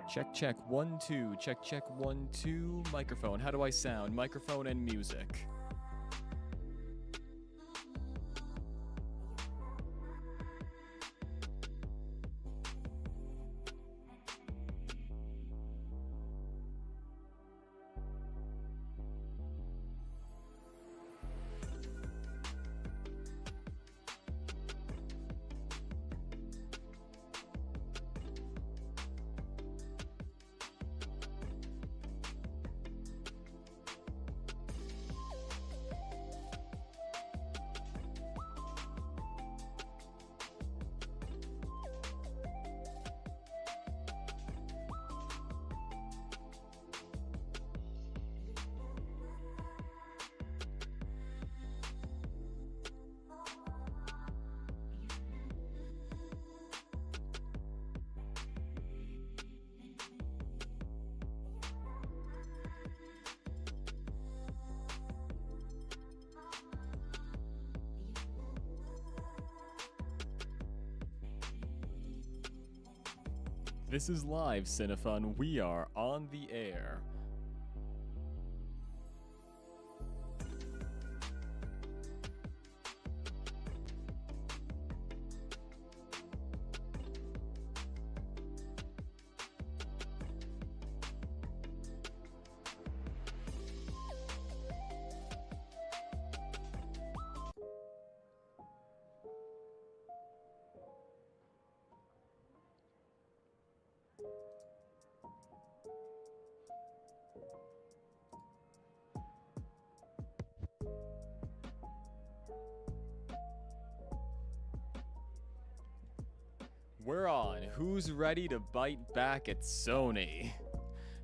Check, check, 1, 2. Check, check, 1, 2. Microphone. How do I sound? Microphone and music. This is live, Cinefun. We are on the air. We're on. Who's ready to bite back at Sony?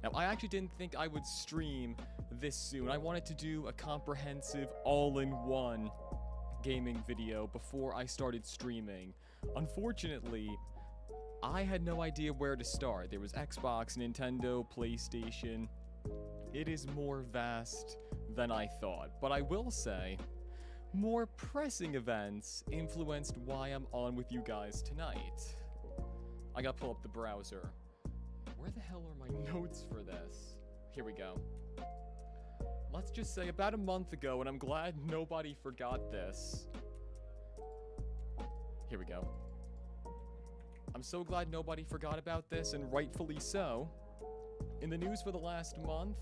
Now, I actually didn't think I would stream this soon. I wanted to do a comprehensive, all-in-one gaming video before I started streaming. Unfortunately, I had no idea where to start. There was Xbox, Nintendo, PlayStation. It is more vast than I thought. But I will say, more pressing events influenced why I'm on with you guys tonight. I gotta pull up the browser. Where the hell are my notes for this? Here we go. Let's just say about a month ago, and I'm glad nobody forgot this. Here we go. I'm so glad nobody forgot about this, and rightfully so. In the news for the last month,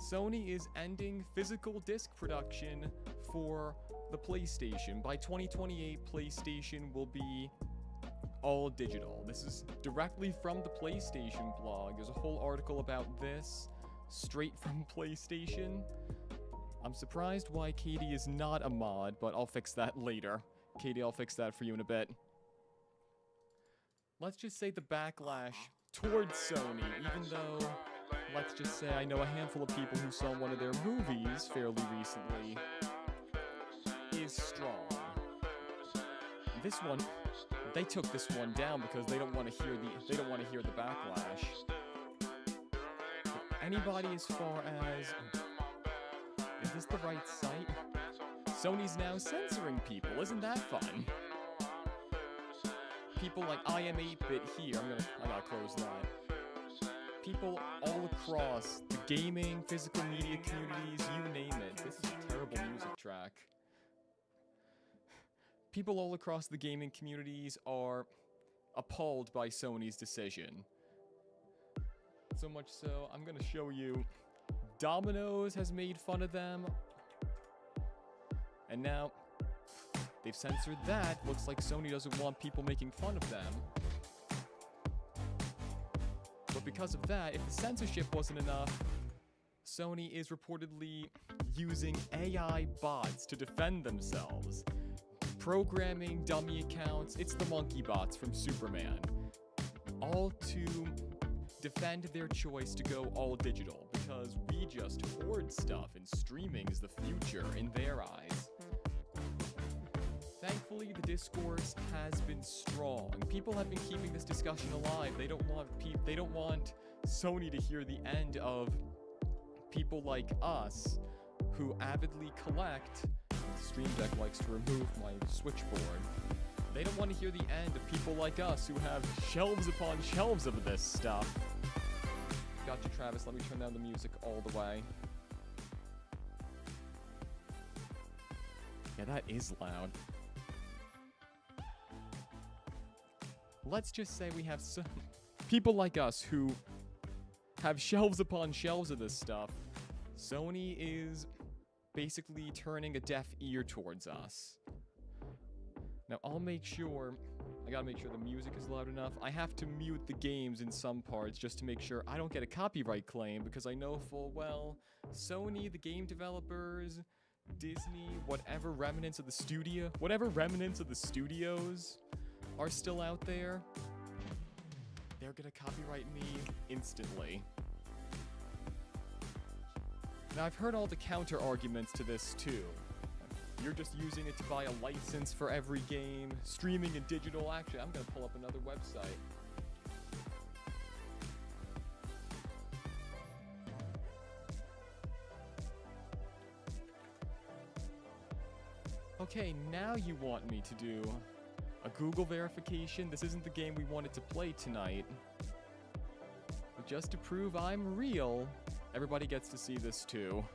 Sony is ending physical disc production for the PlayStation. By 2028, PlayStation will be all digital. This is directly from the PlayStation blog. There's a whole article about this, straight from PlayStation. I'm surprised why Katie is not a mod, but I'll fix that later. Katie, I'll fix that for you in a bit. Let's just say the backlash towards Sony, even though, let's just say I know a handful of people who saw one of their movies fairly recently, is strong. This one, they took this one down because they don't want to hear the backlash. But anybody as far as, is this the right site? Sony's now censoring people. Isn't that fun? People like I am 8-bit here. I gotta close that. People all across the gaming, physical media communities, you name it. This is a terrible music track. People all across the gaming communities are appalled by Sony's decision. So much so, I'm gonna show you. Domino's has made fun of them. And now, they've censored that. Looks like Sony doesn't want people making fun of them. But because of that, if the censorship wasn't enough, Sony is reportedly using AI bots to defend themselves. Programming dummy accounts, it's the monkey bots from Superman. All to defend their choice to go all digital, because we just hoard stuff and streaming is the future in their eyes. Thankfully, the discourse has been strong. People have been keeping this discussion alive. They don't want Sony to hear the end of people like us who avidly collect. The Stream Deck likes to remove my switchboard. They don't want to hear the end of people like us who have shelves upon shelves of this stuff. Gotcha, Travis. Let me turn down the music all the way. Yeah, that is loud. Let's just say we have some people like us who have shelves upon shelves of this stuff. Sony is basically turning a deaf ear towards us. Now, I'll make sure... I gotta make sure the music is loud enough. I have to mute the games in some parts just to make sure I don't get a copyright claim, because I know full well Sony, the game developers, Disney, whatever remnants of the studios are still out there, they're gonna copyright me instantly. Now, I've heard all the counter arguments to this too. You're just using it to buy a license for every game, streaming and digital. Actually, I'm gonna pull up another website. Okay, now you want me to do a Google verification. This isn't the game we wanted to play tonight. But just to prove I'm real, everybody gets to see this too.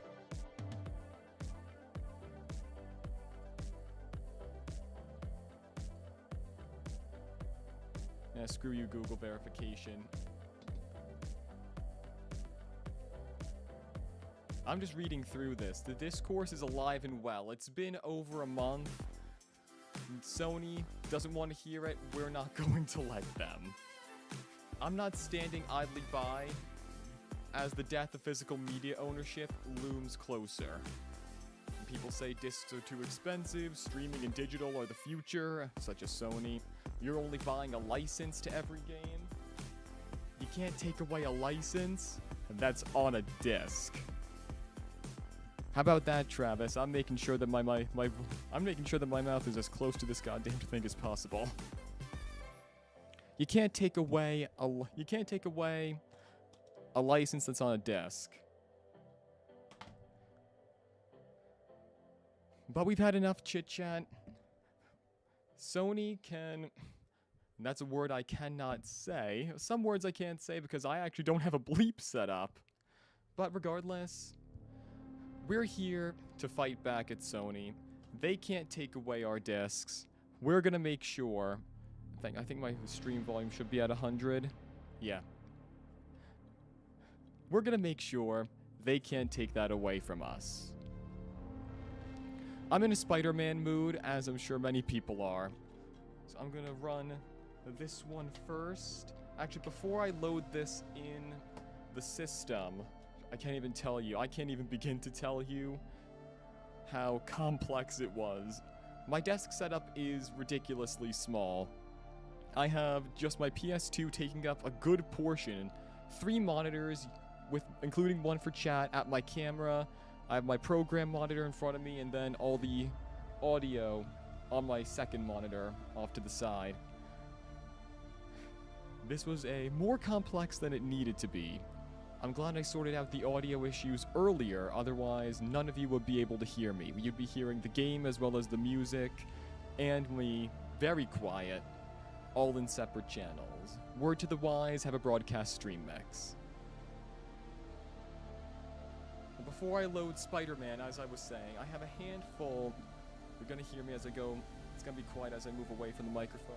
Yeah, screw you, Google verification. I'm just reading through this. The discourse is alive and well. It's been over a month. Sony doesn't want to hear it. We're not going to let them. I'm not standing idly by as the death of physical media ownership looms closer. People say discs are too expensive, streaming and digital are the future, such as Sony. You're only buying a license to every game. You can't take away a license, and that's on a disc. How about that, Travis? I'm making sure that my mouth is as close to this goddamn thing as possible. You can't take away a license that's on a disc. But we've had enough chit-chat. Sony can... That's a word I cannot say. Some words I can't say because I actually don't have a bleep set up. But regardless, we're here to fight back at Sony. They can't take away our discs. We're gonna make sure... I think my stream volume should be at 100. Yeah. We're gonna make sure they can't take that away from us. I'm in a Spider-Man mood, as I'm sure many people are. So I'm gonna run this one first. Actually, before I load this in the system, I can't even tell you. I can't even begin to tell you how complex it was. My desk setup is ridiculously small. I have just my PS2 taking up a good portion. 3 monitors, including one for chat, at my camera. I have my program monitor in front of me, and then all the audio on my second monitor off to the side. This was more complex than it needed to be. I'm glad I sorted out the audio issues earlier, otherwise none of you would be able to hear me. You'd be hearing the game as well as the music, and me very quiet, all in separate channels. Word to the wise, have a broadcast stream mix. Before I load Spider-Man, as I was saying, I have a handful. You're gonna hear me as I go. It's gonna be quiet as I move away from the microphone.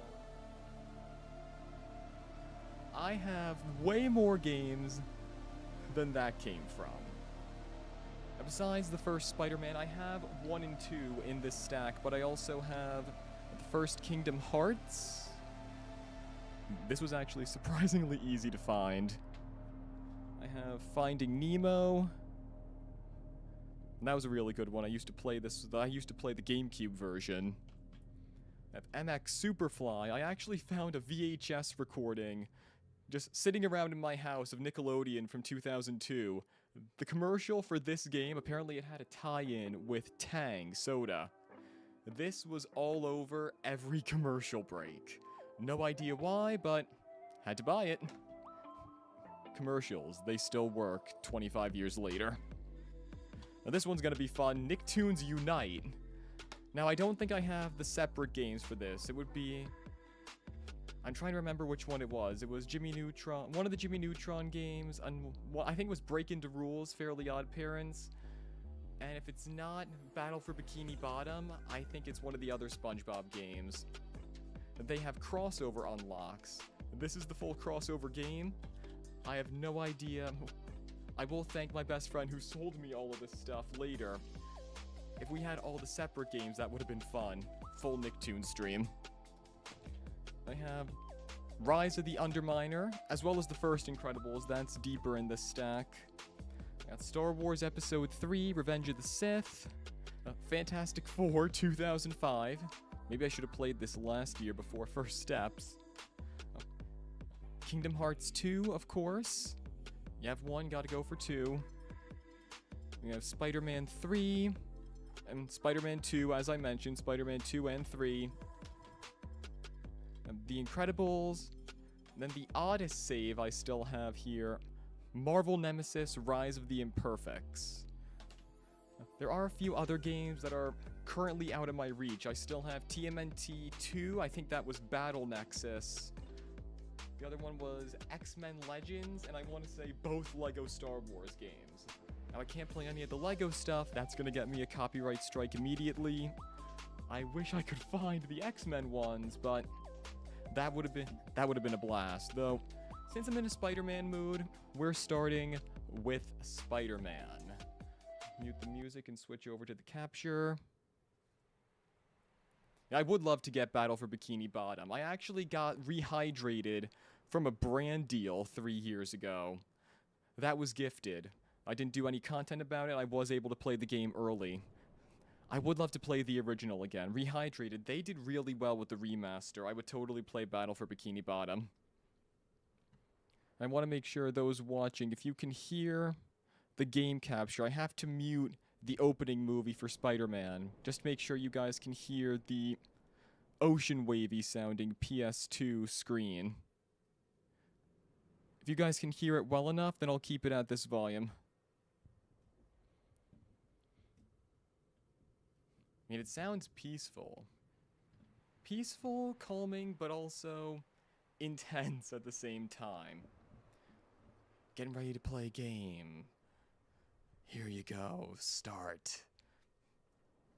I have way more games than that came from. Now, besides the first Spider-Man, I have 1 and 2 in this stack, but I also have the first Kingdom Hearts. This was actually surprisingly easy to find. I have Finding Nemo. And that was a really good one. I used to play the GameCube version. I have MX Superfly. I actually found a VHS recording just sitting around in my house of Nickelodeon from 2002. The commercial for this game, apparently it had a tie-in with Tang soda. This was all over every commercial break. No idea why, but had to buy it. Commercials, they still work 25 years later. Now this one's gonna be fun. Nicktoons Unite. Now I don't think I have the separate games for this. It would be... I'm trying to remember which one it was. It was Jimmy Neutron, one of the Jimmy Neutron games, and I think it was Break Into Rules, Fairly Odd Parents. And if it's not Battle for Bikini Bottom, I think it's one of the other SpongeBob games. They have crossover unlocks. This is the full crossover game. I have no idea. I will thank my best friend who sold me all of this stuff later. If we had all the separate games, that would have been fun. Full Nicktoons stream. I have Rise of the Underminer, as well as the first Incredibles. That's deeper in this stack. I got Star Wars Episode 3, Revenge of the Sith. Fantastic Four, 2005. Maybe I should have played this last year before First Steps. Kingdom Hearts 2, of course. You have one, gotta go for two. We have Spider-Man 3, and Spider-Man 2, as I mentioned, Spider-Man 2 and 3. And The Incredibles, and then the oddest save I still have here, Marvel Nemesis, Rise of the Imperfects. There are a few other games that are currently out of my reach. I still have TMNT 2, I think that was Battle Nexus. The other one was X-Men Legends, and I want to say both LEGO Star Wars games. Now I can't play any of the LEGO stuff, that's gonna get me a copyright strike immediately. I wish I could find the X-Men ones, but that would have been a blast. Though, since I'm in a Spider-Man mood, we're starting with Spider-Man. Mute the music and switch over to the capture. I would love to get Battle for Bikini Bottom. I actually got rehydrated from a brand deal 3 years ago. That was gifted. I didn't do any content about it. I was able to play the game early. I would love to play the original again. Rehydrated, they did really well with the remaster. I would totally play Battle for Bikini Bottom. I want to make sure those watching, if you can hear the game capture, I have to mute the opening movie for Spider-Man. Just make sure you guys can hear the ocean wavy sounding PS2 screen. If you guys can hear it well enough, then I'll keep it at this volume. I mean, it sounds peaceful. Peaceful, calming, but also intense at the same time. Getting ready to play a game. Here you go, start.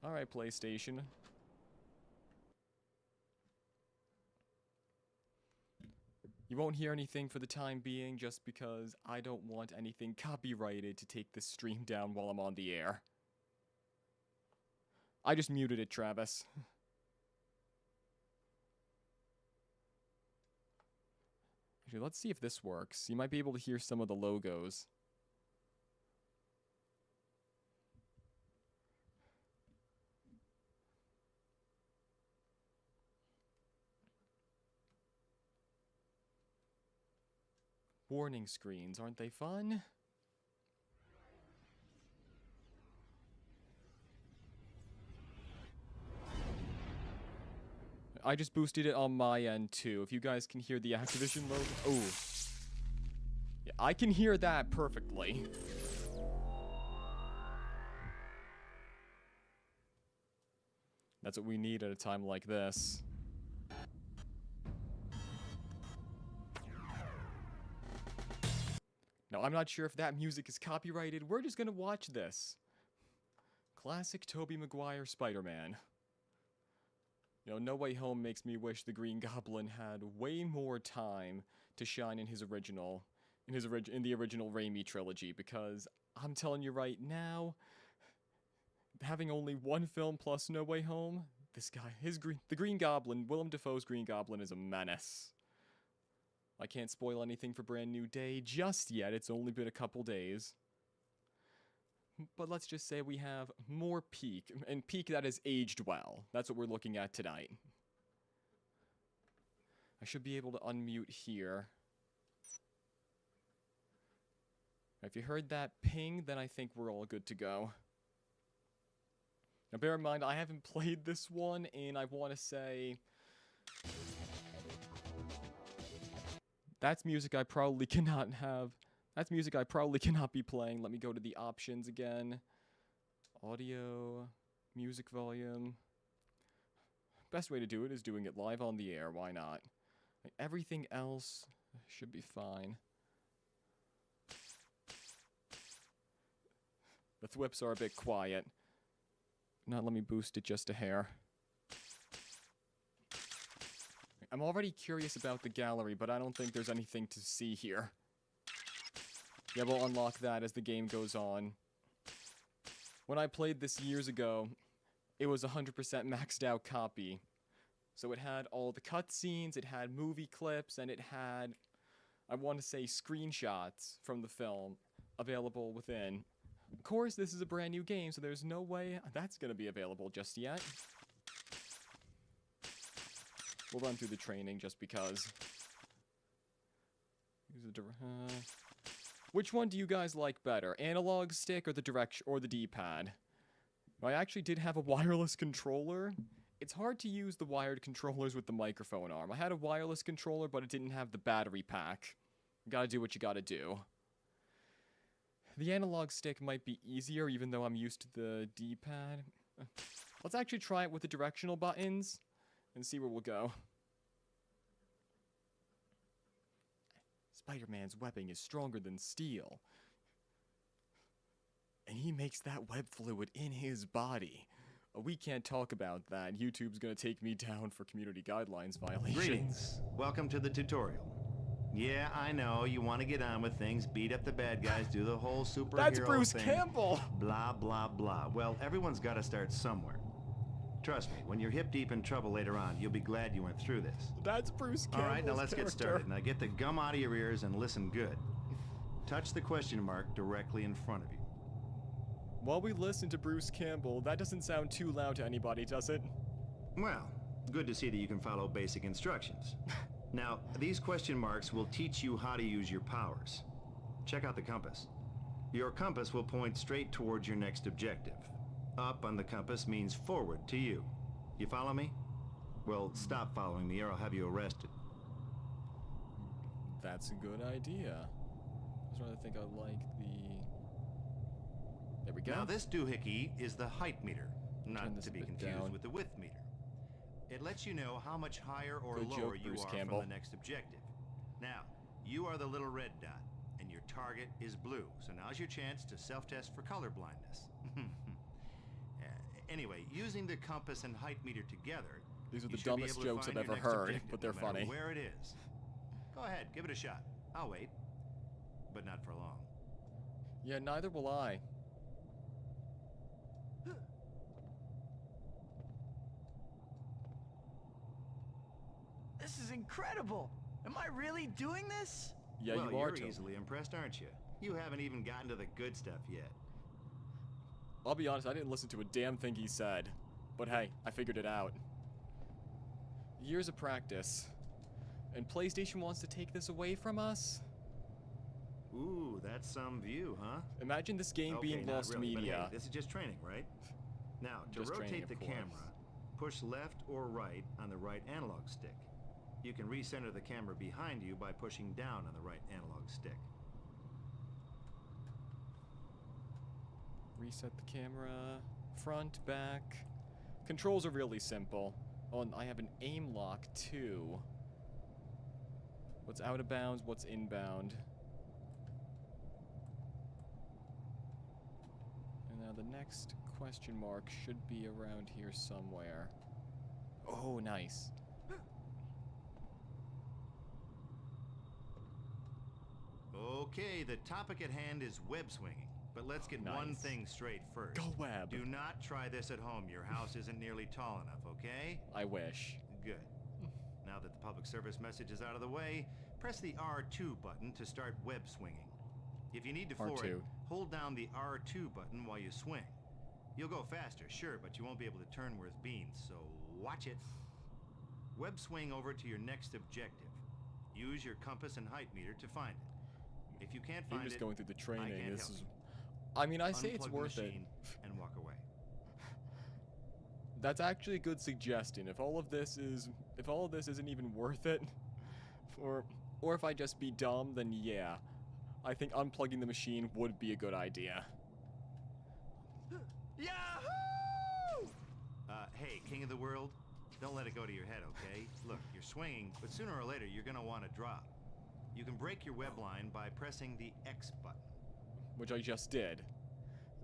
Alright, PlayStation. You won't hear anything for the time being just because I don't want anything copyrighted to take this stream down while I'm on the air. I just muted it, Travis. Actually, let's see if this works. You might be able to hear some of the logos. Warning screens, aren't they fun? I just boosted it on my end too. If you guys can hear the Activision logo. Oh. Yeah, I can hear that perfectly. That's what we need at a time like this. Now, I'm not sure if that music is copyrighted. We're just gonna watch this. Classic Tobey Maguire Spider-Man. You know, No Way Home makes me wish the Green Goblin had way more time to shine in his original, in the original Raimi trilogy, because I'm telling you right now, having only one film plus No Way Home, this guy, the Green Goblin, Willem Dafoe's Green Goblin is a menace. I can't spoil anything for Brand New Day just yet, it's only been a couple days. But let's just say we have more Peak, and Peak that has aged well. That's what we're looking at tonight. I should be able to unmute here. If you heard that ping, then I think we're all good to go. Now bear in mind, I haven't played this one, and I want to say... That's music I probably cannot have. That's music I probably cannot be playing. Let me go to the options again. Audio, music volume. Best way to do it is doing it live on the air, why not? Everything else should be fine. The thwips are a bit quiet. Now let me boost it just a hair. I'm already curious about the gallery, but I don't think there's anything to see here. Yeah, we'll unlock that as the game goes on. When I played this years ago, it was 100% maxed out copy. So it had all the cutscenes, it had movie clips, and it had, I want to say, screenshots from the film available within. Of course, this is a brand new game, so there's no way that's going to be available just yet. We'll run through the training just because. Which one do you guys like better? Analog stick or the D-pad? I actually did have a wireless controller. It's hard to use the wired controllers with the microphone arm. I had a wireless controller, but it didn't have the battery pack. You gotta do what you gotta do. The analog stick might be easier, even though I'm used to the D-pad. Let's actually try it with the directional buttons and see where we'll go. Spider-Man's webbing is stronger than steel. And he makes that web fluid in his body. We can't talk about that. YouTube's gonna take me down for community guidelines violations. Greetings. Welcome to the tutorial. Yeah, I know, you want to get on with things, beat up the bad guys, do the whole superhero That's Bruce thing. Campbell! Blah, blah, blah. Well, everyone's got to start somewhere. Trust me, when you're hip deep in trouble later on, you'll be glad you went through this. That's Bruce Campbell's All right, now let's character. get started. Now get the gum out of your ears and listen good. Touch the question mark directly in front of you. While we listen to Bruce Campbell, that doesn't sound too loud to anybody, does it? Well, good to see that you can follow basic instructions. Now, these question marks will teach you how to use your powers. Check out the compass. Your compass will point straight towards your next objective. Up on the compass means forward to you. You follow me? Well, stop following me or I'll have you arrested. That's a good idea. I was trying to think I like the... There we go. Now this doohickey is the height meter, not to be confused down. with the width meter. It lets you know how much higher or Good lower joke, you Bruce are Campbell. from the next objective. Now, you are the little red dot, and your target is blue. So now's your chance to self-test for color blindness. Anyway, using the compass and height meter together, These are you the should be dumbest able to jokes find I've your ever next heard, objective, but they're no matter funny. where it is. Go ahead, give it a shot. I'll wait, but not for long. Yeah, neither will I. This is incredible! Am I really doing this? Yeah, Well, you are, you're Toby. easily impressed, aren't you? You haven't even gotten to the good stuff yet. I'll be honest, I didn't listen to a damn thing he said. But hey, I figured it out. Years of practice. And PlayStation wants to take this away from us? Ooh, that's some view, huh? Imagine this game Okay, being not lost really, but media. hey, this is just training, right? Now, to Just training, rotate the of course. camera, push left or right on the right analog stick. You can recenter the camera behind you by pushing down on the right analog stick. Reset the camera. Front, back. Controls are really simple. Oh, and I have an aim lock too. What's out of bounds, what's inbound. And now the next question mark should be around here somewhere. Oh, nice. Okay, the topic at hand is web swinging. But let's get one Nice. thing straight first. Go web. Do not try this at home. Your house isn't nearly tall enough, okay? I wish. Good. Now that the public service message is out of the way, press the R2 button to start web swinging. If you need to floor it, R2. hold down the R2 button while you swing. You'll go faster, sure, but you won't be able to turn worth beans, so watch it. Web swing over to your next objective. Use your compass and height meter to find it. If you can't I'm find just it, going through the training. can't This help is. you. I mean, I say it's Unplug the worth it. machine and walk away. That's actually a good suggestion. If all of this isn't even worth it, or if I just be dumb, then yeah, I think unplugging the machine would be a good idea. Yahoo! Hey, King of the World, Don't let it go to your head, okay? Look, you're swinging, but sooner or later you're gonna want to drop. You can break your web line by pressing the X button. Which I just did.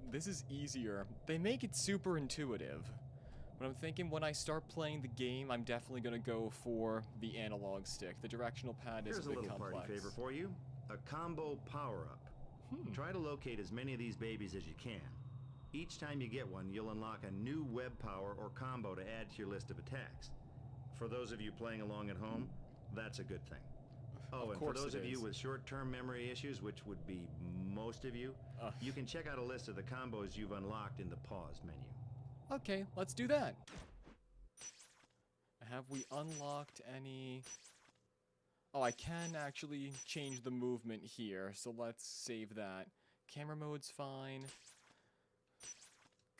This is easier. They make it super intuitive. But I'm thinking when I start playing the game, I'm definitely gonna go for the analog stick. The directional pad is Here's a a bit little complex. party favor for you. A combo power-up. Try to locate as many of these babies as you can. Each time you get one, you'll unlock a new web power or combo to add to your list of attacks. For those of you playing along at home, that's a good thing. Oh, and for those of you with short-term memory issues, which would be most of you, you can check out a list of the combos you've unlocked in the pause menu. Okay, let's do that. Have we unlocked any... Oh, I can actually change the movement here, so let's save that. Camera mode's fine.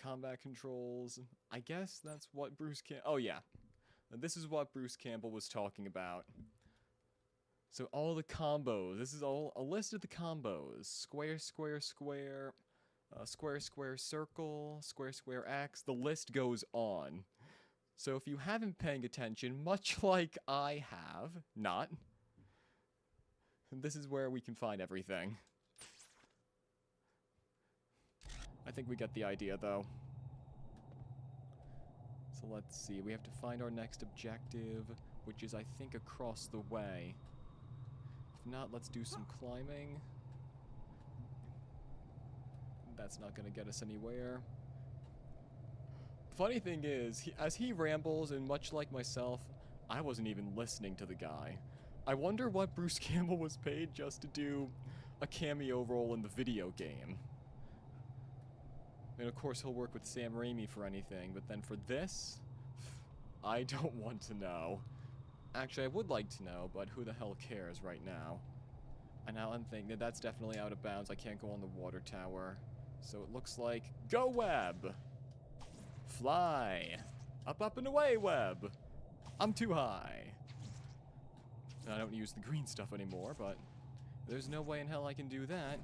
Combat controls. I guess that's what Bruce Oh, yeah. This is what Bruce Campbell was talking about. So all the combos. This is all a list of the combos. Square, square, square. Square, square, circle. Square, square, X. The list goes on. So if you haven't paying attention, much like I have, not, this is where we can find everything. I think we get the idea, though. So let's see. We have to find our next objective, which is, I think, across the way. If not, let's do some climbing. That's not going to get us anywhere. Funny thing is, as he rambles, and much like myself, I wasn't even listening to the guy. I wonder what Bruce Campbell was paid just to do a cameo role in the video game. And of course he'll work with Sam Raimi for anything, but then for this, I don't want to know. Actually, I would like to know, but who the hell cares right now? And now I'm thinking that's definitely out of bounds. I can't go on the water tower. So it looks like, go web! Fly! Up, up, and away, web! I'm too high. I don't use the green stuff anymore, but there's no way in hell I can do that.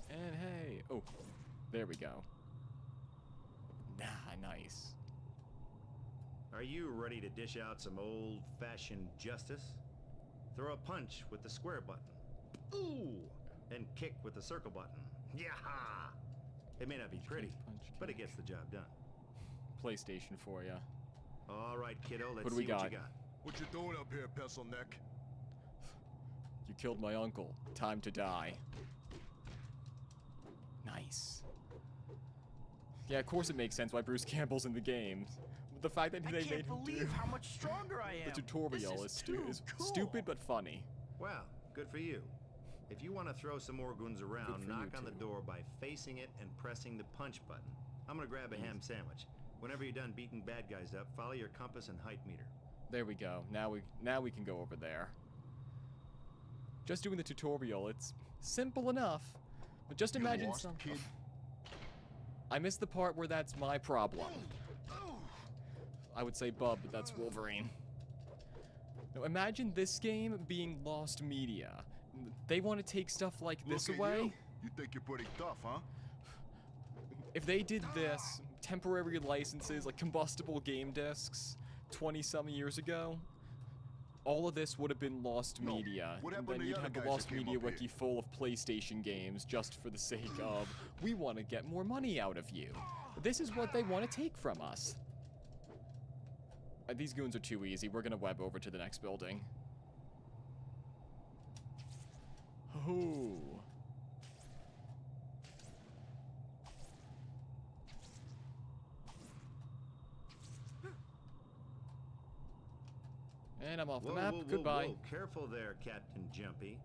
And hey, oh, there we go. Nah, nice. Are you ready to dish out some old-fashioned justice? Throw a punch with the square button. Ooh! And kick with the circle button. Yaha! It may not be pretty, but it gets the job done. PlayStation for ya. All right, kiddo, let's What do see we got? what you got. What you doing up here, pencil neck? You killed my uncle. Time to die. Nice. Yeah, of course it makes sense why Bruce Campbell's in the game. The fact that they made him I can't believe how much stronger I am. the tutorial is stupid but funny. Well, good for you. If you want to throw some more goons around, for knock you on the too. door by facing it and pressing the punch button. I'm gonna grab a ham sandwich. Whenever you're done beating bad guys up, follow your compass and height meter. There we go. Now we can go over there. Just doing the tutorial, it's simple enough. But just imagine lost, kid? I missed the part where that's my problem. I would say Bub, but that's Wolverine. Now imagine this game being lost media. They want to take stuff like this Look at away. You think you're pretty tough, huh? If they did this, temporary licenses like combustible game discs 20-some years ago, all of this would have been lost No. media. What And happened then to the you'd other have the guys that lost came media up here? wiki full of PlayStation games just for the sake of, we want to get more money out of you. This is what they want to take from us. These goons are too easy. We're gonna web over to the next building. Oh. And I'm off the map. Goodbye. Whoa. Careful there, Captain Jumpy.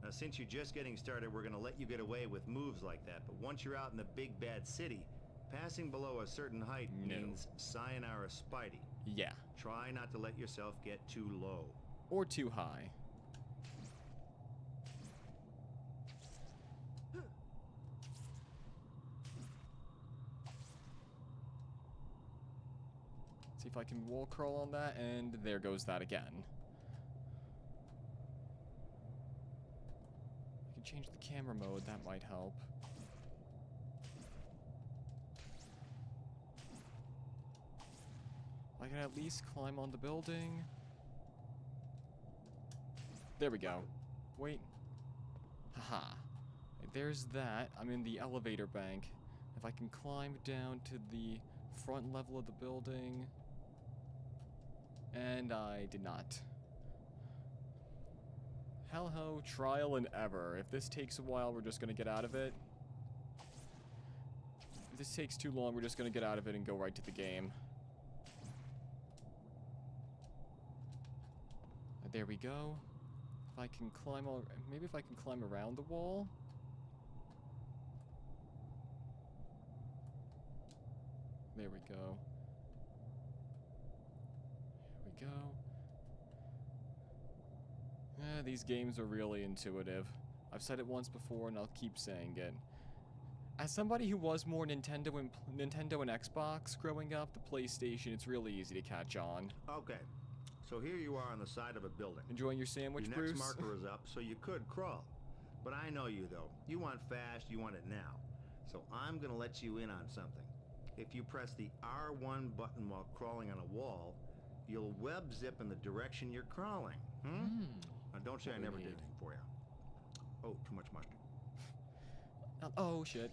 Now, since you're just getting started, we're gonna let you get away with moves like that. But once you're out in the big bad city, passing below a certain height means sayonara Spidey. Yeah. Try not to let yourself get too low. Or too high. See if I can wall crawl on that, and there goes that again. I can change the camera mode, that might help. I can at least climb on the building. There we go. Wait. Haha. There's that. I'm in the elevator bank. If I can climb down to the front level of the building. And I did not. Hell ho, trial and error. If this takes a while, we're just gonna get out of it. If this takes too long, we're just gonna get out of it and go right to the game. There we go. If I can climb maybe if I can climb around the wall. There we go. Here we go. These games are really intuitive. I've said it once before and I'll keep saying it. As somebody who was more Nintendo and Xbox growing up, the PlayStation, it's really easy to catch on. Okay, so here you are on the side of a building. Enjoying your sandwich, Your Bruce? next marker is up, so you could crawl. But I know you, though. You want fast, you want it now. So I'm gonna let you in on something. If you press the R1 button while crawling on a wall, you'll web zip in the direction you're crawling. Now don't say I never did anything for you. Oh, too much mustard. Oh, shit.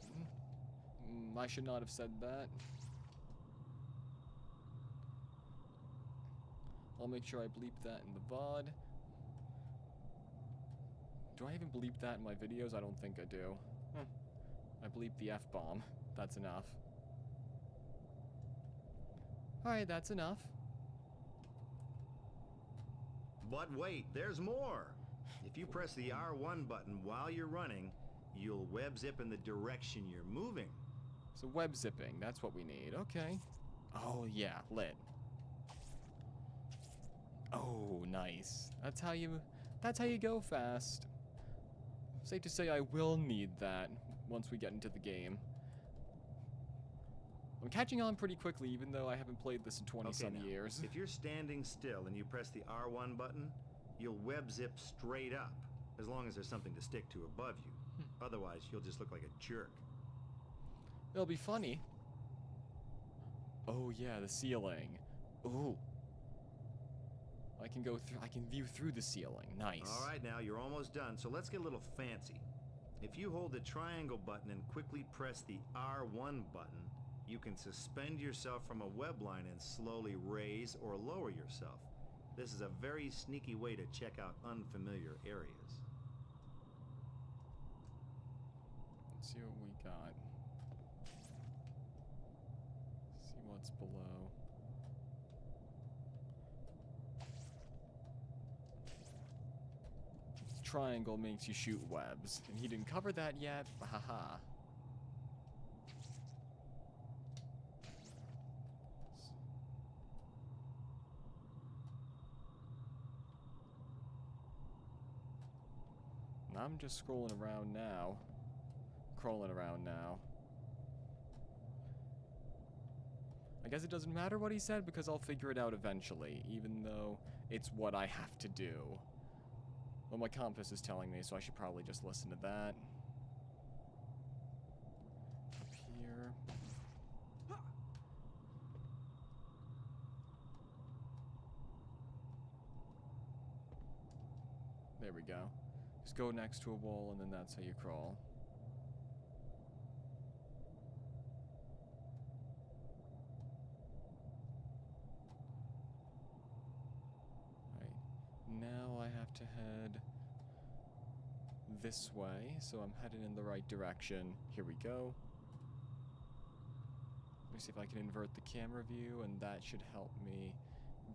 I should not have said that. I'll make sure I bleep that in the VOD. Do I even bleep that in my videos? I don't think I do. I bleep the F-bomb. That's enough. Alright, that's enough. But wait, there's more. If you press the R1 button while you're running, you'll web zip in the direction you're moving. So web zipping, that's what we need. Okay. Oh yeah, lit. Oh, nice. That's how you go fast. Safe to say I will need that once we get into the game. I'm catching on pretty quickly, even though I haven't played this in 20-some years. If you're standing still and you press the R1 button, you'll web zip straight up, as long as there's something to stick to above you. Otherwise, you'll just look like a jerk. It'll be funny. Oh yeah, the ceiling. Ooh. I can go through, I can view through the ceiling. Nice. All right, now you're almost done, so let's get a little fancy. If you hold the triangle button and quickly press the R1 button, you can suspend yourself from a web line and slowly raise or lower yourself. This is a very sneaky way to check out unfamiliar areas. Let's see what we got. See what's below. Triangle makes you shoot webs, and he didn't cover that yet. Haha. I'm just scrolling around now. Crawling around now. I guess it doesn't matter what he said because I'll figure it out eventually, even though it's what I have to do. Well, my compass is telling me, so I should probably just listen to that. Up here. There we go. Just go next to a wall, and then that's how you crawl. Right. Now I have to head this way, so I'm headed in the right direction. Here we go. Let me see if I can invert the camera view, and that should help me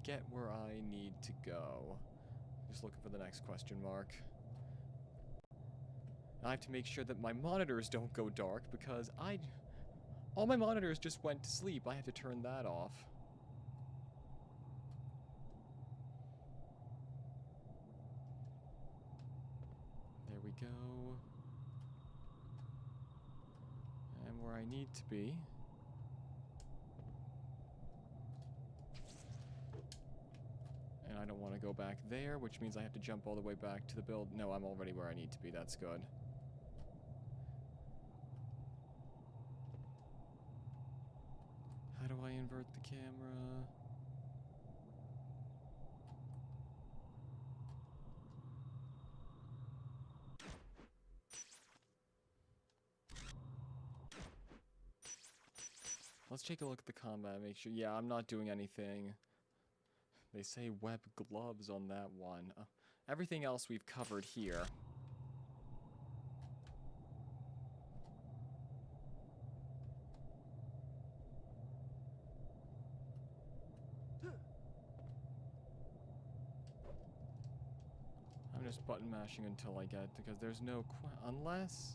get where I need to go. Just looking for the next question mark. I have to make sure that my monitors don't go dark because all my monitors just went to sleep. I have to turn that off. There we go. And where I need to be. And I don't want to go back there, which means I have to jump all the way back to the build. No, I'm already where I need to be. That's good. How do I invert the camera? Let's take a look at the combat, make sure. Yeah, I'm not doing anything. They say web gloves on that one. Everything else we've covered here. I'm just button mashing until I get, because there's no unless...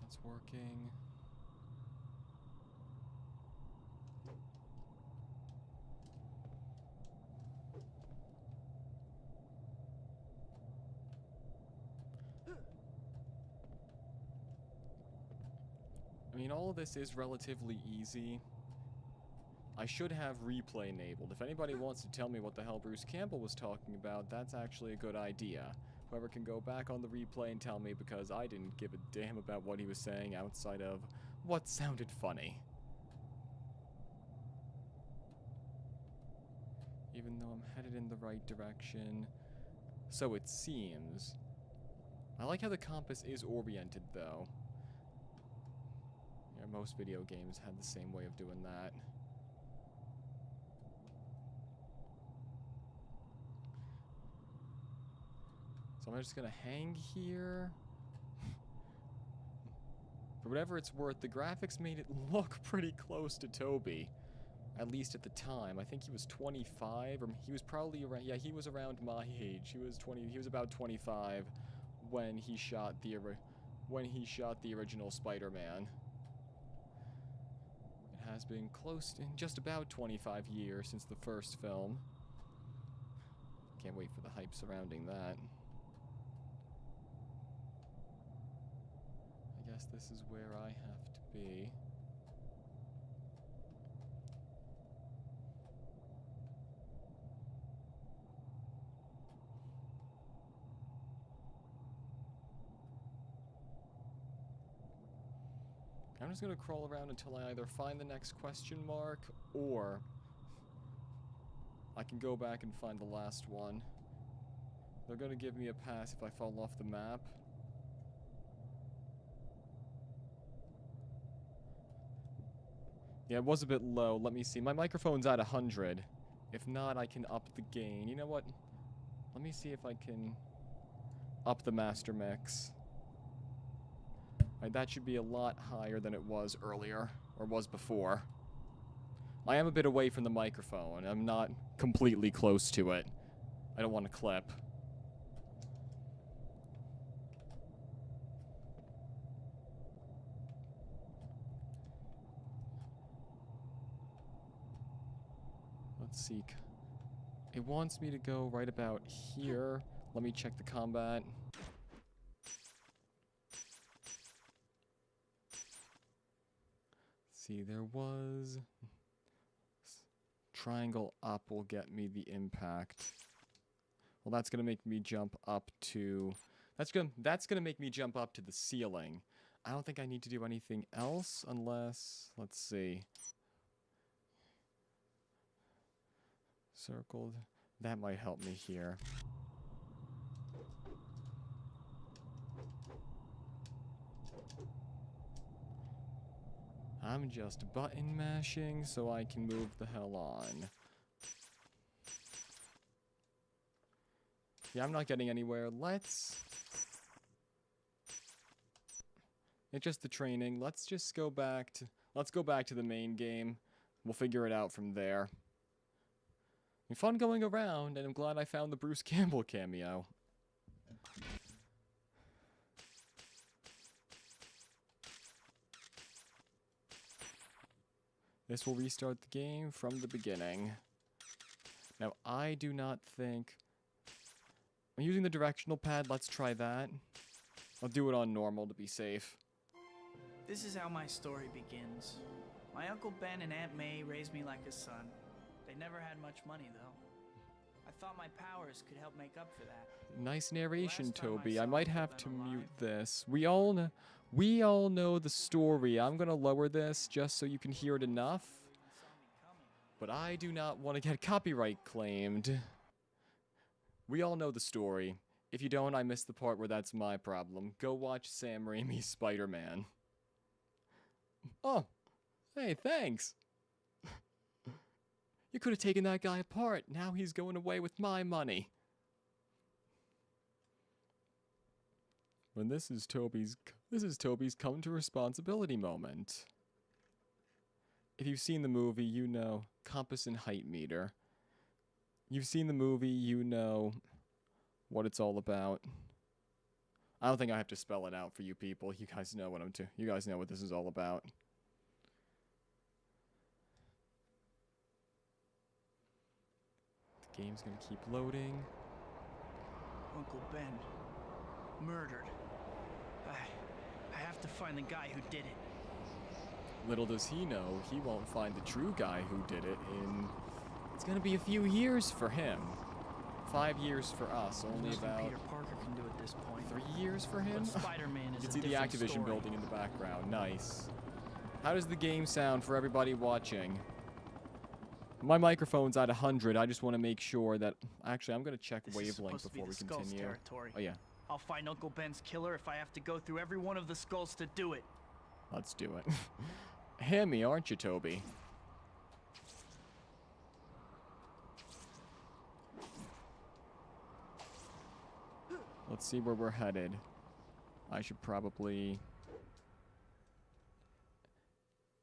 That's working. I mean, all of this is relatively easy. I should have replay enabled. If anybody wants to tell me what the hell Bruce Campbell was talking about, that's actually a good idea. Whoever can go back on the replay and tell me, because I didn't give a damn about what he was saying outside of what sounded funny. Even though I'm headed in the right direction. So it seems. I like how the compass is oriented, though. Yeah, most video games have the same way of doing that. So I'm just gonna hang here. For whatever it's worth, the graphics made it look pretty close to Toby. At least at the time. I think he was 25, or he was probably around, yeah, he was around my age. He was about 25 when he shot the original Spider-Man. It has been close to just about 25 years since the first film. Can't wait for the hype surrounding that. I guess this is where I have to be. I'm just gonna crawl around until I either find the next question mark, or I can go back and find the last one. They're gonna give me a pass if I fall off the map. Yeah, it was a bit low. Let me see. My microphone's at 100. If not, I can up the gain. You know what? Let me see if I can up the master mix. Right, that should be a lot higher than it was earlier, or was before. I am a bit away from the microphone. I'm not completely close to it. I don't want to clip. Let's see. It wants me to go right about here. Let me check the combat. See, there was... Triangle up will get me the impact. Well, that's gonna make me jump up to... That's gonna make me jump up to the ceiling. I don't think I need to do anything else unless... Let's see. Circled. That might help me here. I'm just button mashing so I can move the hell on. Yeah, I'm not getting anywhere. It's just the training. Let's just go back to the main game. We'll figure it out from there. Fun going around, and I'm glad I found the Bruce Campbell cameo. This will restart the game from the beginning. Now, I do not think... I'm using the directional pad. Let's try that. I'll do it on normal to be safe. This is how my story begins. My Uncle Ben and Aunt May raised me like a son. They never had much money, though. I thought my powers could help make up for that. Nice narration, Toby. I might have to mute this. We all know the story. I'm gonna lower this just so you can hear it enough. But I do not want to get copyright claimed. We all know the story. If you don't, I missed the part where that's my problem. Go watch Sam Raimi's Spider-Man. Oh, hey, thanks. You could have taken that guy apart. Now he's going away with my money. When this is Toby's come to responsibility moment. If you've seen the movie, you know compass and height meter. You've seen the movie, you know what it's all about. I don't think I have to spell it out for you people. You guys know what you guys know what this is all about. The game's gonna keep loading. Uncle Ben. Murdered. I have to find the guy who did it. Little does he know, he won't find the true guy who did it in... It's gonna be a few years for him. 5 years for us, only Nothing about... Peter Parker can do at this point. 3 years for him? But Spider-Man is You a can see the different Activision story. building in the background. Nice. How does the game sound for everybody watching? My microphone's at 100. I just want to make sure that... Actually, I'm going to check This is wavelength supposed to be before the we Skulls continue. territory. Oh, yeah. I'll find Uncle Ben's killer if I have to go through every one of the skulls to do it. Let's do it. Hammy, aren't you, Toby? Let's see where we're headed. I should probably...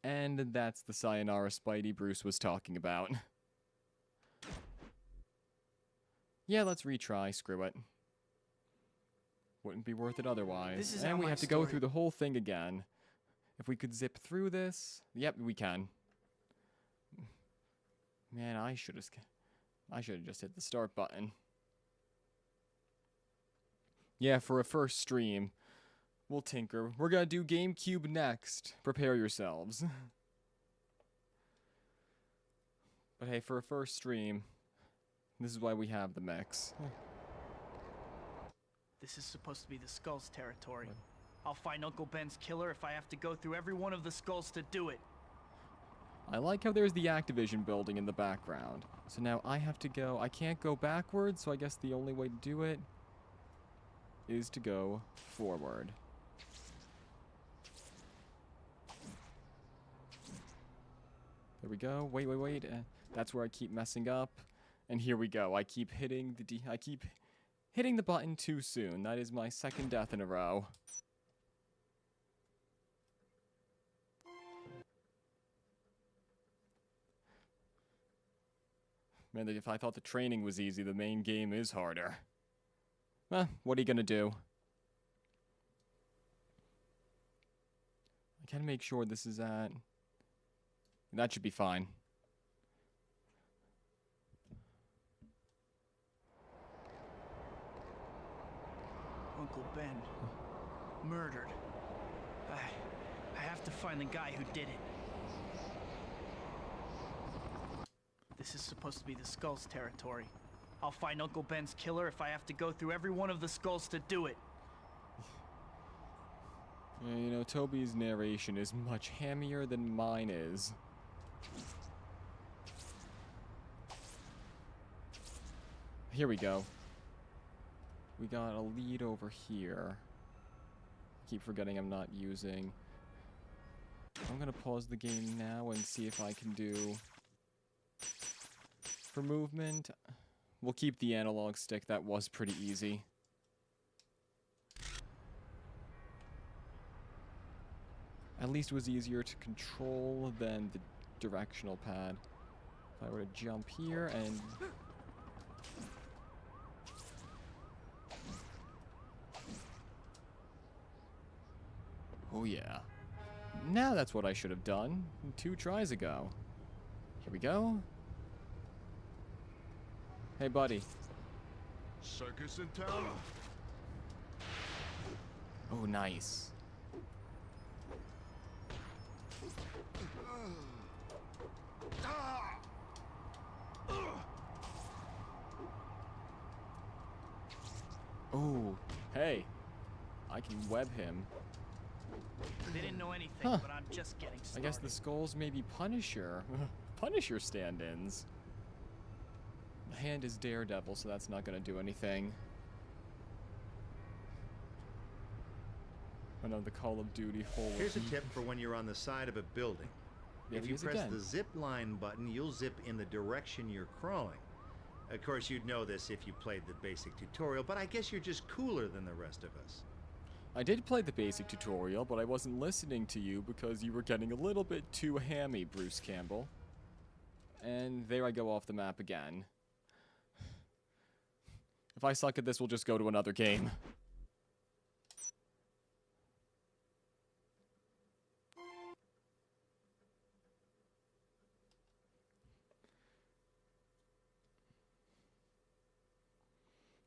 And that's the Sayonara Spidey Bruce was talking about. Yeah, let's retry. Screw it. Wouldn't be worth it otherwise. This is and how we my have to go story- through the whole thing again. If we could zip through this... Yep, we can. Man, I should have just hit the start button. Yeah, for a first stream, we'll tinker. We're gonna do GameCube next. Prepare yourselves. But hey, for a first stream, this is why we have the mix. This is supposed to be the Skulls territory. I'll find Uncle Ben's killer if I have to go through every one of the skulls to do it. I like how there's the Activision building in the background. So now I have to go... I can't go backwards, so I guess the only way to do it is to go forward. There we go. Wait, wait, wait. That's where I keep messing up. And here we go. I keep hitting the button too soon. That is my second death in a row. Man, if I thought the training was easy, the main game is harder. Well, what are you gonna do? I gotta make sure this is at... That should be fine. Uncle Ben. Murdered. I have to find the guy who did it. This is supposed to be the Skulls territory. I'll find Uncle Ben's killer if I have to go through every one of the skulls to do it. Yeah, you know, Toby's narration is much hammier than mine is. Here we go. We got a lead over here. I keep forgetting I'm not using... I'm gonna pause the game now and see if I can do... For movement, we'll keep the analog stick. That was pretty easy. At least it was easier to control than the directional pad. If I were to jump here and... Oh yeah. Now that's what I should have done 2 tries ago. Here we go. Hey, buddy. Circus in town? Oh, nice. Oh, hey. I can web him. They didn't know anything, Huh. but I'm just getting I started. guess the skulls may be Punisher. Punisher stand-ins. The hand is Daredevil, so that's not gonna do anything. Another Call of Duty hole. Here's a tip for when you're on the side of a building. There If he you is press again. the zip line button, you'll zip in the direction you're crawling. Of course, you'd know this if you played the basic tutorial, but I guess you're just cooler than the rest of us. I did play the basic tutorial, but I wasn't listening to you because you were getting a little bit too hammy, Bruce Campbell. And there I go off the map again. If I suck at this, we'll just go to another game.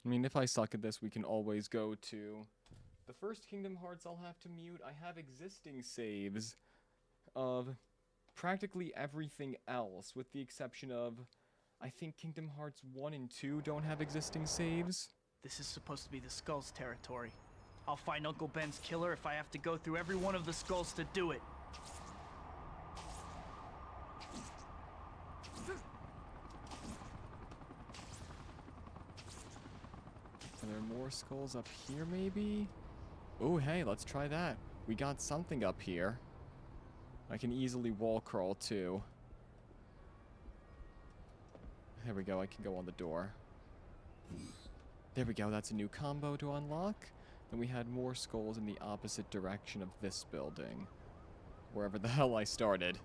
I mean, if I suck at this, we can always go to the first Kingdom Hearts I'll have to mute. I have existing saves of practically everything else, with the exception of, I think Kingdom Hearts 1 and 2 don't have existing saves. This is supposed to be the Skulls territory. I'll find Uncle Ben's killer if I have to go through every one of the skulls to do it. Are there more skulls up here, maybe? Oh, hey, let's try that. We got something up here. I can easily wall crawl, too. There we go, I can go on the door. There we go, that's a new combo to unlock. Then we had more skulls in the opposite direction of this building. Wherever the hell I started.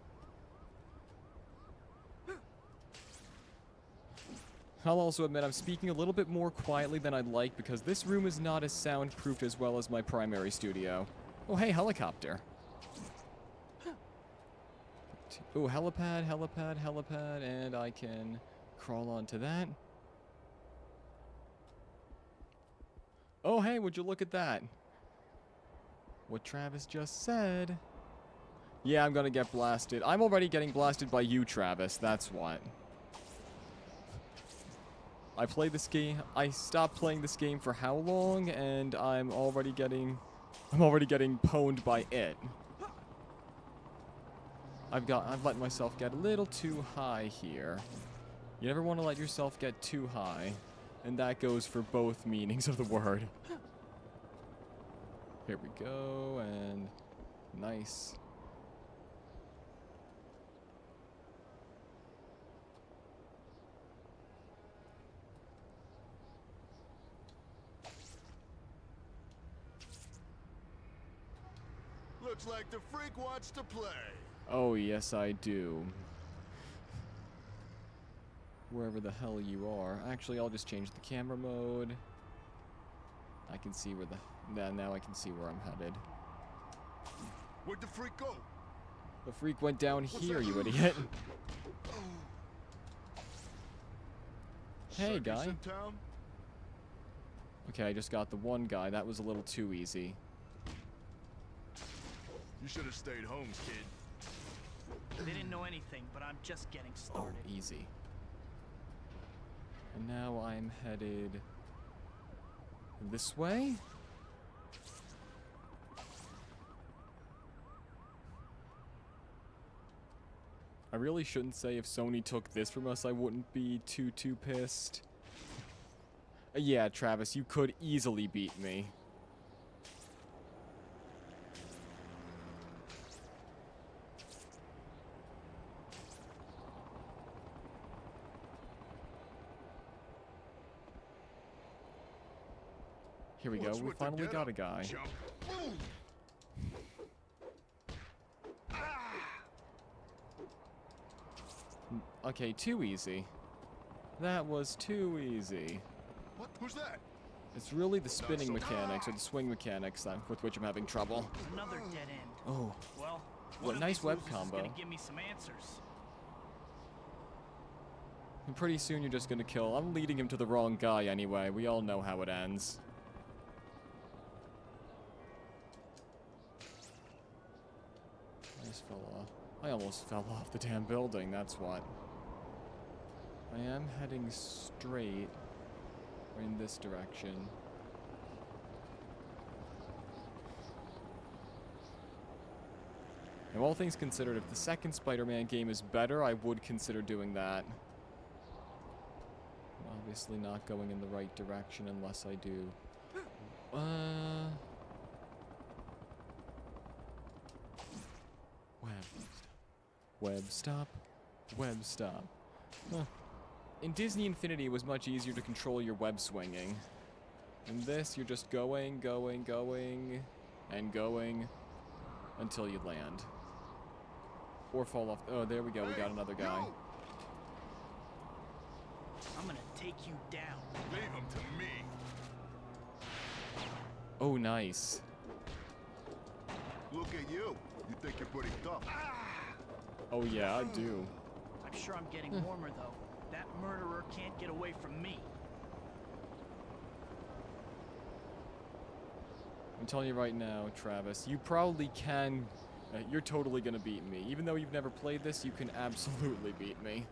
I'll also admit I'm speaking a little bit more quietly than I'd like because this room is not as soundproofed as well as my primary studio. Oh, hey, helicopter. Oh, helipad, helipad, helipad, and I can crawl onto that. Oh, hey, would you look at that? What Travis just said. Yeah, I'm gonna get blasted. I'm already getting blasted by you, Travis, that's what. I played this game. I stopped playing this game for how long, and I'm already getting pwned by it. I've let myself get a little too high here. You never want to let yourself get too high, and that goes for both meanings of the word. Here we go, and nice. Looks like the freak wants to play. Oh, yes, I do. Wherever the hell you are. Actually, I'll just change the camera mode. I can see where now I can see where I'm headed. Where'd the freak go? The freak went down here, you idiot. Hey, Circus guy. in town? Okay, I just got the one guy. That was a little too easy. You should have stayed home, kid. They didn't know anything, but I'm just getting started. Oh, easy. And now I'm headed this way? I really shouldn't say if Sony took this from us, I wouldn't be too pissed. Yeah, Travis, you could easily beat me. Here we go, What's we with the finally got a getup, guy. chump? Okay, too easy. That was too easy. What? Who's that? It's really the spinning mechanics or the swing mechanics with which I'm having trouble. Another dead end. Oh, Well, What one of nice these web losers combo. is gonna give me some answers. and pretty soon you're just gonna kill. I'm leading him to the wrong guy anyway. We all know how it ends. I just fell off. I almost fell off the damn building, that's what. I am heading straight in this direction. Now, all things considered, if the second Spider-Man game is better, I would consider doing that. I'm obviously not going in the right direction unless I do. Web stop. Web stop. Huh. In Disney Infinity, it was much easier to control your web swinging. In this, you're just going, going, going, and going until you land. Or fall off. Oh, there we go. We got another guy. I'm gonna take you down. Leave him to me. Oh, nice. Look at you. You think you're pretty tough. Oh, yeah, I do. I'm sure I'm getting warmer, though. That murderer can't get away from me. I'm telling you right now, Travis, you probably can. You're totally gonna beat me. Even though you've never played this, you can absolutely beat me.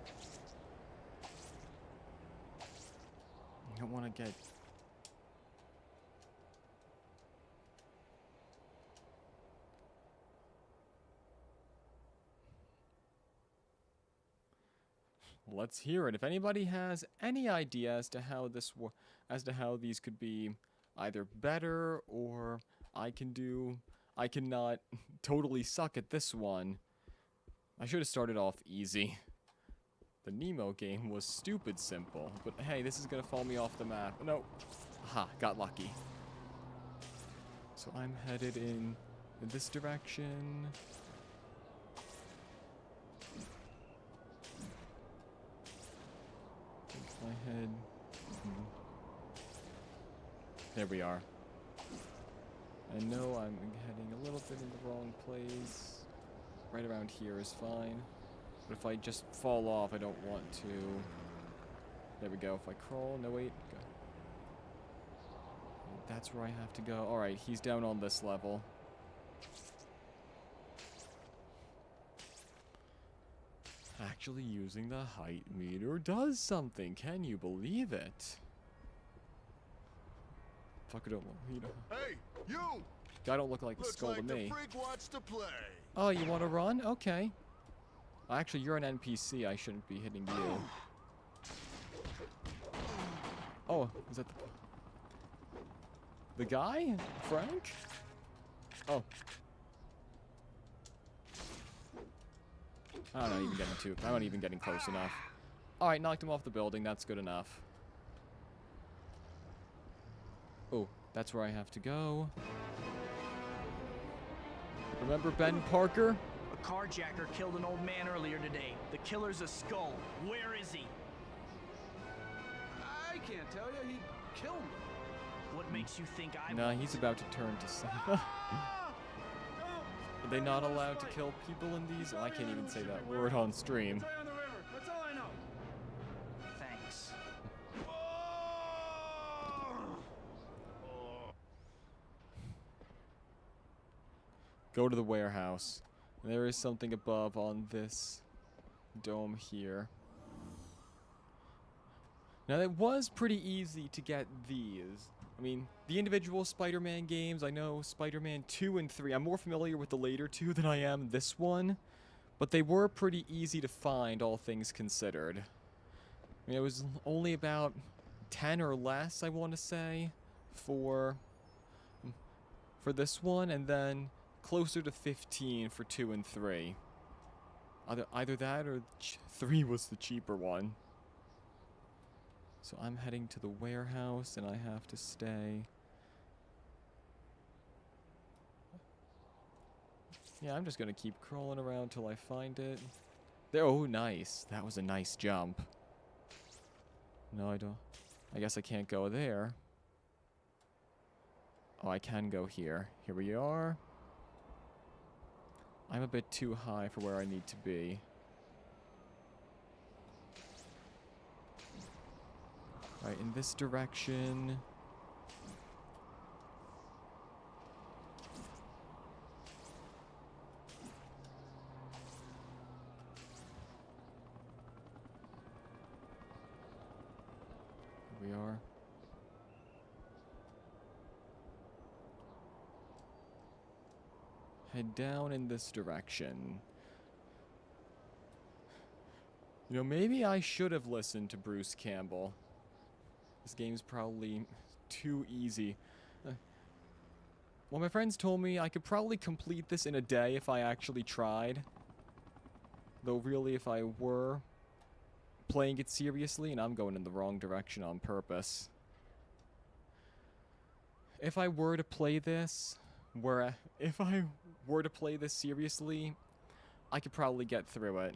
I don't want to get... Let's hear it. If anybody has any idea as to how these could be either better or I cannot totally suck at this one. I should have started off easy. The Nemo game was stupid simple, but hey, this is gonna fall me off the map. No. Aha, got lucky. So I'm headed in this direction. If I head... There we are. I know I'm heading a little bit in the wrong place. Right around here is fine. But if I just fall off, I don't want to. There we go. If I crawl, no wait. Go. That's where I have to go. Alright, he's down on this level. Actually using the height meter does something. Can you believe it? Fuck, I don't look. Hey, you! Guy don't look like a Looks skull like to me. the freak wants to play. Oh, you want to run? Okay. Actually, you're an NPC. I shouldn't be hitting you. Oh, is that the guy? Frank? Oh. I'm not even getting close enough. Alright, knocked him off the building. That's good enough. Oh, that's where I have to go. Remember Ben Parker? A carjacker killed an old man earlier today. The killer's a skull. Where is he? I can't tell you. He killed me. What makes you think I Nah, won't? he's about to turn to sun. Are they not allowed to kill people in these? I can't even say that word on stream. It's right on the river. That's all I know. Thanks. Go to the warehouse. There is something above on this dome here. Now, it was pretty easy to get these. I mean, the individual Spider-Man games, I know Spider-Man 2 and 3. I'm more familiar with the later two than I am this one. But they were pretty easy to find, all things considered. I mean, it was only about 10 or less, I want to say, for this one, and then closer to 15 for 2 and 3. Either that or 3 was the cheaper one. So I'm heading to the warehouse, and I have to stay. Yeah, I'm just gonna keep crawling around till I find it. There, oh, nice. That was a nice jump. No, I don't. I guess I can't go there. Oh, I can go here. Here we are. I'm a bit too high for where I need to be. Right, in this direction. Here we are. Head down in this direction. You know, maybe I should have listened to Bruce Campbell. This game's probably too easy. Well, my friends told me I could probably complete this in a day if I actually tried. Though really, if I were playing it seriously, and I'm going in the wrong direction on purpose. If I were to play this, seriously, I could probably get through it.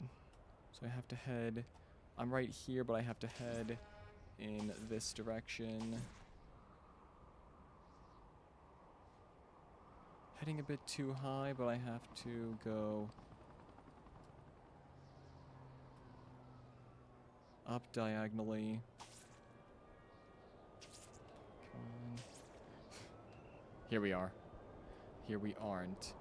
So I have to head, I'm right here, but I have to head in this direction. Heading a bit too high, but I have to go up diagonally. Come on. Here we are. Here we aren't.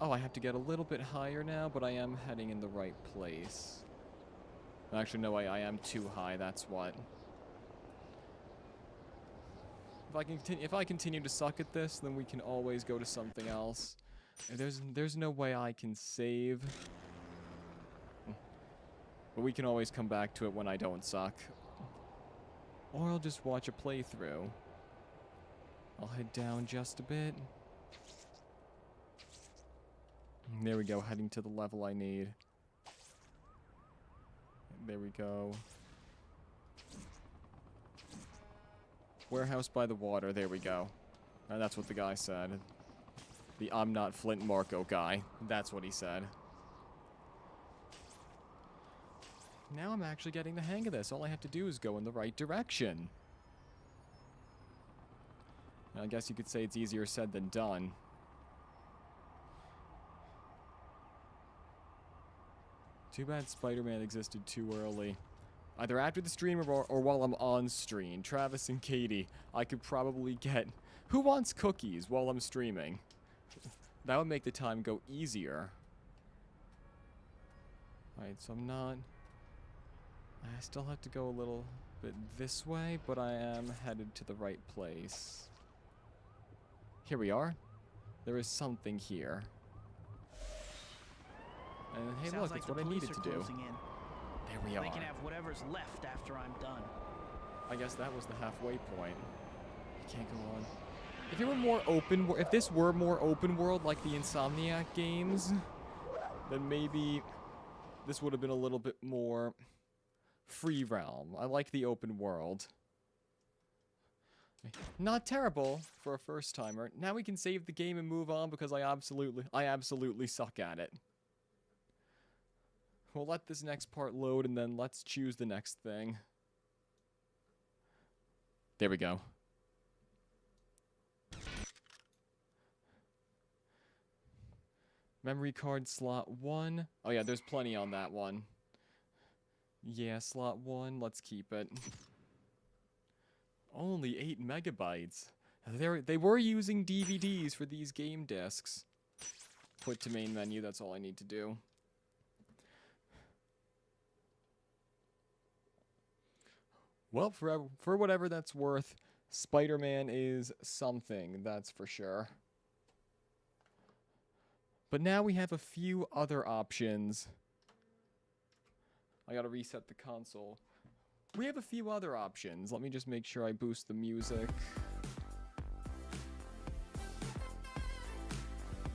Oh, I have to get a little bit higher now, but I am heading in the right place. Actually, no, I am too high, that's what. If I continue to suck at this, then we can always go to something else. There's no way I can save. But we can always come back to it when I don't suck. Or I'll just watch a playthrough. I'll head down just a bit. There we go, heading to the level I need. There we go. Warehouse by the water, there we go. And that's what the guy said. The I'm not Flint Marco guy. That's what he said. Now I'm actually getting the hang of this. All I have to do is go in the right direction. I guess you could say it's easier said than done. Too bad Spider-Man existed too early. Either after the stream or while I'm on stream. Travis and Katie, I could probably get... Who wants cookies while I'm streaming? That would make the time go easier. Alright, so I'm not... I still have to go a little bit this way, but I am headed to the right place. Here we are. There is something here. And hey, Sounds look, like it's the what I police needed are to do. closing in. There we are. They can have whatever's left after I'm done. I guess that was the halfway point. You can't go on. If it were more open, if this were more open world like the Insomniac games, then maybe this would have been a little bit more free realm. I like the open world. Not terrible for a first timer. Now we can save the game and move on because I absolutely suck at it. We'll let this next part load and then let's choose the next thing. There we go. Memory card slot 1. Oh yeah, there's plenty on that one. Yeah, slot 1, let's keep it. Only 8 megabytes. They were using DVDs for these game discs. Put to main menu, that's all I need to do. Well, for whatever that's worth, Spider-Man is something, that's for sure. But now we have a few other options. I gotta reset the console. We have a few other options. Let me just make sure I boost the music.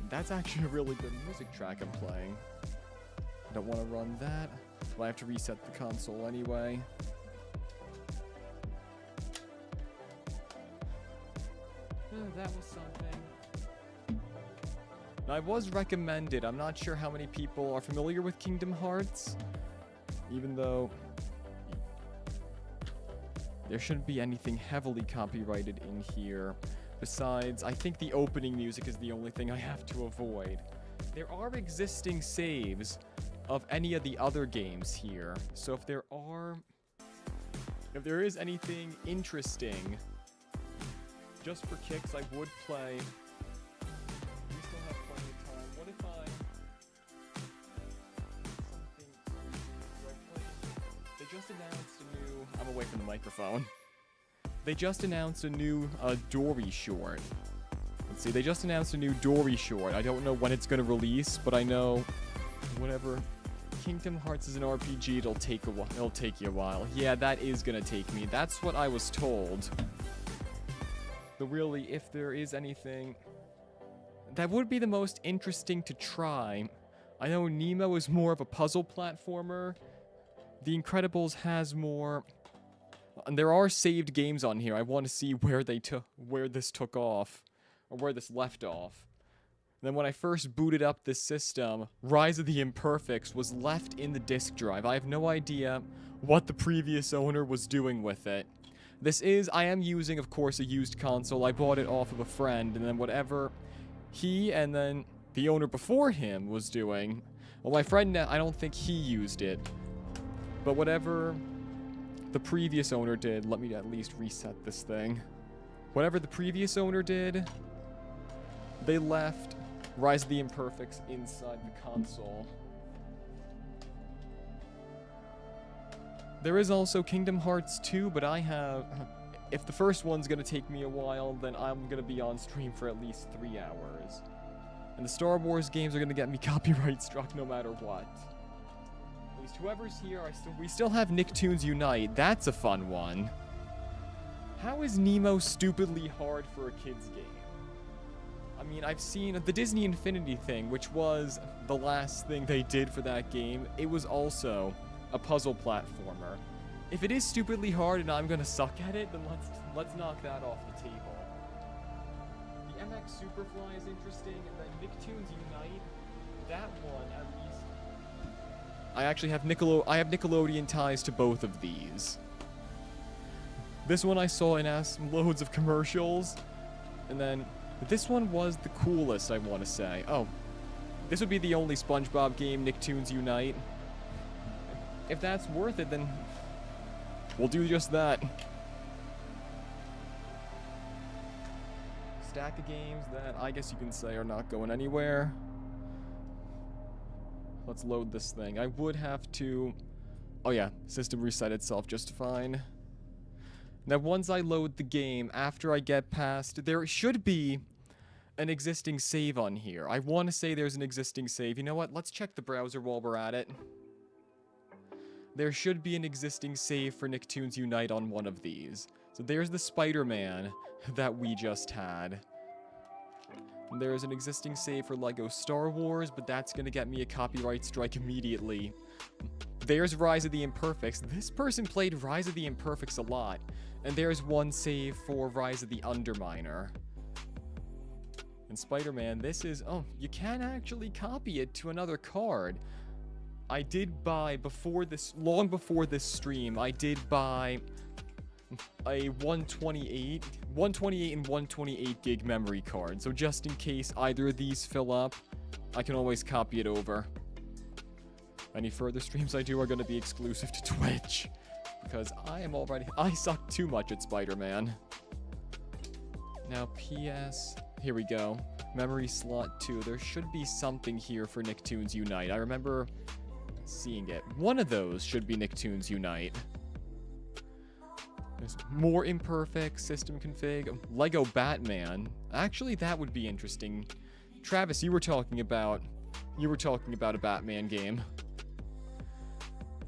That's actually a really good music track I'm playing. I don't want to run that, but I have to reset the console anyway. That was something. Now, I was recommended. I'm not sure how many people are familiar with Kingdom Hearts, even though there shouldn't be anything heavily copyrighted in here. Besides, I think the opening music is the only thing I have to avoid. There are existing saves of any of the other games here, so if there is anything interesting, just for kicks, I would play. We still have plenty of time. What if They just announced a new... I'm away from the microphone. They just announced a new Dory short. Let's see, they just announced a new Dory short. I don't know when it's going to release, but I know whatever. Kingdom Hearts is an RPG, it'll take a while. It'll take you a while. Yeah, that is going to take me. That's what I was told. But really, if there is anything that would be the most interesting to try, I know Nemo is more of a puzzle platformer. The Incredibles has more... And there are saved games on here. I want to see where this took off. Or where this left off. Then when I first booted up this system, Rise of the Imperfects was left in the disk drive. I have no idea what the previous owner was doing with it. I am using, of course, a used console. I bought it off of a friend, and then whatever he and then the owner before him was doing, well, my friend, I don't think he used it, but whatever the previous owner did, let me at least reset this thing. Whatever the previous owner did, they left Rise of the Imperfects inside the console. There is also Kingdom Hearts 2, but I have... If the first one's gonna take me a while, then I'm gonna be on stream for at least 3 hours. And the Star Wars games are gonna get me copyright struck no matter what. At least whoever's here, we still have Nicktoons Unite. That's a fun one. How is Nemo stupidly hard for a kid's game? I mean, I've seen the Disney Infinity thing, which was the last thing they did for that game. It was also a puzzle platformer. If it is stupidly hard and I'm gonna suck at it, then let's knock that off the table. The MX Superfly is interesting, and then Nicktoons Unite, that one at least. I actually have Nickelodeon ties to both of these. This one I saw in loads of commercials, and then this one was the coolest, I want to say. Oh, this would be the only SpongeBob game, Nicktoons Unite. If that's worth it, then we'll do just that. Stack of games that I guess you can say are not going anywhere. Let's load this thing. I would have to... Oh yeah, system reset itself just fine. Now once I load the game, after I get past... There should be an existing save on here. I want to say there's an existing save. You know what? Let's check the browser while we're at it. There should be an existing save for Nicktoons Unite on one of these. So there's the Spider-Man that we just had. And there's an existing save for Lego Star Wars, but that's gonna get me a copyright strike immediately. There's Rise of the Imperfects. This person played Rise of the Imperfects a lot. And there's one save for Rise of the Underminer. And Spider-Man, this is... Oh, you can actually copy it to another card. I did buy, long before this stream, I did buy a 128 and 128 gig memory card. So just in case either of these fill up, I can always copy it over. Any further streams I do are going to be exclusive to Twitch. Because I suck too much at Spider-Man. Now PS, here we go. Memory slot 2. There should be something here for Nicktoons Unite. I remember seeing it. One of those should be Nicktoons Unite. There's more imperfect system config. Lego Batman. Actually, that would be interesting. Travis, you were talking about a Batman game.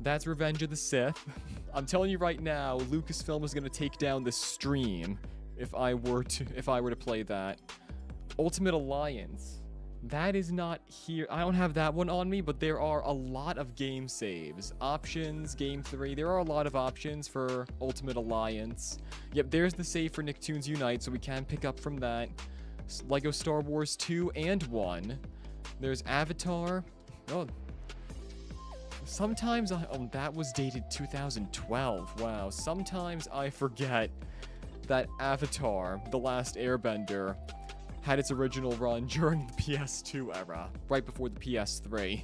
That's Revenge of the Sith. I'm telling you right now, Lucasfilm is going to take down this stream if I were to play that. Ultimate Alliance. That is not here. I don't have that one on me, but there are a lot of game saves. Options, Game 3. There are a lot of options for Ultimate Alliance. Yep, there's the save for Nicktoons Unite, so we can pick up from that. Lego Star Wars 2 and 1. There's Avatar. Oh. Sometimes that was dated 2012. Wow. Sometimes I forget that Avatar, The Last Airbender, had its original run during the PS2 era, right before the PS3.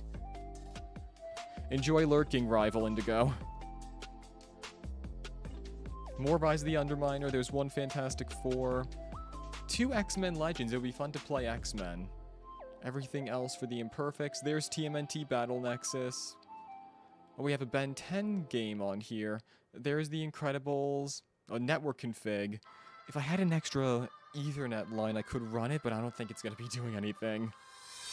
Enjoy lurking, Rival Indigo. More Rise of the Underminer. There's one Fantastic Four. 2 X-Men Legends. It would be fun to play X-Men. Everything else for the Imperfects. There's TMNT Battle Nexus. Oh, we have a Ben 10 game on here. There's the Incredibles. A network config. If I had an extra Ethernet line, I could run it, but I don't think it's going to be doing anything.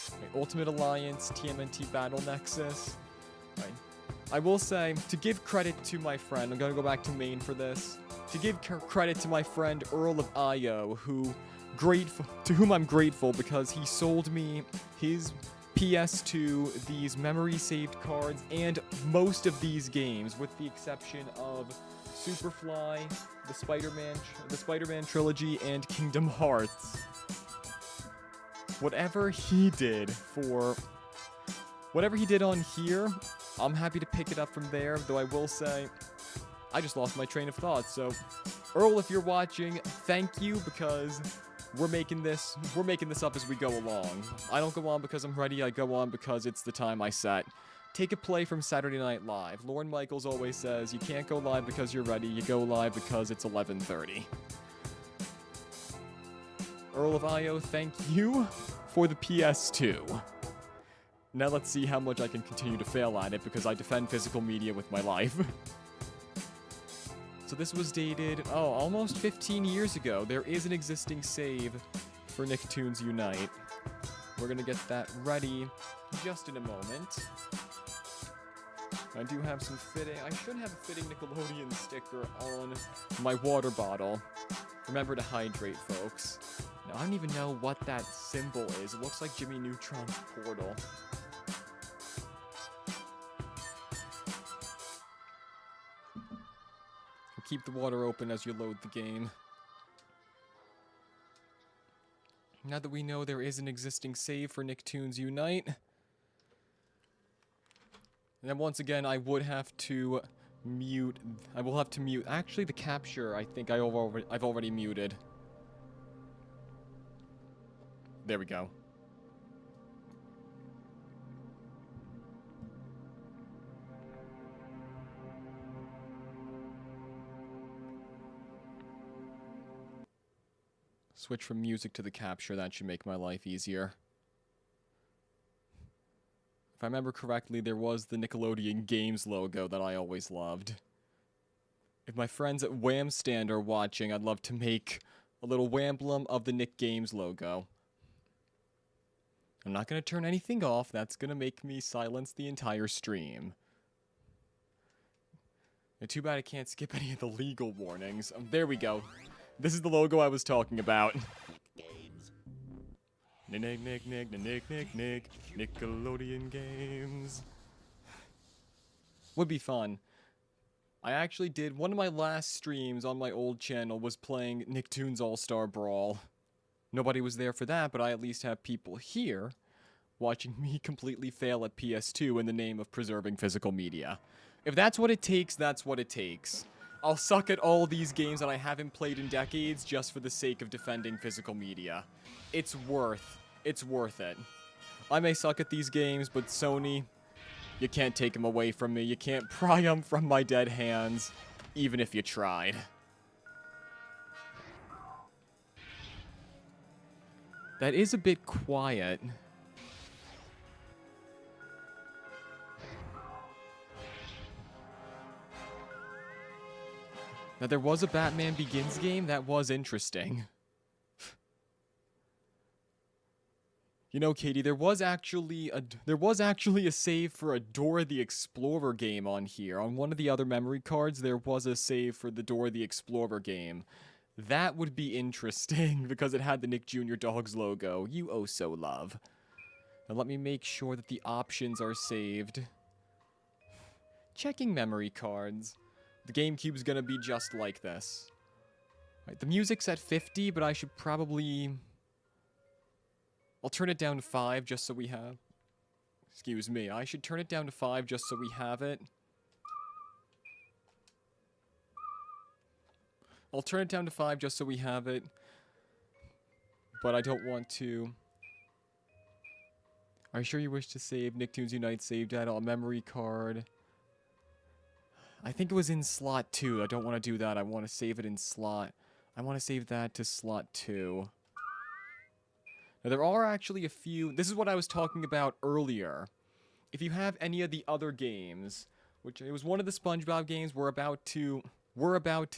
Okay, Ultimate Alliance, TMNT Battle Nexus. Right. I will say, to give credit to my friend, I'm going to go back to main for this. To give credit to my friend Earl of Io, to whom I'm grateful because he sold me his PS2 these memory saved cards and most of these games, with the exception of Superfly, the Spider-Man trilogy, and Kingdom Hearts. Whatever he did on here, I'm happy to pick it up from there, though I will say, I just lost my train of thought. So, Earl, if you're watching, thank you, because we're making this up as we go along. I don't go on because I'm ready, I go on because it's the time I set. Take a play from Saturday Night Live. Lorne Michaels always says, you can't go live because you're ready, you go live because it's 11:30. Earl of Io, thank you for the PS2. Now let's see how much I can continue to fail at it, because I defend physical media with my life. So this was dated, almost 15 years ago. There is an existing save for Nicktoons Unite. We're gonna get that ready just in a moment. I do have some fitting. I should have a fitting Nickelodeon sticker on my water bottle. Remember to hydrate, folks. Now, I don't even know what that symbol is. It looks like Jimmy Neutron's portal. Keep the water open as you load the game. Now that we know there is an existing save for Nicktoons Unite. And then once again, I will have to mute. Actually, the capture, I think I've already muted. There we go. Switch from music to the capture, that should make my life easier. If I remember correctly, there was the Nickelodeon Games logo that I always loved. If my friends at Whamstand are watching, I'd love to make a little wamblem of the Nick Games logo. I'm not going to turn anything off, that's going to make me silence the entire stream. And too bad I can't skip any of the legal warnings. There we go. This is the logo I was talking about. Nick, Nickelodeon Games. Would be fun. I actually did, one of my last streams on my old channel was playing Nicktoons All-Star Brawl. Nobody was there for that, but I at least have people here watching me completely fail at PS2 in the name of preserving physical media. If that's what it takes, that's what it takes. I'll suck at all these games that I haven't played in decades just for the sake of defending physical media. It's worth it. I may suck at these games, but Sony, you can't take them away from me. You can't pry them from my dead hands, even if you tried. That is a bit quiet. Now, there was a Batman Begins game that was interesting. You know, Katie, there was actually a save for a Dora the Explorer game on here. On one of the other memory cards, there was a save for the Dora the Explorer game. That would be interesting because it had the Nick Jr. Dogs logo. You oh so love. Now let me make sure that the options are saved. Checking memory cards. The GameCube's gonna be just like this. Right, the music's at 50, but I should probably... I'll turn it down to 5 just so we have... Excuse me, I should turn it down to 5 just so we have it. I'll turn it down to 5 just so we have it. But I don't want to... Are you sure you wish to save Nicktoons Unite save data on memory card? I think it was in slot 2. I don't want to do that. I want to save it in slot. I want to save that to slot 2. Now, there are actually a few... This is what I was talking about earlier. If you have any of the other games, which it was one of the SpongeBob games, we're about to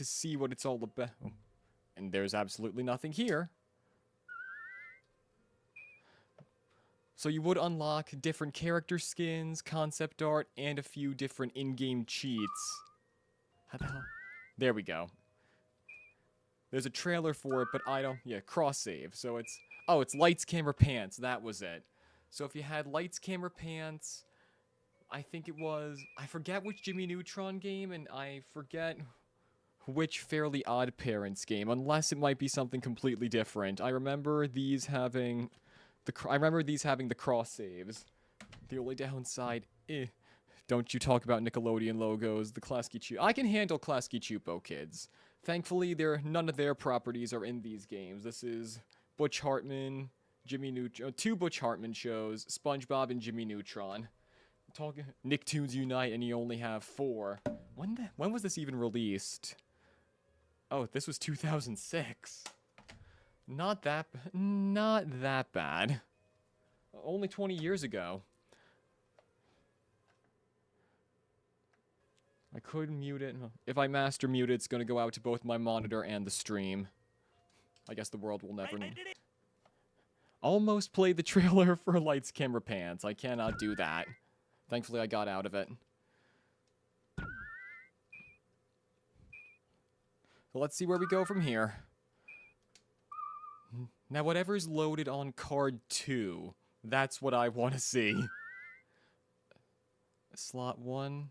see what it's all about. And there's absolutely nothing here. So you would unlock different character skins, concept art, and a few different in-game cheats. How the hell? There we go. There's a trailer for it, but I don't... Yeah, cross-save. So it's... Oh, it's lights, camera, pants. That was it. So if you had Lights, Camera, Pants, I think it was, I forget which Jimmy Neutron game, and I forget which Fairly Odd Parents game, unless it might be something completely different. I remember these having the cross saves. The only downside, don't you talk about Nickelodeon logos, the Klasky Chupo. I can handle Klasky Chupo kids. Thankfully, none of their properties are in these games. This is Butch Hartman, Jimmy Neutron, 2 Butch Hartman shows, SpongeBob and Jimmy Neutron. Nicktoons Unite, and you only have 4. When was this even released? Oh, this was 2006. Not that bad. Only 20 years ago. I could mute it. If I master mute it, it's going to go out to both my monitor and the stream. I guess the world will never know. Almost played the trailer for Lights, Camera, Pants. I cannot do that. Thankfully, I got out of it. So let's see where we go from here. Now, whatever's loaded on card 2, that's what I want to see. Slot 1.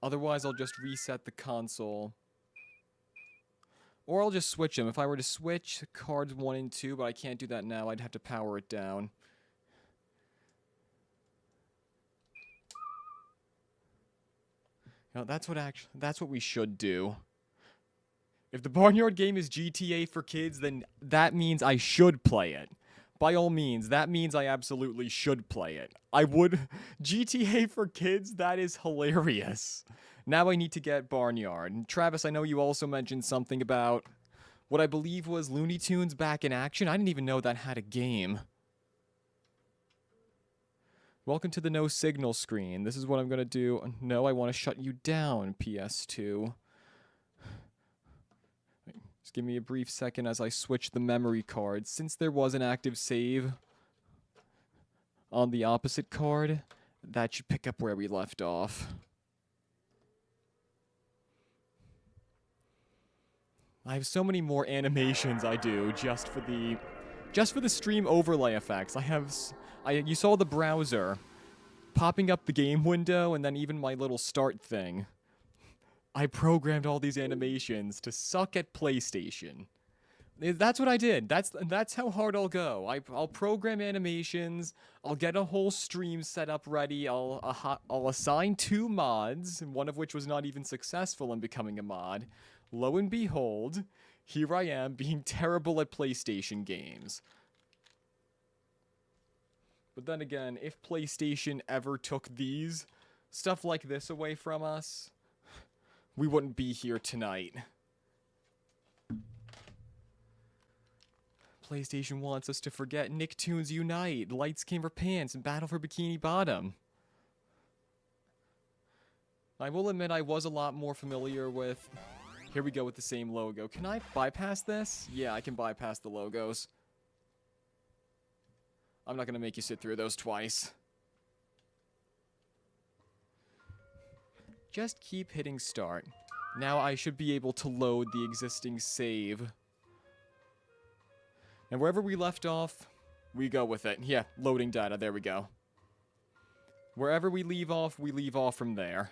Otherwise, I'll just reset the console. Or I'll just switch them. If I were to switch cards 1 and 2, but I can't do that now, I'd have to power it down. Now, that's what we should do. If the Barnyard game is GTA for kids, then that means I should play it. By all means, that means I absolutely should play it. I would... GTA for kids? That is hilarious. Now I need to get Barnyard. And Travis, I know you also mentioned something about what I believe was Looney Tunes Back in Action. I didn't even know that had a game. Welcome to the no signal screen. This is what I'm going to do. No, I want to shut you down, PS2. Just give me a brief second as I switch the memory card. Since there was an active save on the opposite card, that should pick up where we left off. I have so many more animations I do just for the stream overlay effects. You saw the browser popping up the game window and then even my little start thing. I programmed all these animations to suck at PlayStation. That's what I did. That's how hard I'll go. I'll program animations. I'll get a whole stream set up ready. I'll assign 2 mods, one of which was not even successful in becoming a mod. Lo and behold, here I am being terrible at PlayStation games. But then again, if PlayStation ever took stuff like this away from us, we wouldn't be here tonight. PlayStation wants us to forget Nicktoons Unite, Lights, Camera, Pants, and Battle for Bikini Bottom. I will admit I was a lot more familiar with... Here we go with the same logo. Can I bypass this? Yeah, I can bypass the logos. I'm not going to make you sit through those twice. Just keep hitting start. Now I should be able to load the existing save. And wherever we left off, we go with it. Yeah, loading data. There we go. Wherever we leave off from there.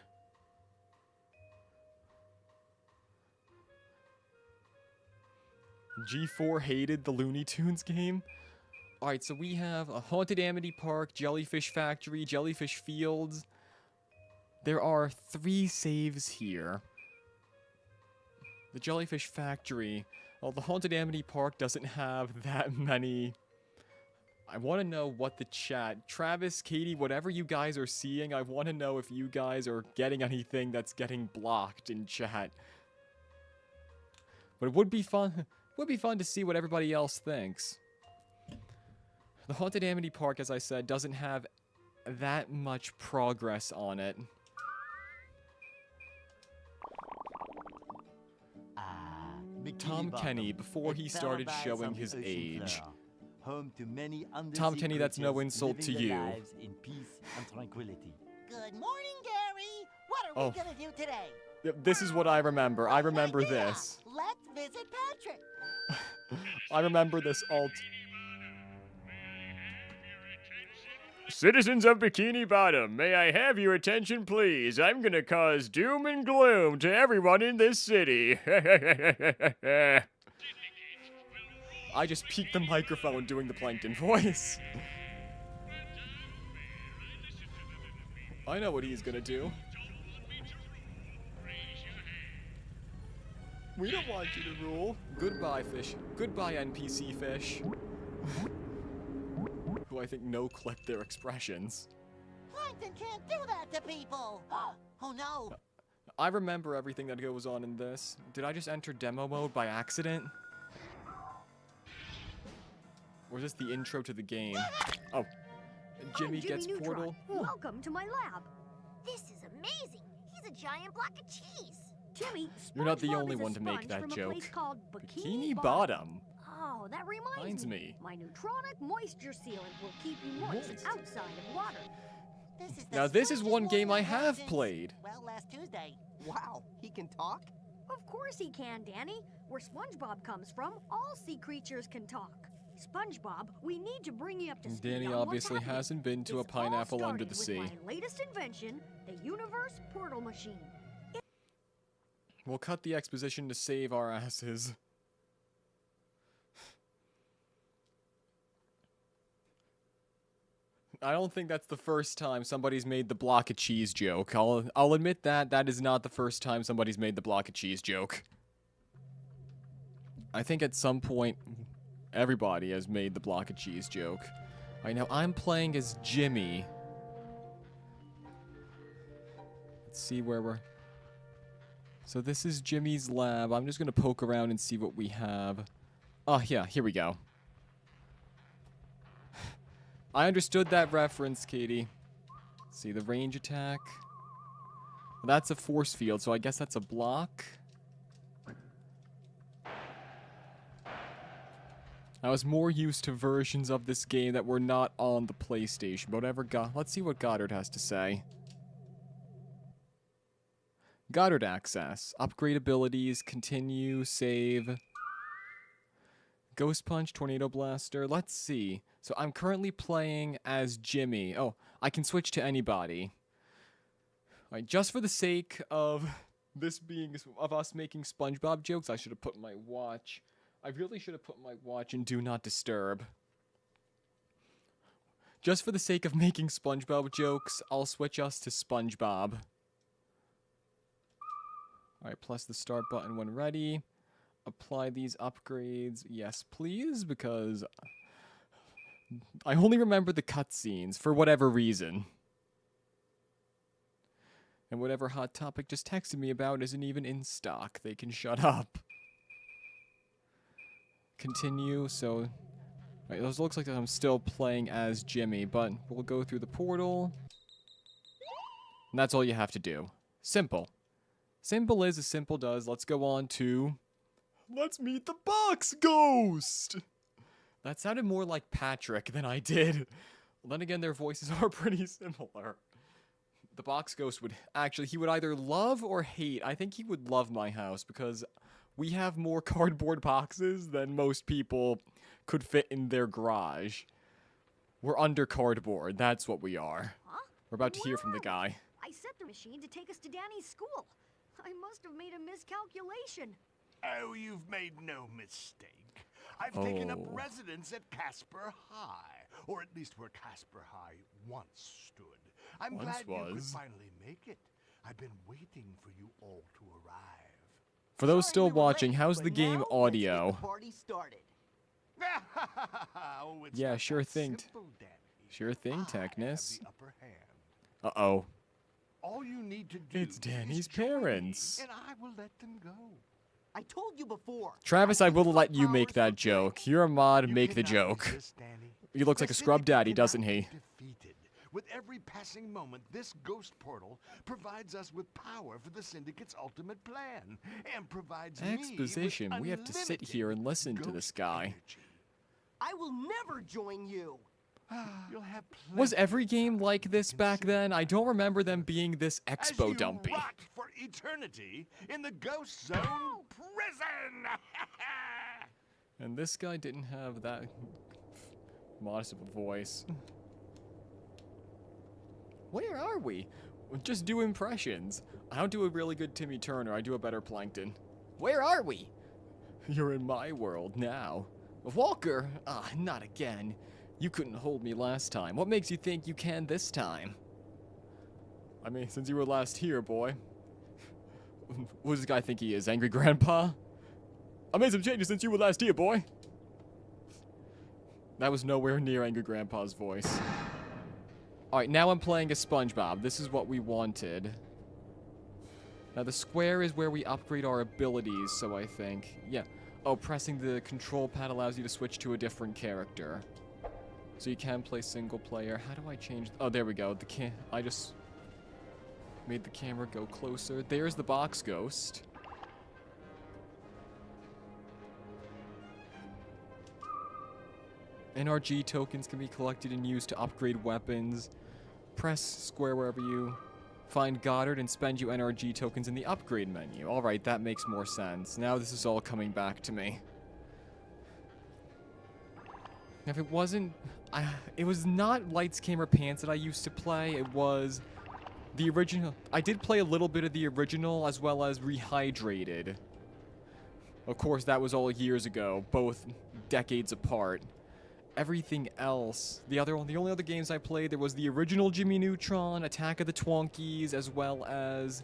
G4 hated the Looney Tunes game. Alright, so we have a Haunted Amity Park, Jellyfish Factory, Jellyfish Fields. There are 3 saves here. The Jellyfish Factory. Well, the Haunted Amity Park doesn't have that many. I want to know what the chat... Travis, Katie, whatever you guys are seeing, I want to know if you guys are getting anything that's getting blocked in chat. But it would be fun... Would be fun to see what everybody else thinks. The Haunted Amity Park, as I said, doesn't have that much progress on it. Tom Kenny, before he started showing his age. Home to many Tom Kenny, that's no insult to you. In peace and tranquility. Good morning, Gary. What are we gonna do today? This is what I remember. I remember idea. this. Let's visit Patrick. I remember this alt. Citizens of Bikini Bottom, may I have your attention, please? I'm gonna cause doom and gloom to everyone in this city. I just peeked the microphone doing the Plankton voice. I know what he's gonna do. We don't want you to rule. Goodbye, fish. Goodbye, NPC fish. Who I think no-clip their expressions. Plankton can't do that to people. Oh no. I remember everything that goes on in this. Did I just enter demo mode by accident? Or is this the intro to the game? Oh. Jimmy gets portal. Welcome to my lab. This is amazing. He's a giant block of cheese. Jimmy, You're not the SpongeBob only is a one to make sponge that from a joke. place called Bikini Bottom. Oh, that reminds me. My neutronic moisture sealant will keep you moist outside of water. Now this is one game I have played. Well, last Tuesday. Wow, he can talk? Of course he can, Danny. Where SpongeBob comes from, all sea creatures can talk. SpongeBob, we need to bring you up to speed Danny on obviously what's happening. hasn't been to a It's all pineapple under started the with sea. my latest invention, the Universe Portal Machine. We'll cut the exposition to save our asses. I don't think that's the first time somebody's made the block of cheese joke. I'll admit that is not the first time somebody's made the block of cheese joke. I think at some point everybody has made the block of cheese joke. Alright, now I'm playing as Jimmy. Let's see where we're... So this is Jimmy's lab. I'm just gonna poke around and see what we have. Oh yeah, here we go. I understood that reference, Katie. Let's see, the range attack. Well, that's a force field, so I guess that's a block. I was more used to versions of this game that were not on the PlayStation, but whatever. Let's see what Goddard has to say. Goddard access. Upgrade abilities. Continue. Save. Ghost Punch. Tornado Blaster. Let's see. So I'm currently playing as Jimmy. Oh, I can switch to anybody. Alright, just for the sake of this being... of us making SpongeBob jokes, I should have put my watch... I really should have put my watch in Do Not Disturb. Just for the sake of making SpongeBob jokes, I'll switch us to SpongeBob. Alright, plus the start button when ready. Apply these upgrades. Yes, please, because I only remember the cutscenes for whatever reason. And whatever Hot Topic just texted me about isn't even in stock. They can shut up. Continue, so... Right, those looks like I'm still playing as Jimmy, but we'll go through the portal. And that's all you have to do. Simple. Simple is as simple does. Let's go on to... Let's meet the box ghost! That sounded more like Patrick than I did. Well, then again, their voices are pretty similar. The box ghost would... Actually, he would either love or hate. I think he would love my house, because... we have more cardboard boxes than most people could fit in their garage. We're under cardboard. That's what we are. Huh? We're about to hear from the guy. I set the machine to take us to Danny's school. I must have made a miscalculation. Oh, you've made no mistake. I've taken up residence at Casper High, or at least where Casper High once stood. I'm glad you could finally make it. I've been waiting for you all to arrive. For those still watching, how's the game audio? Party started. Oh, it's Yeah, not sure that thing. simple, Danny. Sure thing, I have Technus. the upper hand. Uh-oh. All you need to do It's Danny's is join me, parents. and I will let them go. I told you before. Travis, I will let you make that Powers joke. You're a mod, You make the cannot joke. resist, Danny. He looks like The a scrub Syndicate daddy, cannot doesn't be he? defeated. With every passing moment, this ghost portal provides us with power for the Syndicate's ultimate plan, and provides me with Exposition. We have to sit unlimited here and listen to this ghost guy. energy. I will never join you. You'll have Was plenty every of game time like to this back consider then? I don't remember them being this as expo you dumpy. rot for eternity in the Ghost Zone prison. And this guy didn't have that modest of a voice. Where are we? Just do impressions. I don't do a really good Timmy Turner. I do a better Plankton. Where are we? You're in my world now. Walker? Ah, not again. You couldn't hold me last time. What makes you think you can this time? I mean, since you were last here, boy. What does this guy think he is? Angry Grandpa? I made some changes since you were last here, boy. That was nowhere near Angry Grandpa's voice. Alright, now I'm playing as SpongeBob. This is what we wanted. Now the square is where we upgrade our abilities, so I think. Yeah. Oh, pressing the control pad allows you to switch to a different character. So you can play single player. How do I change? Oh, there we go. I just made the camera go closer. There's the box ghost. NRG tokens can be collected and used to upgrade weapons. Press square wherever you find Goddard and spend you NRG tokens in the upgrade menu. Alright, that makes more sense. Now this is all coming back to me. If it wasn't... it was not Lights, Camera, Pants that I used to play. It was the original... I did play a little bit of the original as well as Rehydrated. Of course, that was all years ago, both decades apart. Everything else, the only other games I played, there was the original Jimmy Neutron, Attack of the Twonkies, as well as,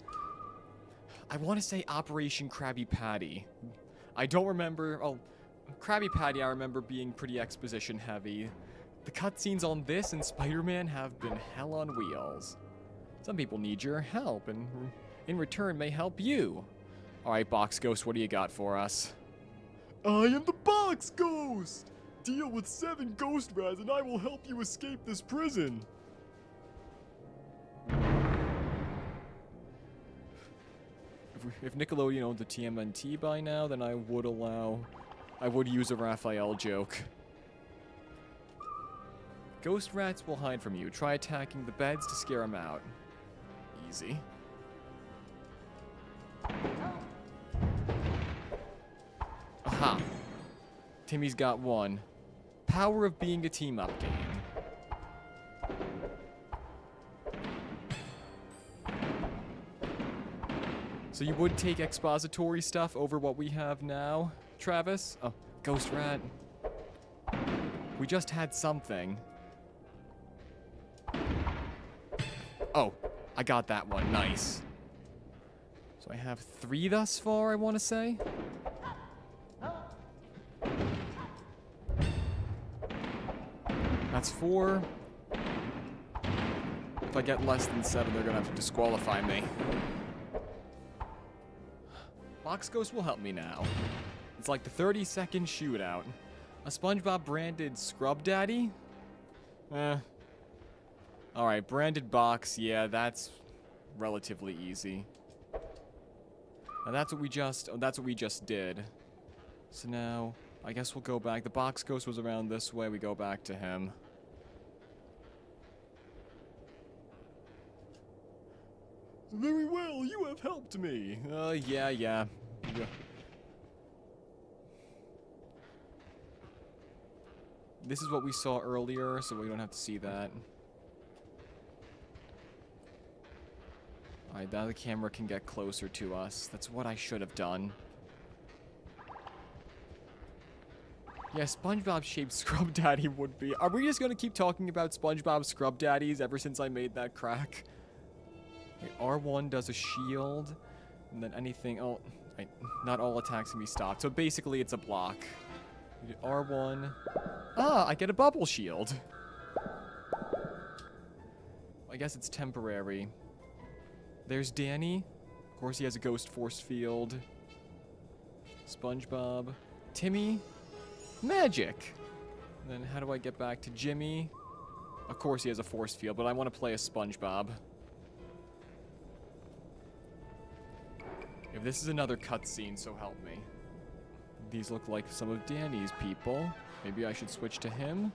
I want to say Operation Krabby Patty. I don't remember, oh, Krabby Patty I remember being pretty exposition heavy. The cutscenes on this and Spider-Man have been hell on wheels. Some people need your help, and in return may help you. Alright, Box Ghost, what do you got for us? I am the Box Ghost! Deal with 7 ghost rats and I will help you escape this prison. If Nickelodeon owned the TMNT by now, then I would use a Raphael joke. Ghost rats will hide from you. Try attacking the beds to scare them out. Easy. Aha. Timmy's got one. Power of being a team-up game. So you would take expository stuff over what we have now, Travis? Oh, Ghost Rat. We just had something. Oh, I got that one. Nice. So I have 3 thus far, I want to say. That's 4. If I get less than 7, they're gonna have to disqualify me. Box Ghost will help me now. It's like the 30-second shootout. A SpongeBob branded Scrub Daddy? Alright, branded box, yeah, that's relatively easy. Now that's what we just did. So now, I guess we'll go back. The Box Ghost was around this way, we go back to him. Very well, you have helped me. Yeah. This is what we saw earlier, so we don't have to see that. Alright, now the camera can get closer to us. That's what I should have done. Yeah, SpongeBob-shaped Scrub Daddy would be... Are we just gonna keep talking about SpongeBob Scrub Daddies ever since I made that crack? Okay, R1 does a shield, and then anything... Oh, right, not all attacks can be stopped. So basically, it's a block. We do R1... Ah, I get a bubble shield. I guess it's temporary. There's Danny. Of course, he has a ghost force field. SpongeBob. Timmy. Magic. And then how do I get back to Jimmy? Of course, he has a force field, but I want to play as SpongeBob. If this is another cutscene, so help me. These look like some of Danny's people. Maybe I should switch to him.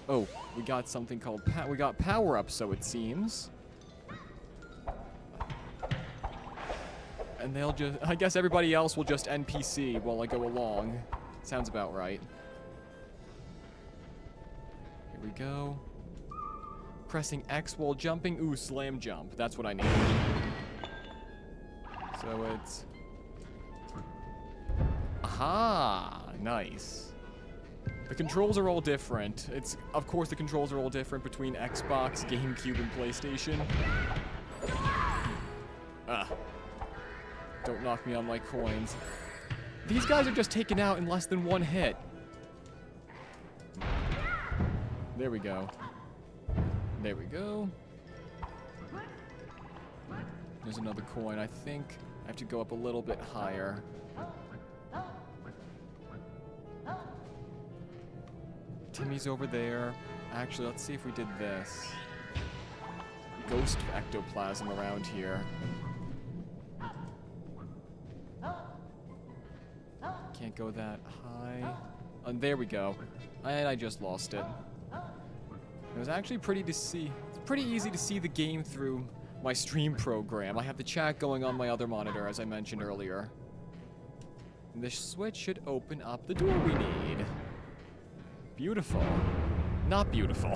Oh, we got something called we got power-up, so it seems. And they'll just... I guess everybody else will just NPC while I go along. Sounds about right. Here we go. Pressing X while jumping. Ooh, slam jump. That's what I need. So it's... Aha! Nice. The controls are all different. Of course, the controls are all different between Xbox, GameCube, and PlayStation. Ah. Don't knock me on my coins. These guys are just taken out in less than one hit. There we go. There we go. There's another coin. I think I have to go up a little bit higher. Timmy's over there. Actually, let's see if we did this. Ghost ectoplasm around here. Can't go that high. And there we go. And I just lost it. It was actually pretty easy to see the game through my stream program. I have the chat going on my other monitor, as I mentioned earlier. And this switch should open up the door we need. Beautiful. Not beautiful.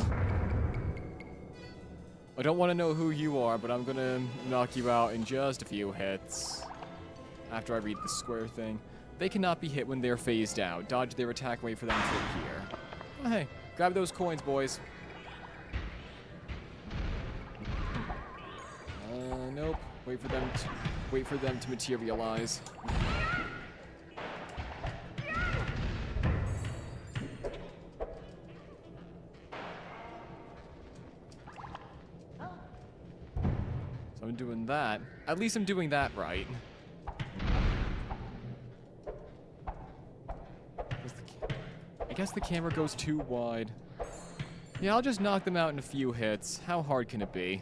I don't want to know who you are, but I'm gonna knock you out in just a few hits. After I read the square thing. They cannot be hit when they're phased out. Dodge their attack, wait for them to appear. Oh, hey, grab those coins, boys. Nope. Wait for them to materialize. So I'm doing that. At least I'm doing that right. I guess the camera goes too wide. Yeah, I'll just knock them out in a few hits. How hard can it be?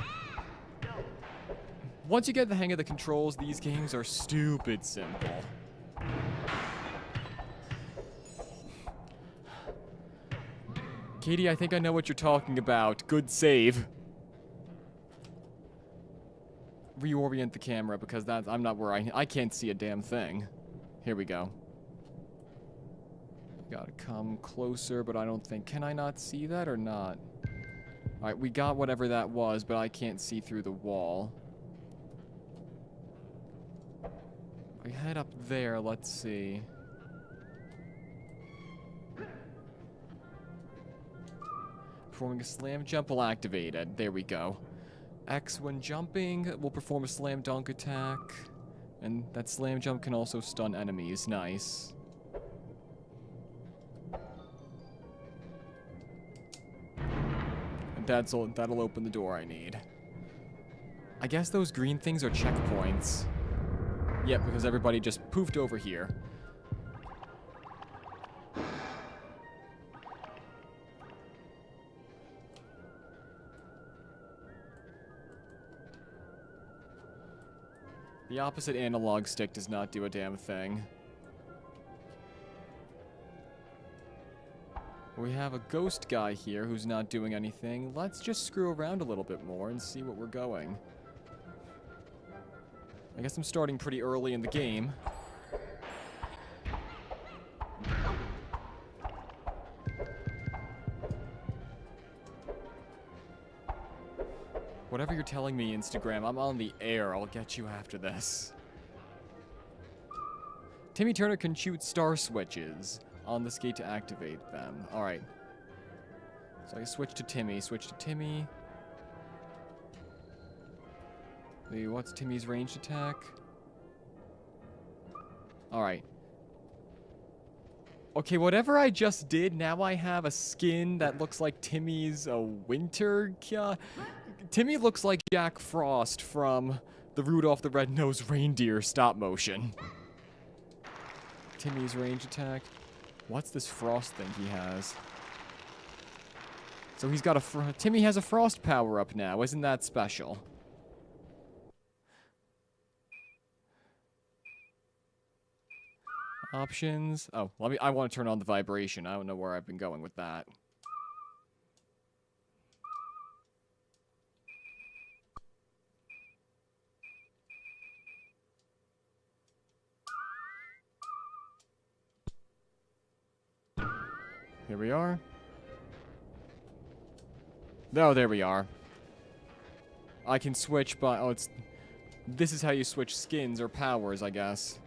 Once you get the hang of the controls, these games are stupid simple. Katie, I think I know what you're talking about. Good save. Reorient the camera because I'm not where I can't see a damn thing. Here we go. Gotta come closer, but I don't think... Can I not see that or not? Alright, we got whatever that was, but I can't see through the wall. I head up there, let's see. Performing a slam jump will activate it. There we go. X when jumping will perform a slam dunk attack. And that slam jump can also stun enemies. Nice. That'll open the door I need. I guess those green things are checkpoints. Yep, because everybody just poofed over here. The opposite analog stick does not do a damn thing. We have a ghost guy here who's not doing anything. Let's just screw around a little bit more and see what we're going. I guess I'm starting pretty early in the game. Whatever you're telling me, Instagram, I'm on the air. I'll get you after this. Timmy Turner can shoot star switches on the skate to activate them. Alright. So I switch to Timmy. What's Timmy's ranged attack? Alright. Okay, whatever I just did, now I have a skin that looks like Timmy's winter... Timmy looks like Jack Frost from the Rudolph the Red-Nosed Reindeer stop motion. Timmy's range attack. What's this frost thing he has? So he's got Timmy has a frost power up now. Isn't that special? Options. Oh, I want to turn on the vibration. I don't know where I've been going with that. Here we are. Oh, there we are. I can switch by... Oh, it's... This is how you switch skins or powers, I guess.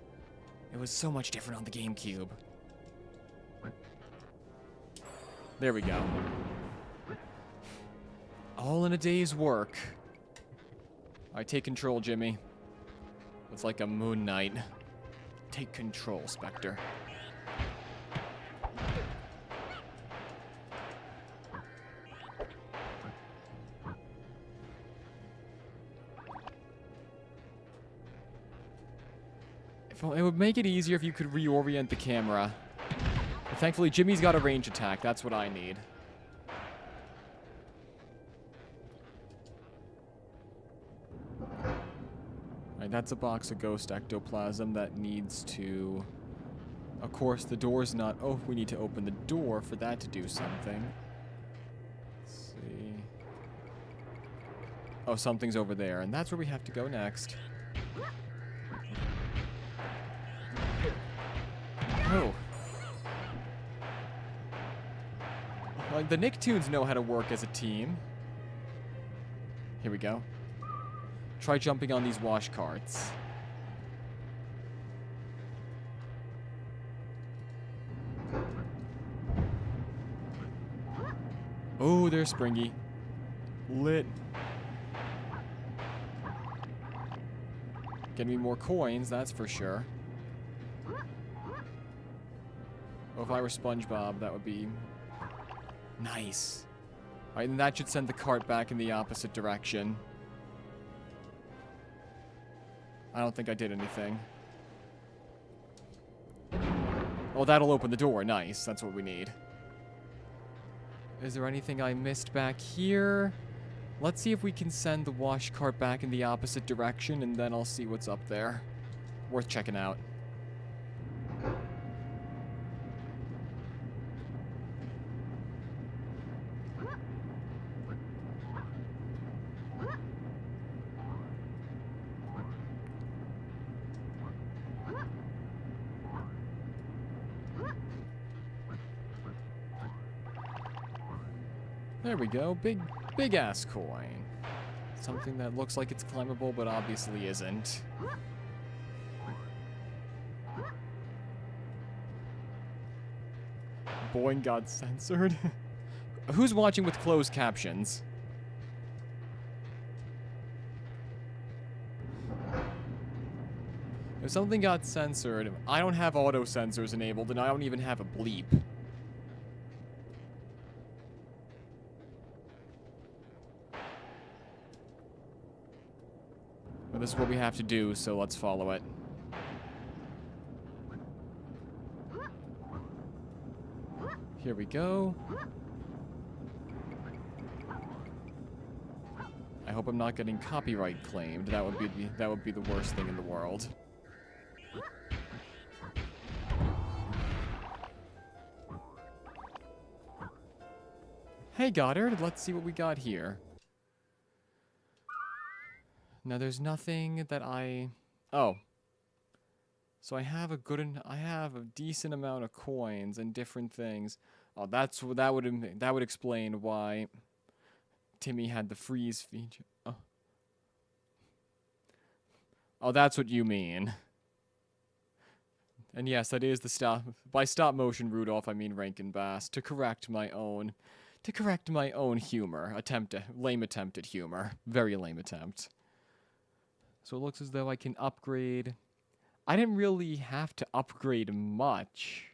It was so much different on the GameCube. There we go. All in a day's work. Alright, take control, Jimmy. It's like a Moon Knight. Take control, Spectre. It would make it easier if you could reorient the camera. But thankfully, Jimmy's got a range attack. That's what I need. Alright, that's a box of ghost ectoplasm that needs to... Of course, the door's not... Oh, we need to open the door for that to do something. Let's see... Oh, something's over there, and that's where we have to go next. Oh. Like, the Nicktoons know how to work as a team. Here we go. Try jumping on these wash carts. Oh, they're springy. Lit. Getting me more coins, that's for sure. Oh, if I were SpongeBob, that would be nice. Alright, and that should send the cart back in the opposite direction. I don't think I did anything. Oh, that'll open the door. Nice. That's what we need. Is there anything I missed back here? Let's see if we can send the wash cart back in the opposite direction, and then I'll see what's up there. Worth checking out. There we go. Big ass coin. Something that looks like it's climbable, but obviously isn't. Boing got censored. Who's watching with closed captions? If something got censored, I don't have auto censors enabled, and I don't even have a bleep. But this is what we have to do, so let's follow it. Here we go. I hope I'm not getting copyright claimed. That would be the worst thing in the world. Hey Goddard, let's see what we got here. Now there's nothing that oh. So I have a decent amount of coins and different things. Oh, that would explain why Timmy had the freeze feature. Oh, that's what you mean. And yes, that is the stop motion Rudolph, I mean Rankin Bass, to correct my own humor. Lame attempt at humor. Very lame attempt. So it looks as though I can upgrade. I didn't really have to upgrade much.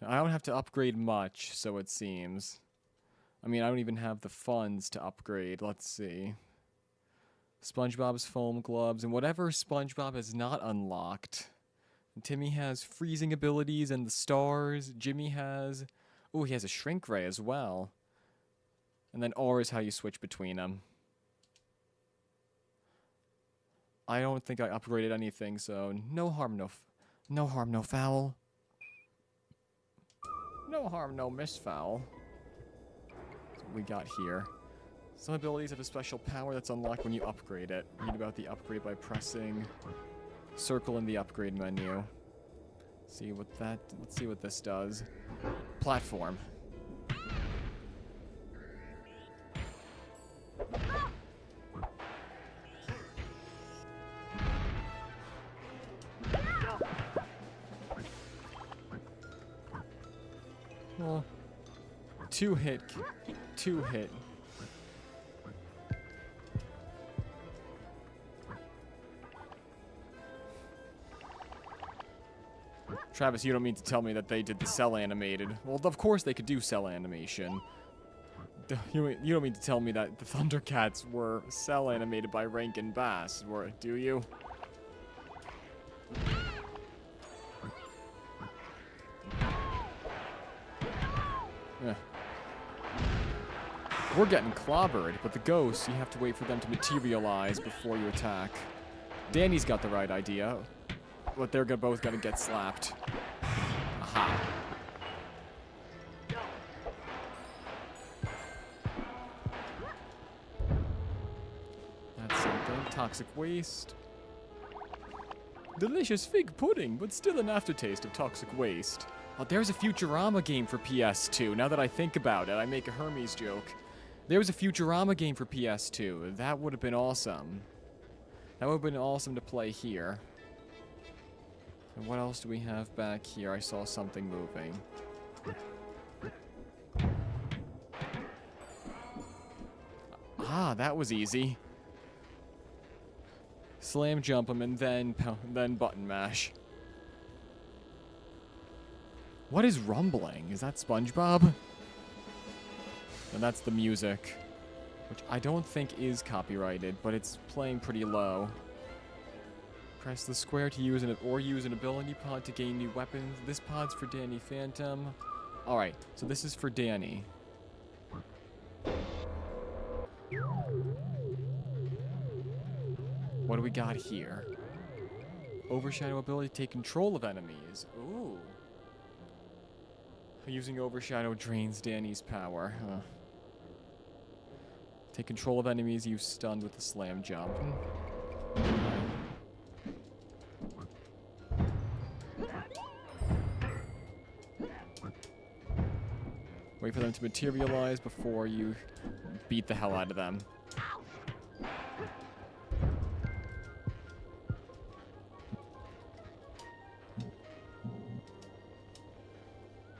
I don't have to upgrade much, so it seems. I mean, I don't even have the funds to upgrade. Let's see. SpongeBob's foam gloves, and whatever SpongeBob has not unlocked. And Timmy has freezing abilities and the stars. Jimmy has... Oh, he has a shrink ray as well. And then R is how you switch between them. I don't think I upgraded anything, so no harm, no foul. No harm, no misfoul. That's what we got here. Some abilities have a special power that's unlocked when you upgrade it. Read about the upgrade by pressing Circle in the upgrade menu. See what that. Let's see what this does. Platform. Well, two hit. Travis, you don't mean to tell me that they did the cell animated. Well, of course they could do cell animation. You don't mean to tell me that the Thundercats were cell animated by Rankin Bass, do you? Yeah. We're getting clobbered, but the ghosts, you have to wait for them to materialize before you attack. Danny's got the right idea. But they're both gonna get slapped. Aha. That's something. Toxic waste. Delicious fig pudding, but still an aftertaste of toxic waste. Oh, there's a Futurama game for PS2. Now that I think about it, I make a Hermes joke. There was a Futurama game for PS2. That would have been awesome. That would have been awesome to play here. And what else do we have back here? I saw something moving. Ah, that was easy. Slam jump him and then button mash. What is rumbling? Is that SpongeBob? And that's the music, which I don't think is copyrighted, but it's playing pretty low. Press the square to use an ability pod to gain new weapons. This pod's for Danny Phantom. Alright, so this is for Danny. What do we got here? Overshadow ability to take control of enemies. Ooh. Using Overshadow drains Danny's power. Huh. Take control of enemies, use stunned with a slam jump. Wait for them to materialize before you beat the hell out of them.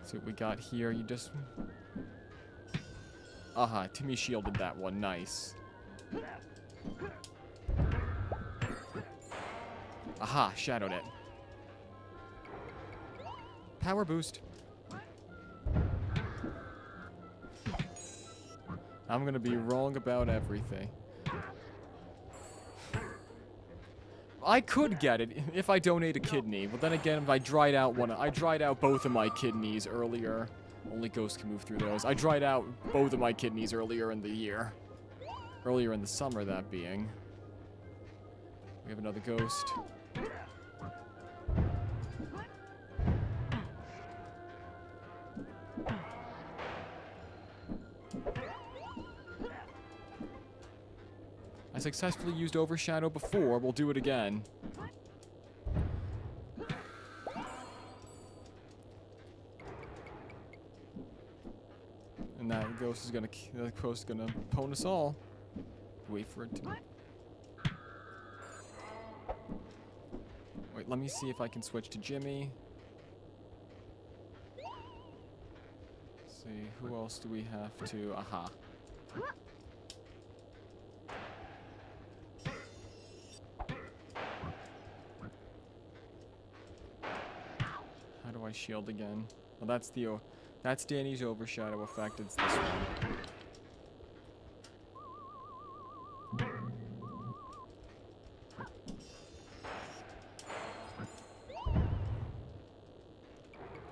See what we got here. You just... Aha, Timmy shielded that one. Nice. Aha, shadowed it. Power boost. I'm gonna be wrong about everything. I could get it if I donate a kidney, but then again, if I dried out both of my kidneys earlier. Only ghosts can move through those. I dried out both of my kidneys earlier in the year. Earlier in the summer, that being. We have another ghost. I successfully used Overshadow before. We'll do it again. And that ghost is gonna pwn us all. Wait for it to... Wait, let me see if I can switch to Jimmy. Let's see, who else do we have to... Aha. How do I shield again? Well, that's Danny's Overshadow effect. It's this one.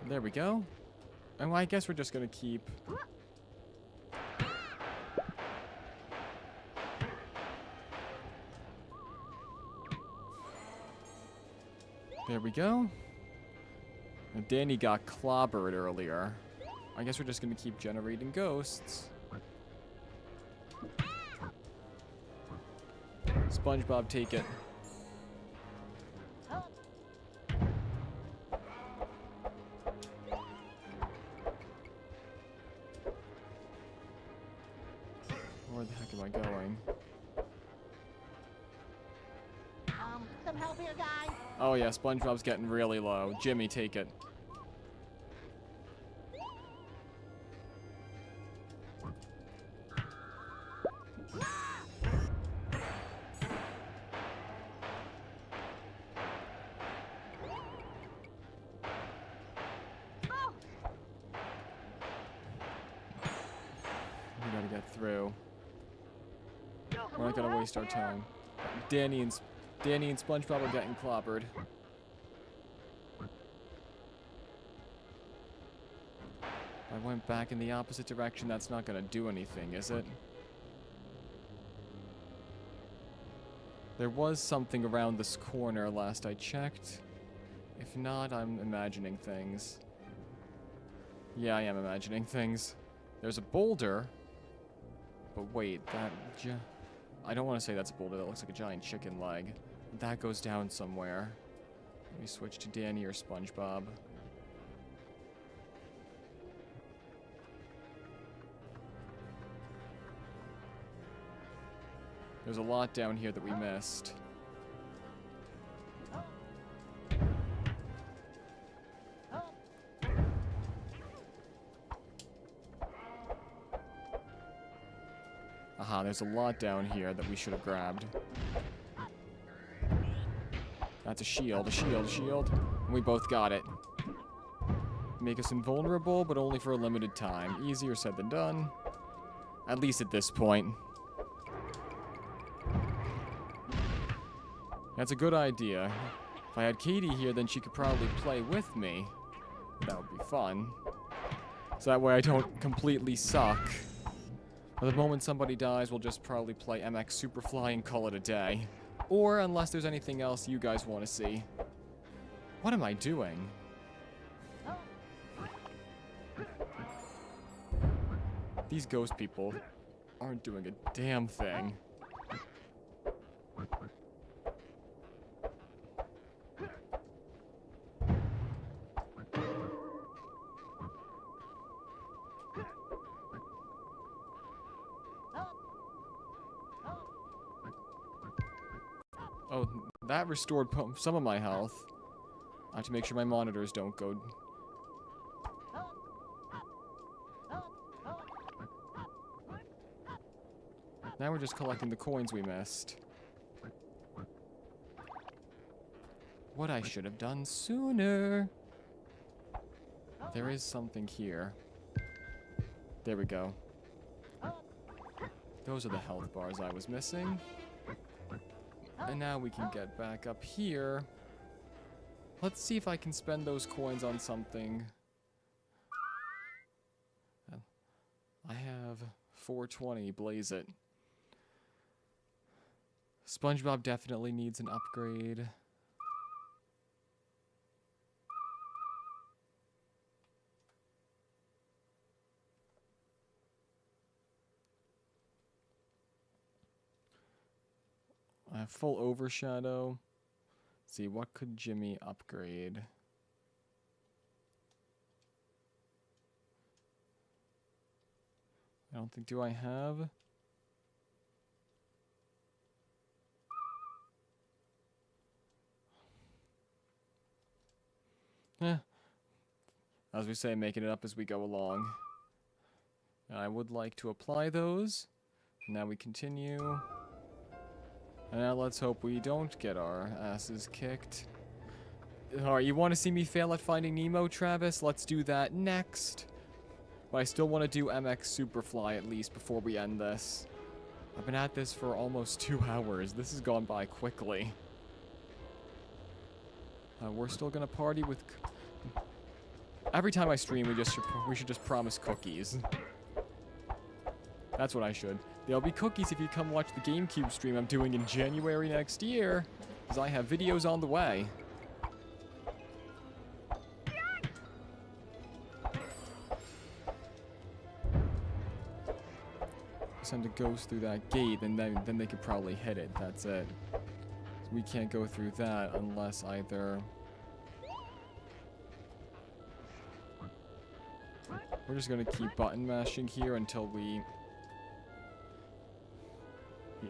There we go. And well, I guess we're just gonna keep... There we go. And Danny got clobbered earlier. I guess we're just gonna keep generating ghosts. SpongeBob, take it. Where the heck am I going? Some help here, guys. Oh yeah, SpongeBob's getting really low. Jimmy, take it. We gotta get through. We're not gonna waste our time. Danny and SpongeBob are getting clobbered. I went back in the opposite direction. That's not gonna do anything, is it? There was something around this corner last I checked. If not, I'm imagining things. Yeah, I am imagining things. There's a boulder. But wait, I don't want to say that's a boulder. That looks like a giant chicken leg. That goes down somewhere. Let me switch to Danny or SpongeBob. There's a lot down here that we missed. Aha, there's a lot down here that we should have grabbed. That's a shield, a shield, a shield. And we both got it. Make us invulnerable, but only for a limited time. Easier said than done. At least at this point. That's a good idea. If I had Katie here, then she could probably play with me. That would be fun. So that way I don't completely suck. But the moment somebody dies, we'll just probably play MX Superfly and call it a day. Or, unless there's anything else you guys want to see. What am I doing? These ghost people aren't doing a damn thing. Oh, that restored some of my health. I have to make sure my monitors don't go. Now we're just collecting the coins we missed. What I should have done sooner. There is something here. There we go. Those are the health bars I was missing. And now we can get back up here. Let's see if I can spend those coins on something. I have 420, blaze it. SpongeBob definitely needs an upgrade. I have full overshadow. Let's see, what could Jimmy upgrade? I don't think, do I have? As we say, making it up as we go along. I would like to apply those. Now we continue. And now let's hope we don't get our asses kicked. Alright, you want to see me fail at Finding Nemo, Travis? Let's do that next. But I still want to do MX Superfly at least before we end this. I've been at this for almost 2 hours. This has gone by quickly. We're still gonna party with... Every time I stream, we should just promise cookies. That's what I should. There'll be cookies if you come watch the GameCube stream I'm doing in January next year, because I have videos on the way. Send a ghost through that gate, and then they could probably hit it. That's it. So we can't go through that unless either... We're just gonna keep button mashing here until we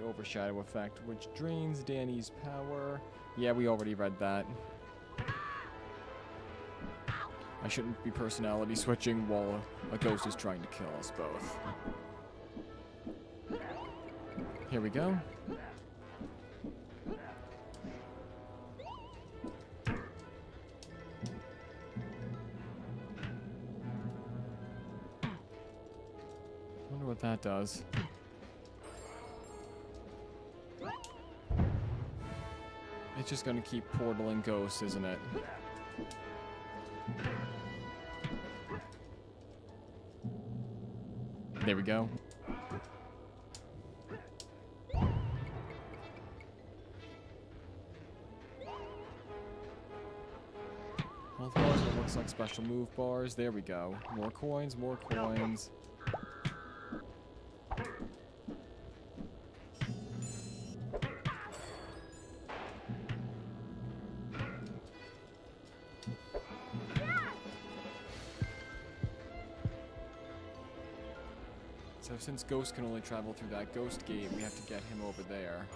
overshadow effect, which drains Danny's power. Yeah, we already read that. I shouldn't be personality switching while a ghost is trying to kill us both. Here we go. Wonder what that does. It's just gonna keep portaling ghosts, isn't it? There we go. Health bars, what looks like special move bars. There we go. More coins, more coins. So since Ghost can only travel through that ghost gate, we have to get him over there.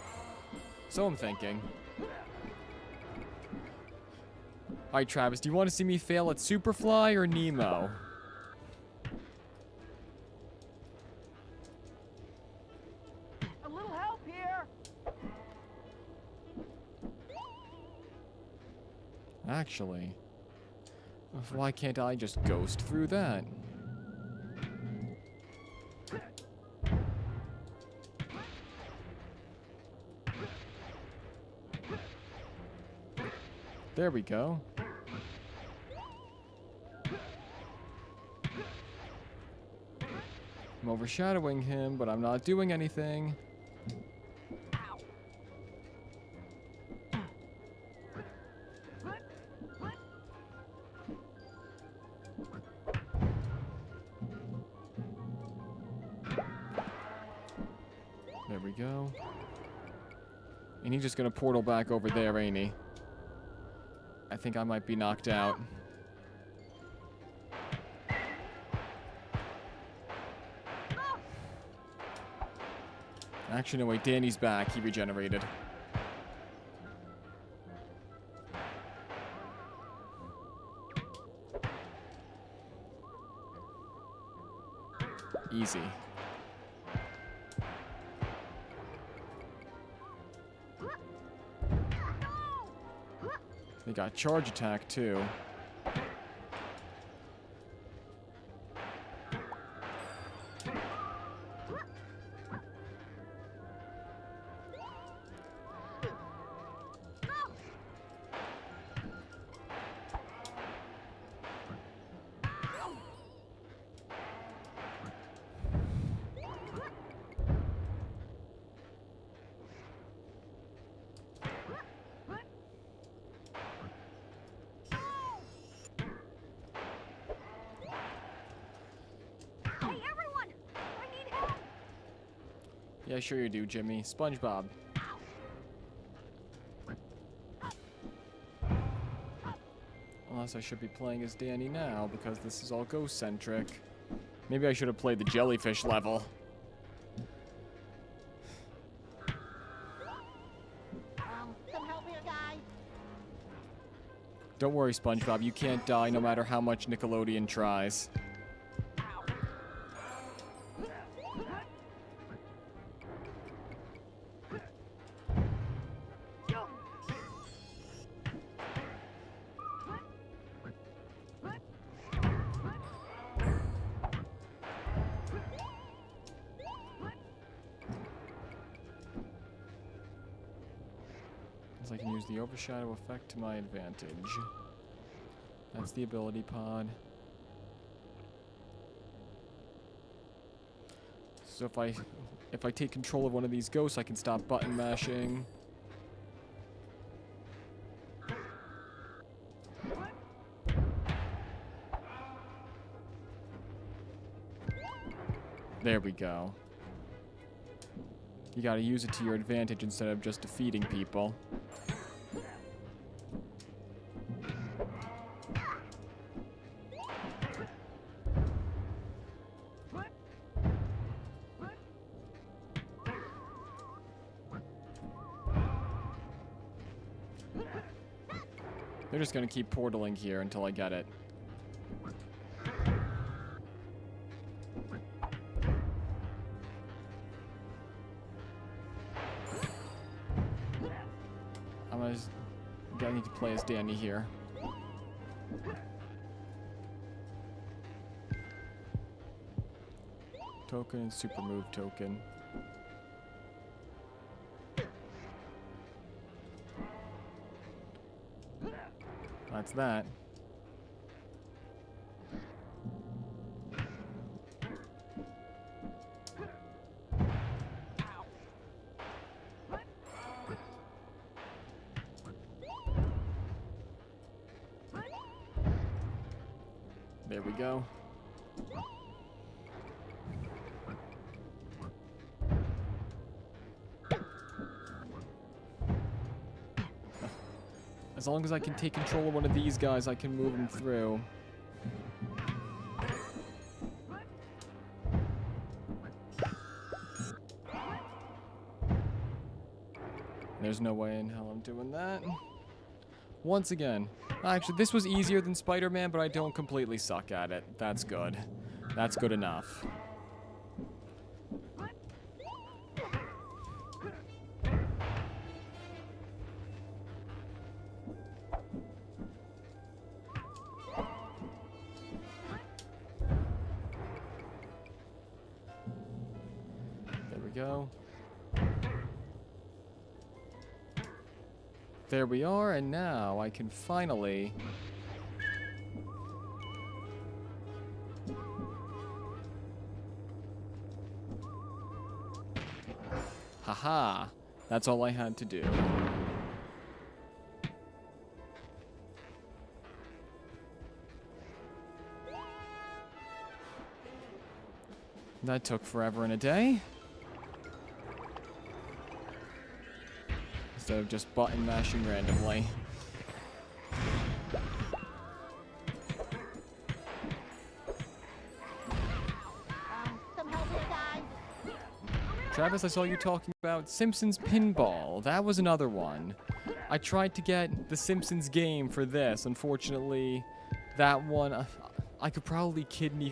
So I'm thinking. Alright, Travis, do you want to see me fail at Superfly or Nemo? A little help here. Actually, why can't I just ghost through that? There we go. I'm overshadowing him, but I'm not doing anything. There we go. And he's just gonna portal back over there, ain't he? I think I might be knocked out. Actually, no, wait, Danny's back. He regenerated. Easy. They got charge attack, too. Yeah, sure you do, Jimmy. SpongeBob. Unless I should be playing as Danny now, because this is all ghost-centric. Maybe I should have played the jellyfish level. Some help here, guys. Don't worry, SpongeBob. You can't die no matter how much Nickelodeon tries. I can use the overshadow effect to my advantage. That's the ability pod. So if I take control of one of these ghosts, I can stop button mashing. There we go. You gotta use it to your advantage instead of just defeating people. They're just gonna keep portaling here until I get it. I need to play as Danny here. Token and super move token. That's that. There we go. As long as I can take control of one of these guys, I can move them through. There's no way in hell I'm doing that. Once again. Actually, this was easier than Spider-Man, but I don't completely suck at it. That's good. That's good enough. There we go. There we are, and now I can finally... Haha! That's all I had to do. That took forever and a day. Instead of just button mashing randomly. Some help here, guys. Travis, I saw you talking about Simpsons Pinball. That was another one. I tried to get the Simpsons game for this. Unfortunately, that one, I could probably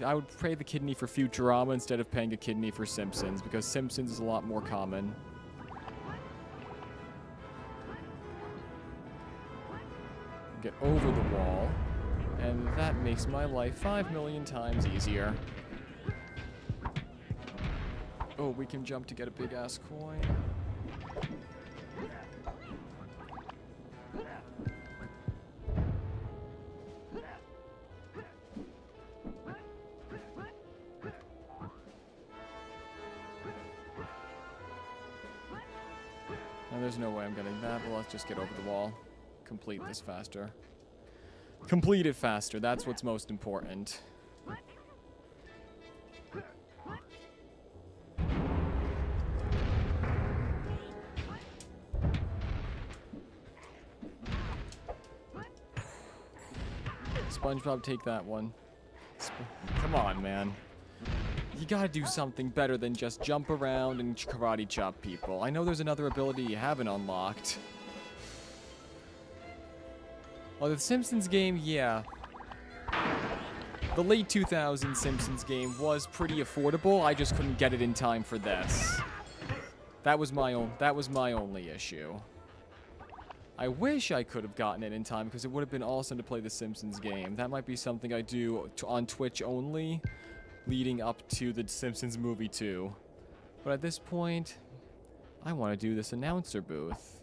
I would pay the kidney for Futurama instead of paying a kidney for Simpsons, because Simpsons is a lot more common. Get over the wall, and that makes my life 5 million times easier. Oh, we can jump to get a big ass coin. Now, there's no way I'm getting that, but let's just get over the wall. Complete this faster. Complete it faster. That's what's most important. SpongeBob, take that one. Come on, man. You gotta do something better than just jump around and karate chop people. I know there's another ability you haven't unlocked. Well, the Simpsons game, yeah. The late 2000s Simpsons game was pretty affordable. I just couldn't get it in time for this. That was my only issue. I wish I could have gotten it in time, because it would have been awesome to play the Simpsons game. That might be something I do on Twitch only, leading up to the Simpsons movie too. But at this point, I want to do this announcer booth.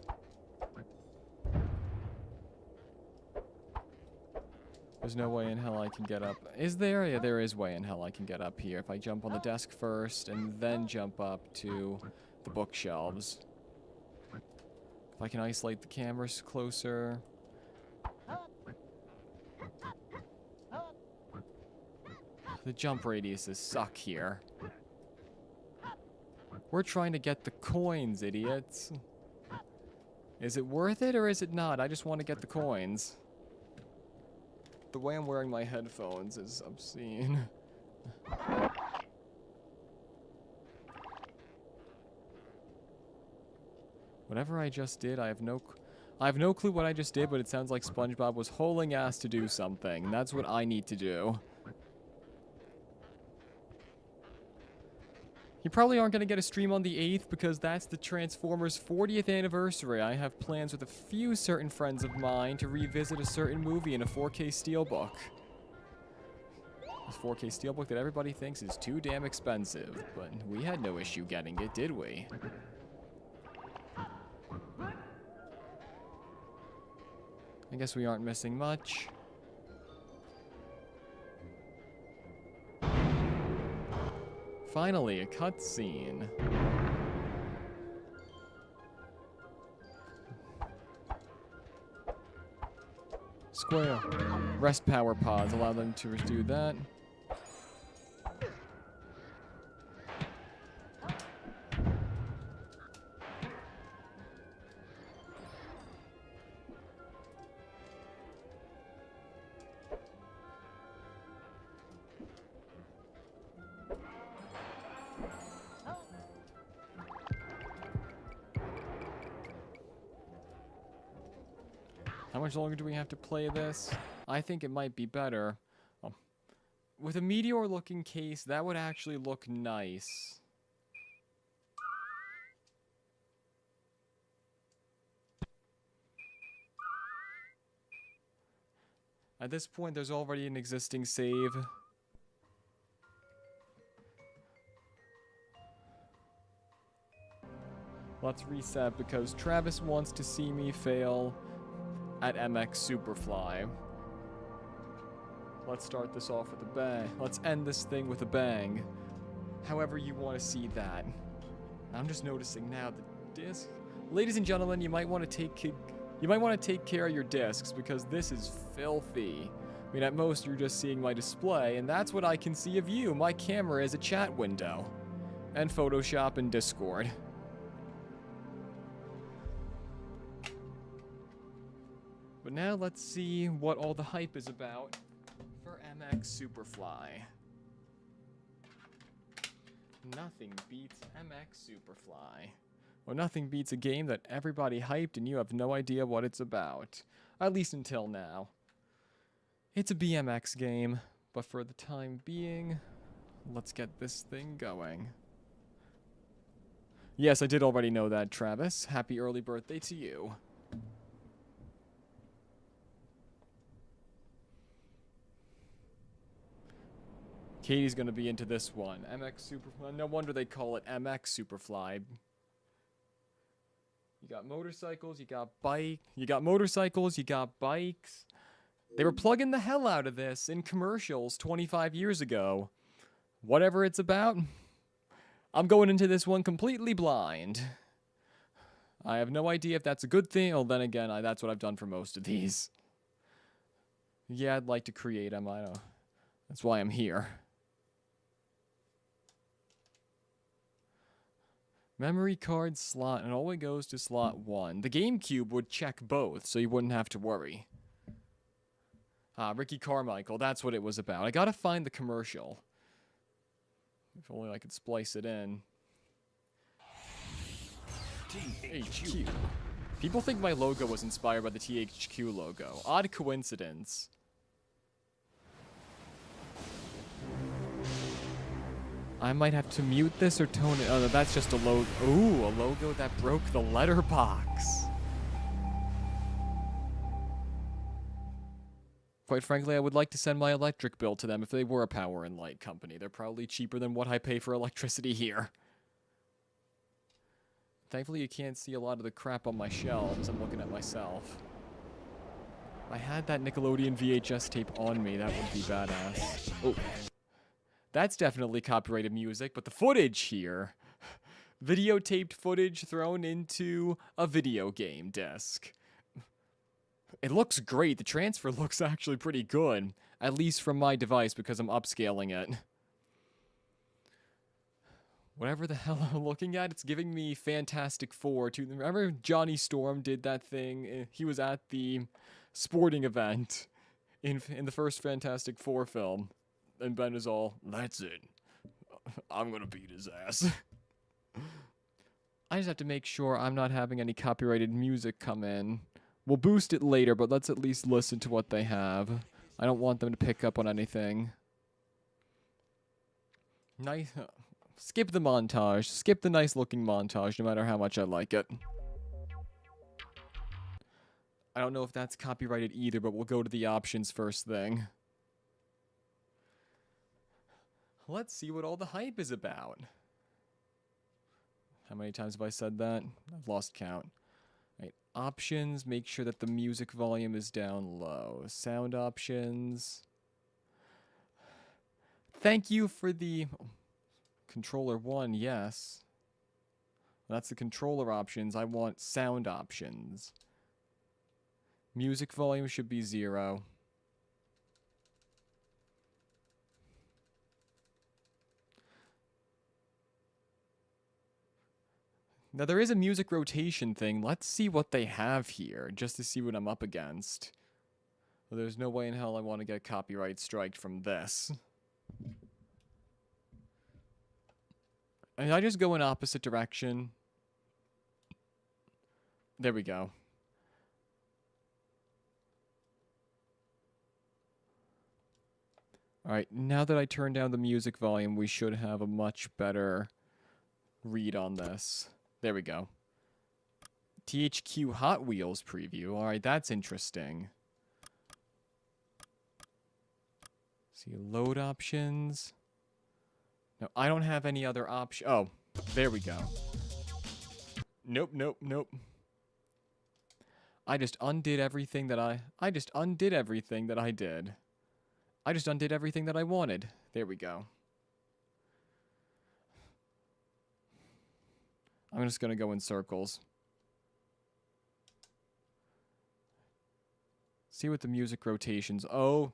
There's no way in hell I can get up. Is there? Yeah, there is way in hell I can get up here. If I jump on the desk first and then jump up to the bookshelves. If I can isolate the cameras closer. The jump radiuses suck here. We're trying to get the coins, idiots. Is it worth it or is it not? I just want to get the coins. The way I'm wearing my headphones is obscene. Whatever I just did, I have no... I have no clue what I just did, but it sounds like SpongeBob was hauling ass to do something. And that's what I need to do. You probably aren't going to get a stream on the 8th because that's the Transformers 40th anniversary. I have plans with a few certain friends of mine to revisit a certain movie in a 4K Steelbook. This 4K Steelbook that everybody thinks is too damn expensive, but we had no issue getting it, did we? I guess we aren't missing much. Finally, a cutscene. Square. Rest power pods. Allow them to do that. How much longer do we have to play this? I think it might be better. With a meteor-looking case, that would actually look nice. At this point, there's already an existing save. Let's reset because Travis wants to see me fail at MX Superfly. Let's start this off with a bang. Let's end this thing with a bang. However you want to see that. I'm just noticing now the disc. Ladies and gentlemen, you might want to take care of your discs because this is filthy. I mean, at most you're just seeing my display, and that's what I can see of you. My camera is a chat window, and Photoshop and Discord. But now let's see what all the hype is about for MX Superfly. Nothing beats MX Superfly. Well, nothing beats a game that everybody hyped and you have no idea what it's about. At least until now. It's a BMX game, but for the time being, let's get this thing going. Yes, I did already know that, Travis. Happy early birthday to you. Katie's gonna be into this one. MX Superfly. No wonder they call it MX Superfly. You got motorcycles, you got motorcycles, you got bikes. They were plugging the hell out of this in commercials 25 years ago. Whatever it's about, I'm going into this one completely blind. I have no idea if that's a good thing. Well, then again, that's what I've done for most of these. Yeah, I'd like to create them. I know. That's why I'm here. Memory card slot, and it always goes to slot 1. The GameCube would check both, so you wouldn't have to worry. Ricky Carmichael, that's what it was about. I gotta find the commercial. If only I could splice it in. THQ. People think my logo was inspired by the THQ logo. Odd coincidence. I might have to mute this or tone it. Oh, no, that's just a logo. Ooh, a logo that broke the letterbox. Quite frankly, I would like to send my electric bill to them if they were a power and light company. They're probably cheaper than what I pay for electricity here. Thankfully, you can't see a lot of the crap on my shelves. I'm looking at myself. If I had that Nickelodeon VHS tape on me, that would be badass. Oh. That's definitely copyrighted music, but the footage here, videotaped footage thrown into a video game disc. It looks great. The transfer looks actually pretty good, at least from my device because I'm upscaling it. Whatever the hell I'm looking at, it's giving me Fantastic Four. Remember Johnny Storm did that thing? He was at the sporting event in the first Fantastic Four film. And Ben is all, that's it. I'm gonna beat his ass. I just have to make sure I'm not having any copyrighted music come in We'll boost it later, but let's at least listen to what they have. I don't want them to pick up on anything. Nice. Skip the montage. Skip the nice-looking montage, no matter how much I like it. I don't know if that's copyrighted either, but we'll go to the options first thing. Let's see what all the hype is about. How many times have I said that? I've lost count. Right, options, make sure that the music volume is down low. Sound options. Thank you for the controller 1, yes. That's the controller options. I want sound options. Music volume should be 0. Now, there is a music rotation thing. Let's see what they have here, just to see what I'm up against. Well, there's no way in hell I want to get copyright striked from this. And I just go in opposite direction. There we go. Alright, now that I turn down the music volume, we should have a much better read on this. There we go. THQ Hot Wheels preview. Alright, that's interesting. See, load options. No, I don't have any other option. Oh, there we go. Nope, nope, nope. I just undid everything that I just undid everything that I did. I just undid everything that I wanted. There we go. I'm just going to go in circles. See what the music rotations. Oh,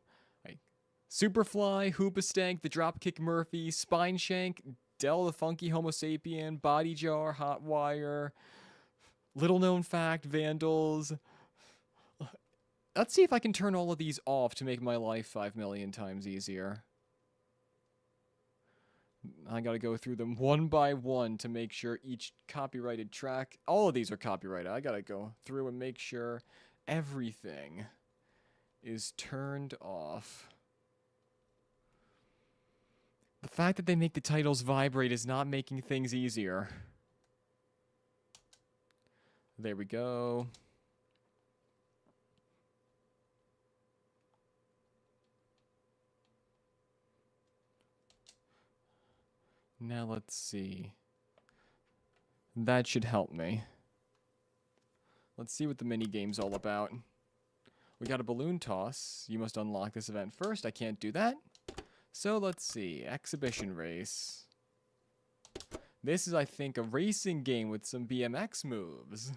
Superfly, Hoopastank, the Dropkick Murphy, Spine Shank, Del the Funky Homo Sapien, Body Jar, Hot Wire, Little Known Fact, Vandals. Let's see if I can turn all of these off to make my life 5 million times easier. I gotta go through them one by one to make sure each copyrighted track, all of these are copyrighted. I gotta go through and make sure everything is turned off. The fact that they make the titles vibrate is not making things easier. There we go. Now let's see. That should help me. Let's see what the mini-game's all about. We got a balloon toss. You must unlock this event first. I can't do that. So let's see. Exhibition race. This is, I think, a racing game with some BMX moves.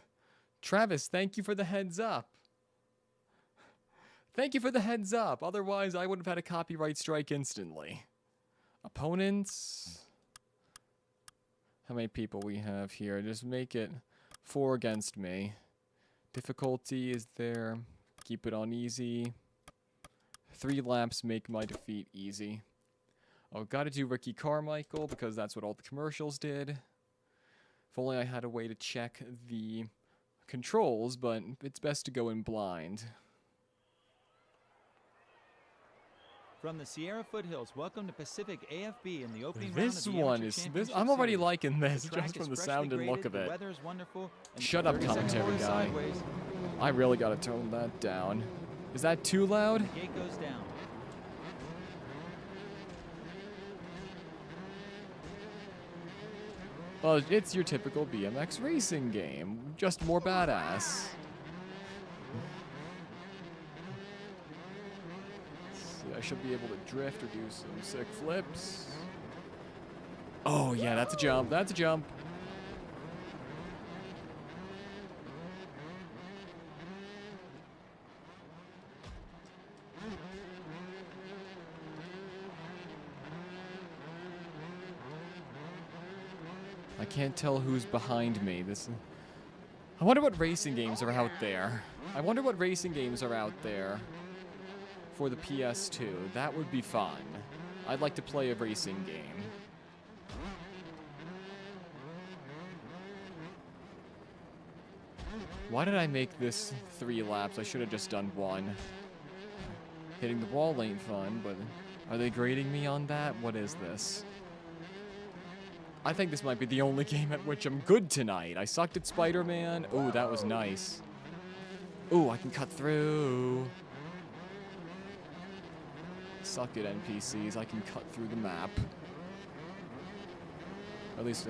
Travis, thank you for the heads up. Thank you for the heads up. Otherwise, I would have had a copyright strike instantly. Opponents. How many people we have here? Just make it 4 against me. Difficulty is there. Keep it on easy. 3 laps make my defeat easy. Oh, gotta do Ricky Carmichael because that's what all the commercials did. If only I had a way to check the controls, but it's best to go in blind. From the Sierra foothills, welcome to Pacific AFB in the opening round This of the one Amateur is this. Championship I'm already Series. liking this The track just is from the freshly sound and look graded, of the it. weather is wonderful, and Shut up, 30 seconds commentary forward guy. sideways. I really gotta tone that down. Is that too loud? The gate goes down. Well, it's your typical BMX racing game, just more badass. See, I should be able to drift or do some sick flips. Oh yeah, that's a jump, that's a jump. I can't tell who's behind me. I wonder what racing games are out there. I wonder what racing games are out there for the PS2. That would be fun. I'd like to play a racing game. Why did I make this 3 laps? I should have just done 1. Hitting the wall ain't fun, but are they grading me on that? What is this? I think this might be the only game at which I'm good tonight. I sucked at Spider-Man. Oh, that was nice. Oh, I can cut through. Suck at NPCs. I can cut through the map. At least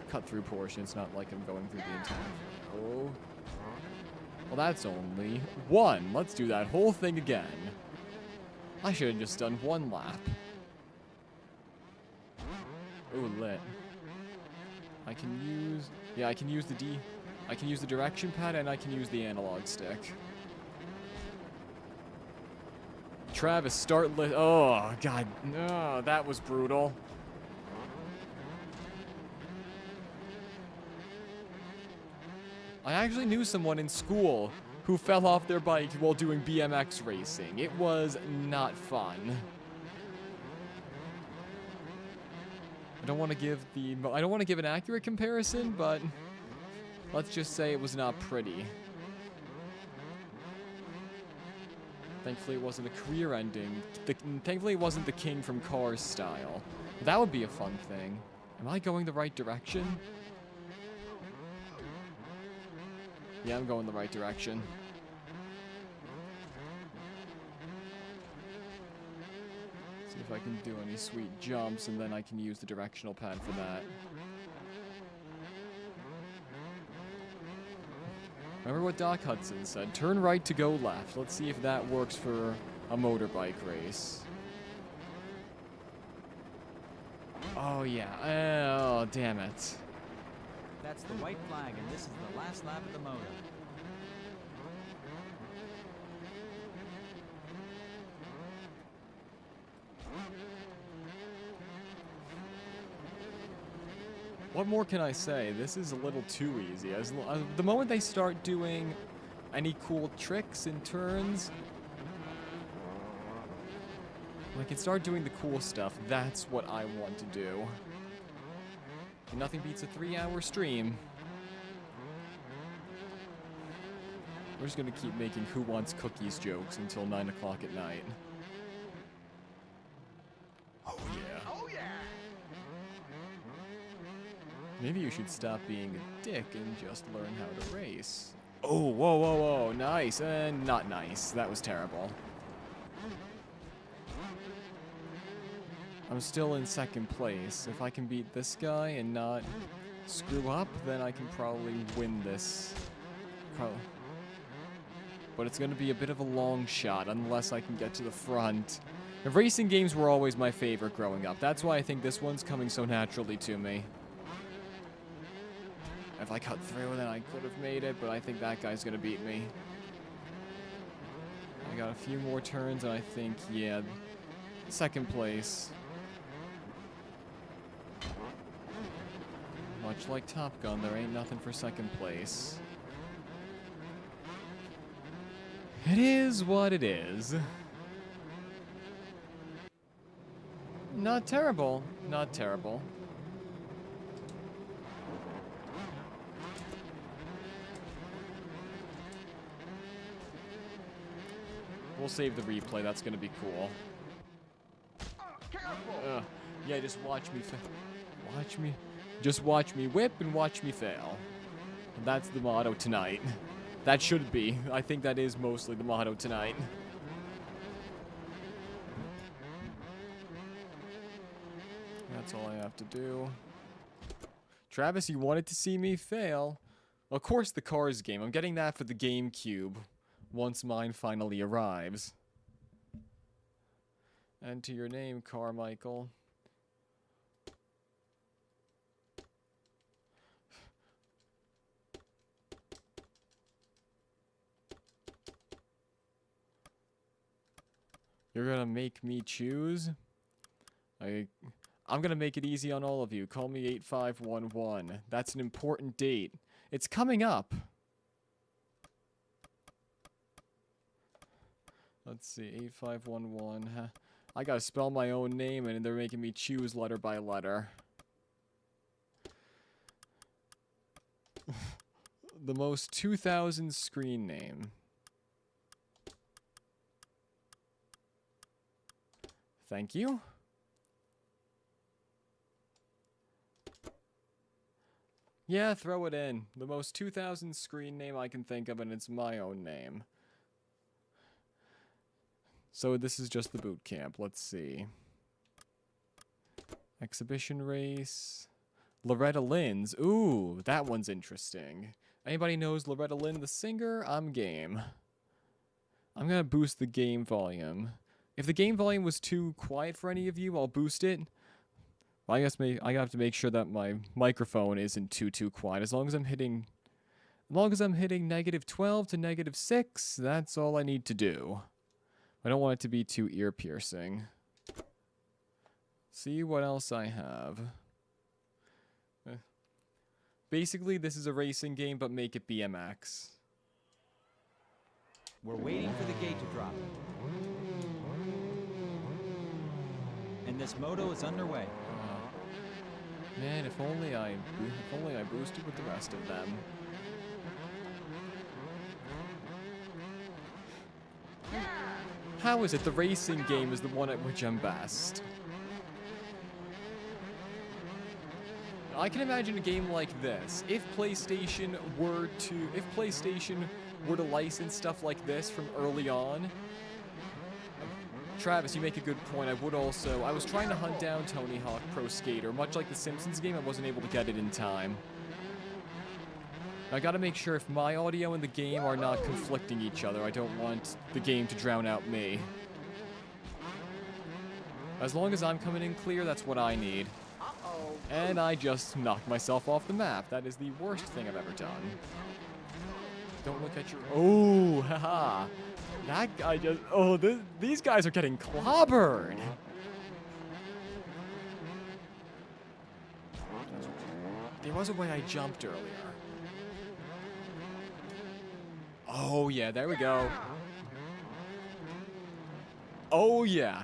cut through portions, not like I'm going through the entire... Oh. Well, that's only 1. Let's do that whole thing again. I should have just done 1 lap. Ooh, lit. I can use... Yeah, I can use the I can use the direction pad and I can use the analog stick. Travis, start lit... Oh, God. No, that was brutal. I actually knew someone in school who fell off their bike while doing BMX racing. It was not fun. I don't want to give an accurate comparison, but let's just say it was not pretty. Thankfully, it wasn't a career ending. Thankfully, it wasn't the King from Cars style. That would be a fun thing. Am I going the right direction? Yeah, I'm going the right direction. See if I can do any sweet jumps, and then I can use the directional pad for that. Remember what Doc Hudson said, turn right to go left. Let's see if that works for a motorbike race. Oh yeah, oh damn it. That's the white flag, and this is the last lap of the moto. What more can I say? This is a little too easy. The moment they start doing any cool tricks and turns, when I can start doing the cool stuff, that's what I want to do. And nothing beats a 3-hour stream. We're just gonna keep making Who Wants Cookies jokes until 9 o'clock at night. Oh yeah. Oh yeah. Maybe you should stop being a dick and just learn how to race. Oh, whoa, whoa, whoa, nice, and not nice. That was terrible. I'm still in 2nd place. If I can beat this guy and not screw up, then I can probably win this. But it's going to be a bit of a long shot unless I can get to the front. The racing games were always my favorite growing up. That's why I think this one's coming so naturally to me. If I cut through, then I could have made it, but I think that guy's going to beat me. I got a few more turns, and I think, yeah, 2nd place. Much like Top Gun, there ain't nothing for 2nd place. It is what it is. Not terrible. Not terrible. We'll save the replay. That's gonna be cool. Yeah, just watch me just watch me whip and watch me fail. And that's the motto tonight. That should be. I think that is mostly the motto tonight. That's all I have to do. Travis, you wanted to see me fail. Of course, the Cars game. I'm getting that for the GameCube once mine finally arrives. Enter your name, Carmichael. You're gonna make me choose? I'm gonna make it easy on all of you. Call me 8511. That's an important date. It's coming up. Let's see, 8511. Huh. I gotta spell my own name and they're making me choose letter by letter. The most 2000 screen name. Thank you. Yeah, throw it in. The most 2000 screen name I can think of, and it's my own name. So this is just the boot camp. Let's see. Exhibition race. Loretta Lynn's. Ooh, that one's interesting. Anybody knows Loretta Lynn, the singer? I'm game. I'm gonna boost the game volume. If the game volume was too quiet for any of you, I'll boost it. Well, I guess I have to make sure that my microphone isn't too quiet. As long as I'm hitting -12 to -6, that's all I need to do. I don't want it to be too ear piercing. See what else I have. Basically, this is a racing game, but make it BMX. We're waiting for the gate to drop. And this moto is underway. Man, if only I boosted with the rest of them. How is it the racing game is the one at which I'm best? I can imagine a game like this. If PlayStation were to license stuff like this from early on. Travis, you make a good point. I was trying to hunt down Tony Hawk Pro Skater. Much like the Simpsons game, I wasn't able to get it in time. I gotta make sure if my audio and the game are not conflicting each other. I don't want the game to drown out me. As long as I'm coming in clear, that's what I need. And I just knocked myself off the map. That is the worst thing I've ever done. Don't look at your... Oh, haha. That guy just... Oh, these guys are getting clobbered. There was a way I jumped earlier. Oh, yeah, there we go. Oh, yeah,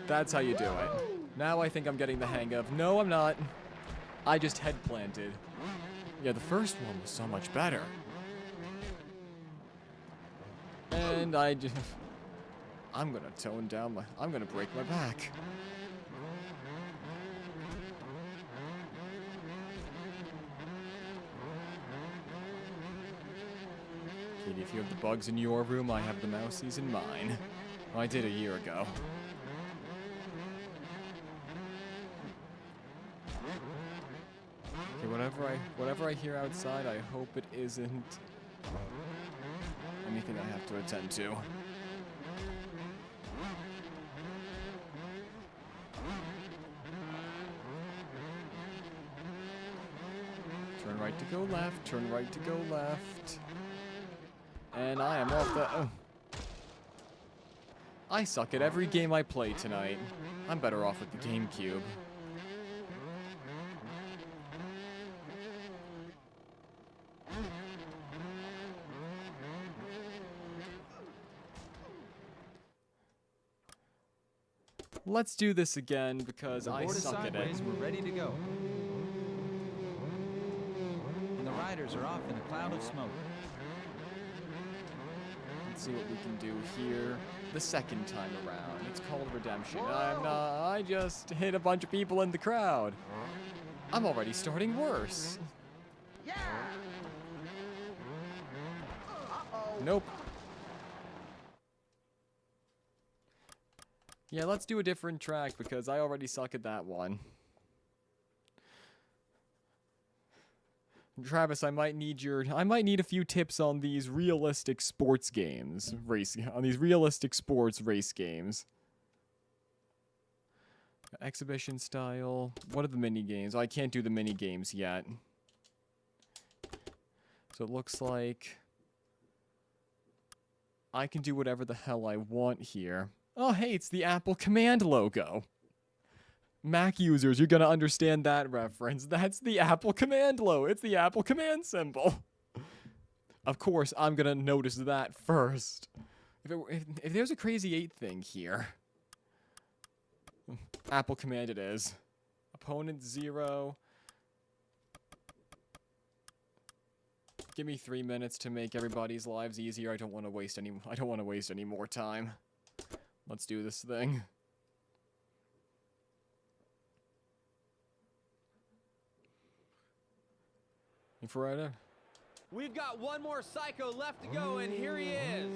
that's how you do it. Now I think I'm getting the hang of... No, I'm not. I just head planted. Yeah, the first one was so much better. And I'm gonna tone down I'm gonna break my back. Katie, if you have the bugs in your room, I have the mousies in mine. Well, I did a year ago. Okay, whatever I hear outside, I hope it isn't anything I have to attend to. Turn right to go left, turn right to go left. And I am off the... Oh. I suck at every game I play tonight. I'm better off with the GameCube. Let's do this again because I suck at it. We're ready to go. And the riders are off in a cloud of smoke. Let's see what we can do here the second time around. It's called Redemption. I just hit a bunch of people in the crowd. I'm already starting worse. Yeah. Nope. Yeah, let's do a different track because I already suck at that one. Travis, I might need a few tips on these realistic sports games, realistic sports race games. Exhibition style. What are the mini games? Oh, I can't do the mini games yet. So it looks like I can do whatever the hell I want here. Oh, hey, it's the Apple Command logo. Mac users, you're gonna understand that reference. That's the Apple Command logo. It's the Apple Command symbol. Of course, I'm gonna notice that first. If there's a Crazy 8 thing here. Apple Command it is. Opponent 0. Give me 3 minutes to make everybody's lives easier. I don't want to waste any more time. Let's do this thing. Infrared? We've got one more psycho left to go, and here he is.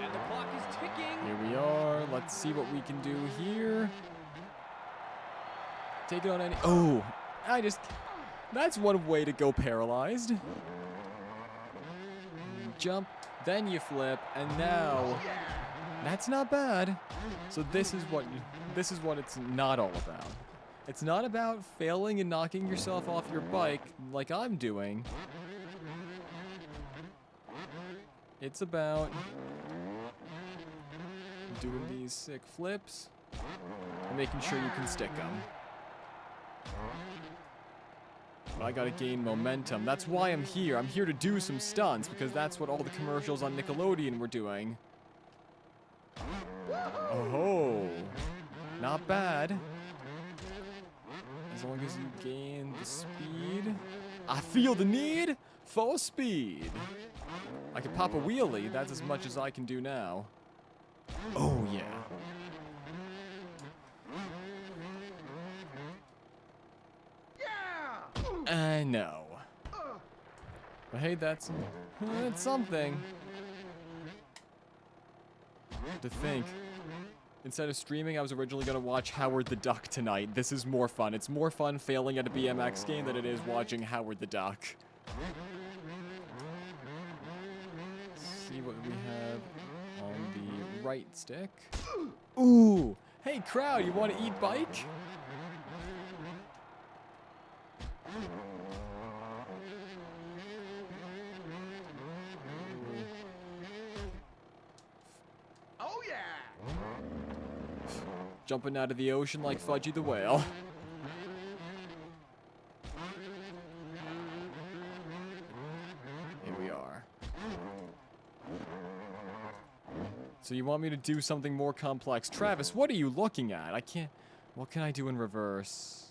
And the clock is ticking. Here we are. Let's see what we can do here. Take it on any... Oh! That's one way to go paralyzed. Jump, then you flip, and now... That's not bad. So this is what it's not all about. It's not about failing and knocking yourself off your bike like I'm doing. It's about doing these sick flips and making sure you can stick them. But I gotta gain momentum. That's why I'm here. I'm here to do some stunts because that's what all the commercials on Nickelodeon were doing. Oh, not bad. As long as you gain the speed. I feel the need for speed. I can pop a wheelie. That's as much as I can do now. Oh, yeah. I know. But hey, that's something. To think. Instead of streaming, I was originally going to watch Howard the Duck tonight. This is more fun. It's more fun failing at a BMX game than it is watching Howard the Duck. Let's see what we have on the right stick. Ooh! Hey, crowd, you want to eat bike? Oh, yeah! Jumping out of the ocean like Fudgy the Whale. Here we are. So you want me to do something more complex. Travis, what are you looking at? I can't... What can I do in reverse?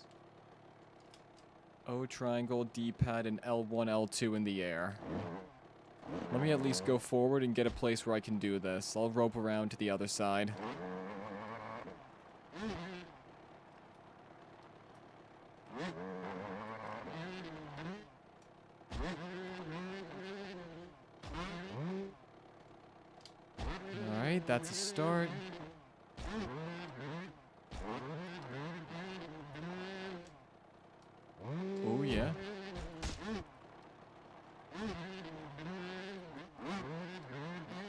O triangle, D-pad, and L1, L2 in the air. Let me at least go forward and get a place where I can do this. I'll rope around to the other side. Alright, that's a start. Oh yeah.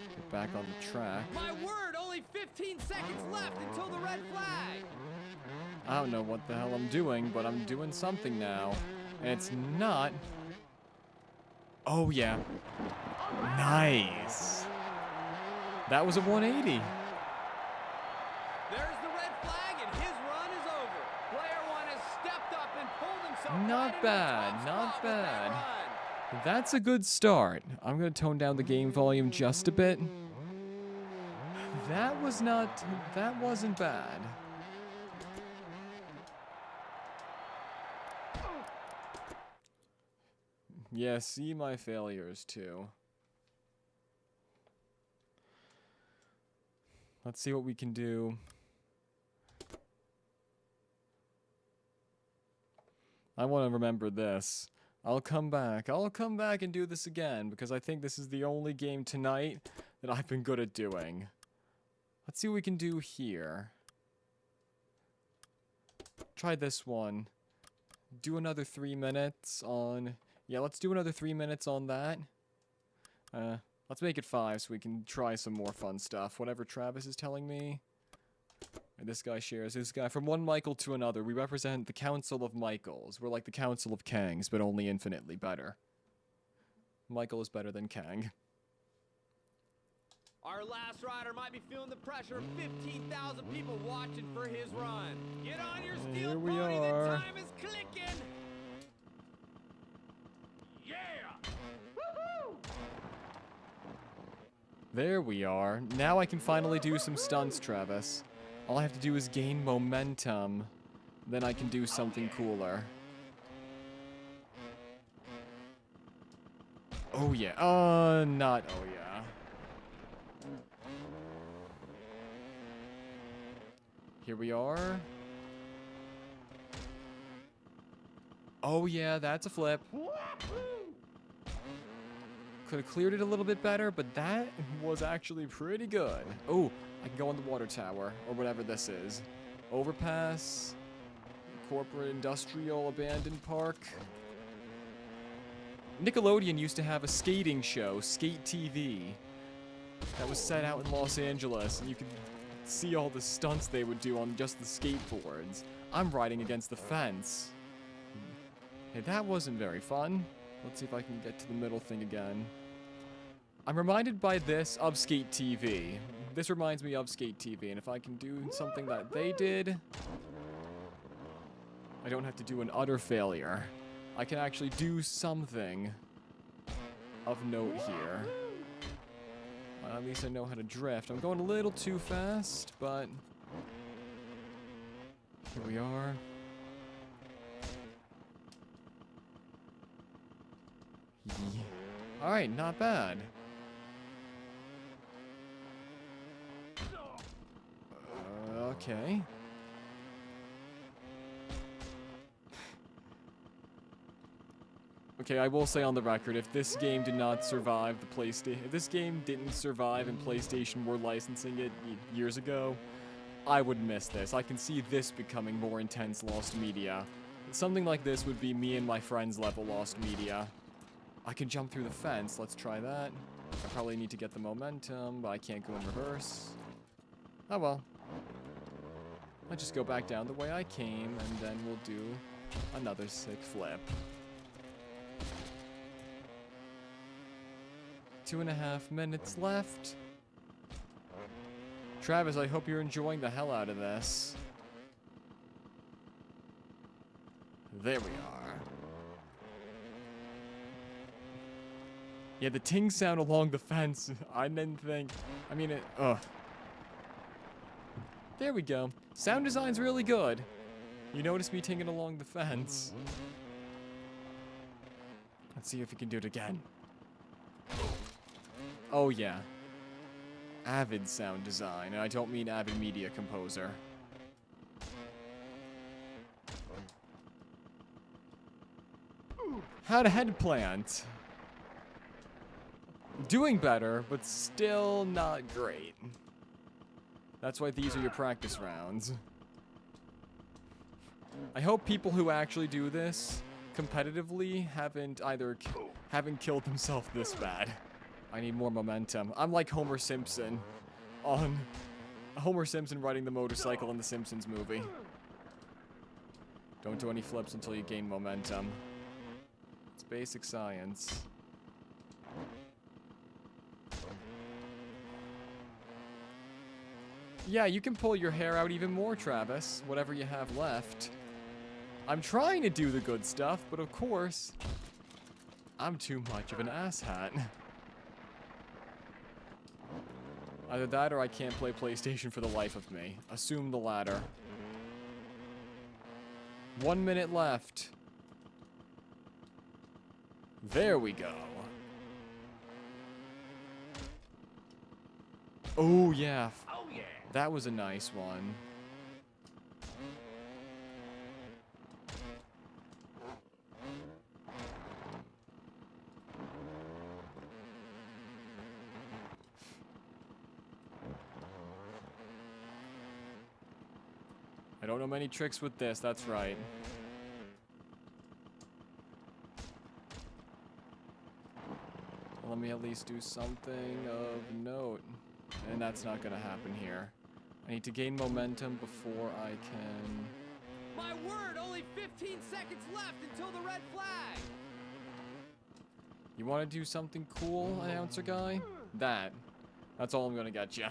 Get back on the track. My word, only 15 seconds left until the red flag. I don't know what the hell I'm doing, but I'm doing something now. And it's not... Oh yeah. Nice. That was a 180. There's the red flag, and his run is over. Player one has stepped up and pulled himself. Not bad, not bad. That's a good start. I'm gonna tone down the game volume just a bit. That wasn't bad. Yeah, see my failures too. Let's see what we can do. I want to remember this. I'll come back and do this again because I think this is the only game tonight that I've been good at doing. Let's see what we can do here. Try this one. Do another 3 minutes on... Yeah, let's do another 3 minutes on that. Let's make it 5 so we can try some more fun stuff. Whatever Travis is telling me. And this guy shares. This guy, from one Michael to another, we represent the Council of Michaels. We're like the Council of Kangs, but only infinitely better. Michael is better than Kang. Our last rider might be feeling the pressure of 15,000 people watching for his run. Get on your steel Here we pony, are. the time is clicking. Yeah! Woohoo! There we are. Now I can finally do some stunts, Travis. All I have to do is gain momentum. Then I can do something cooler. Oh yeah. Not oh yeah. Here we are. Oh yeah, that's a flip. Could have cleared it a little bit better, but that was actually pretty good. Oh, I can go on the water tower, or whatever this is. Overpass. Corporate Industrial Abandoned Park. Nickelodeon used to have a skating show, Skate TV, that was set out in Los Angeles, and you could see all the stunts they would do on just the skateboards. I'm riding against the fence. Hey, that wasn't very fun. Let's see if I can get to the middle thing again. I'm reminded by this of Skate TV. This reminds me of Skate TV, and if I can do something that they did, I don't have to do an utter failure. I can actually do something of note here. At least I know how to drift. I'm going a little too fast, but here we are. Yeah. Alright, not bad. Okay. Okay, I will say on the record, if this game did not survive the PlayStation, if this game didn't survive and PlayStation were licensing it years ago, I would miss this. I can see this becoming more intense Lost Media. Something like this would be me and my friends level Lost Media. I can jump through the fence. Let's try that. I probably need to get the momentum, but I can't go in reverse. Oh well. I'll just go back down the way I came, and then we'll do another sick flip. 2.5 minutes left. Travis, I hope you're enjoying the hell out of this. There we are. Yeah, the ting sound along the fence. I didn't think. I mean, it. Ugh. There we go. Sound design's really good. You notice me tinging along the fence. Let's see if we can do it again. Oh yeah. Avid sound design, and I don't mean Avid Media Composer. How to head plant. Doing better, but still not great. That's why these are your practice rounds. I hope people who actually do this competitively haven't killed themselves this bad. I need more momentum. I'm like Homer Simpson on Homer Simpson riding the motorcycle in the Simpsons movie. Don't do any flips until you gain momentum. It's basic science. Yeah, you can pull your hair out even more, Travis. Whatever you have left. I'm trying to do the good stuff, but of course, I'm too much of an asshat. Either that or I can't play PlayStation for the life of me. Assume the latter. 1 minute left. There we go. Oh yeah. Oh yeah. That was a nice one. I don't know many tricks with this, that's right. Let me at least do something of note. And that's not gonna happen here. I need to gain momentum before I can... My word, only 15 seconds left until the red flag! You wanna do something cool, announcer guy? That's all I'm gonna get ya.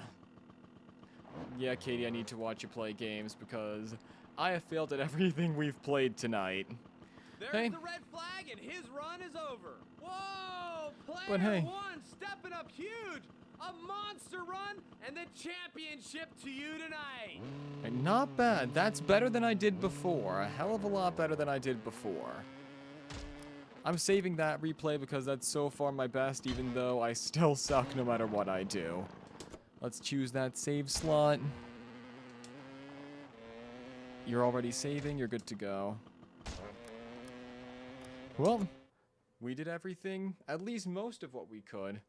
Yeah, Katie, I need to watch you play games because I have failed at everything we've played tonight. There's hey. the red flag and his run is over. Whoa! Player But hey. one stepping up huge! A monster run and the championship to you tonight! Hey, not bad. That's better than I did before. A hell of a lot better than I did before. I'm saving that replay because that's so far my best, even though I still suck no matter what I do. Let's choose that save slot. You're already saving, you're good to go. Well, we did everything, at least most of what we could.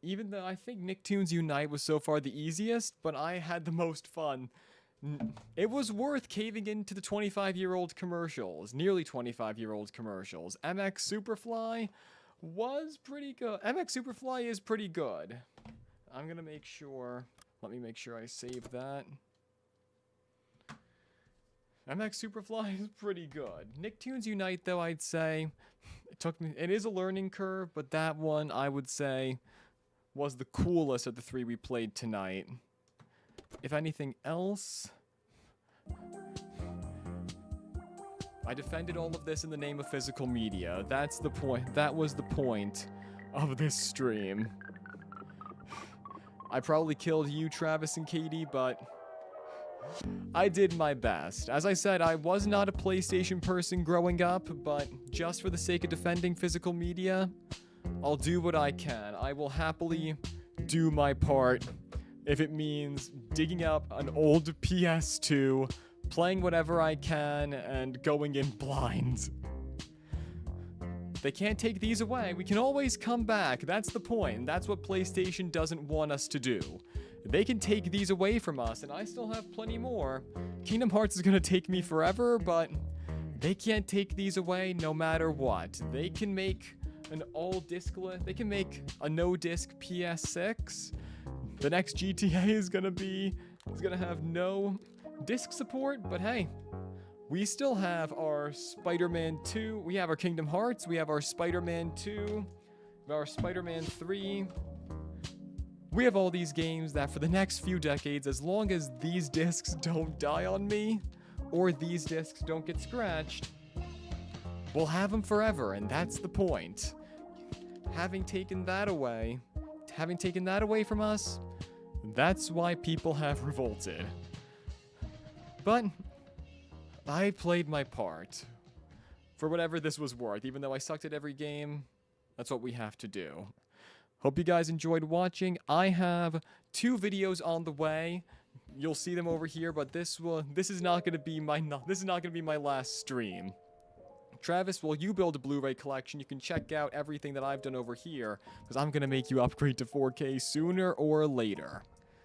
Even though I think Nicktoons Unite was so far the easiest, but I had the most fun. It was worth caving into the 25-year-old commercials, nearly 25-year-old commercials. MX Superfly was pretty good. MX Superfly is pretty good. I'm gonna make sure, let me make sure I save that. MX Superfly is pretty good. Nicktoons Unite, though, I'd say, it is a learning curve, but that one, I would say, was the coolest of the three we played tonight. If anything else, I defended all of this in the name of physical media. That's the point. That was the point of this stream. I probably killed you, Travis and Katie, but I did my best. As I said, I was not a PlayStation person growing up, but just for the sake of defending physical media, I'll do what I can. I will happily do my part if it means digging up an old PS2, playing whatever I can, and going in blind. They can't take these away. We can always come back. That's the point. That's what PlayStation doesn't want us to do. They can take these away from us, and I still have plenty more. Kingdom Hearts is gonna take me forever, but they can't take these away no matter what. They can make an all-discless, they can make a no-disc PS6. The next GTA is gonna have no disc support, but hey, we still have our Spider-Man 2, we have our Kingdom Hearts, we have our Spider-Man 2, our Spider-Man 3. We have all these games that for the next few decades, as long as these discs don't die on me, or these discs don't get scratched, we'll have them forever, and that's the point. Having taken that away from us, that's why people have revolted. But I played my part for whatever this was worth. Even though I sucked at every game, that's what we have to do. Hope you guys enjoyed watching. I have 2 videos on the way. You'll see them over here, but this is not going to be my last stream. Travis, while you build a Blu-ray collection, you can check out everything that I've done over here, because I'm going to make you upgrade to 4K sooner or later.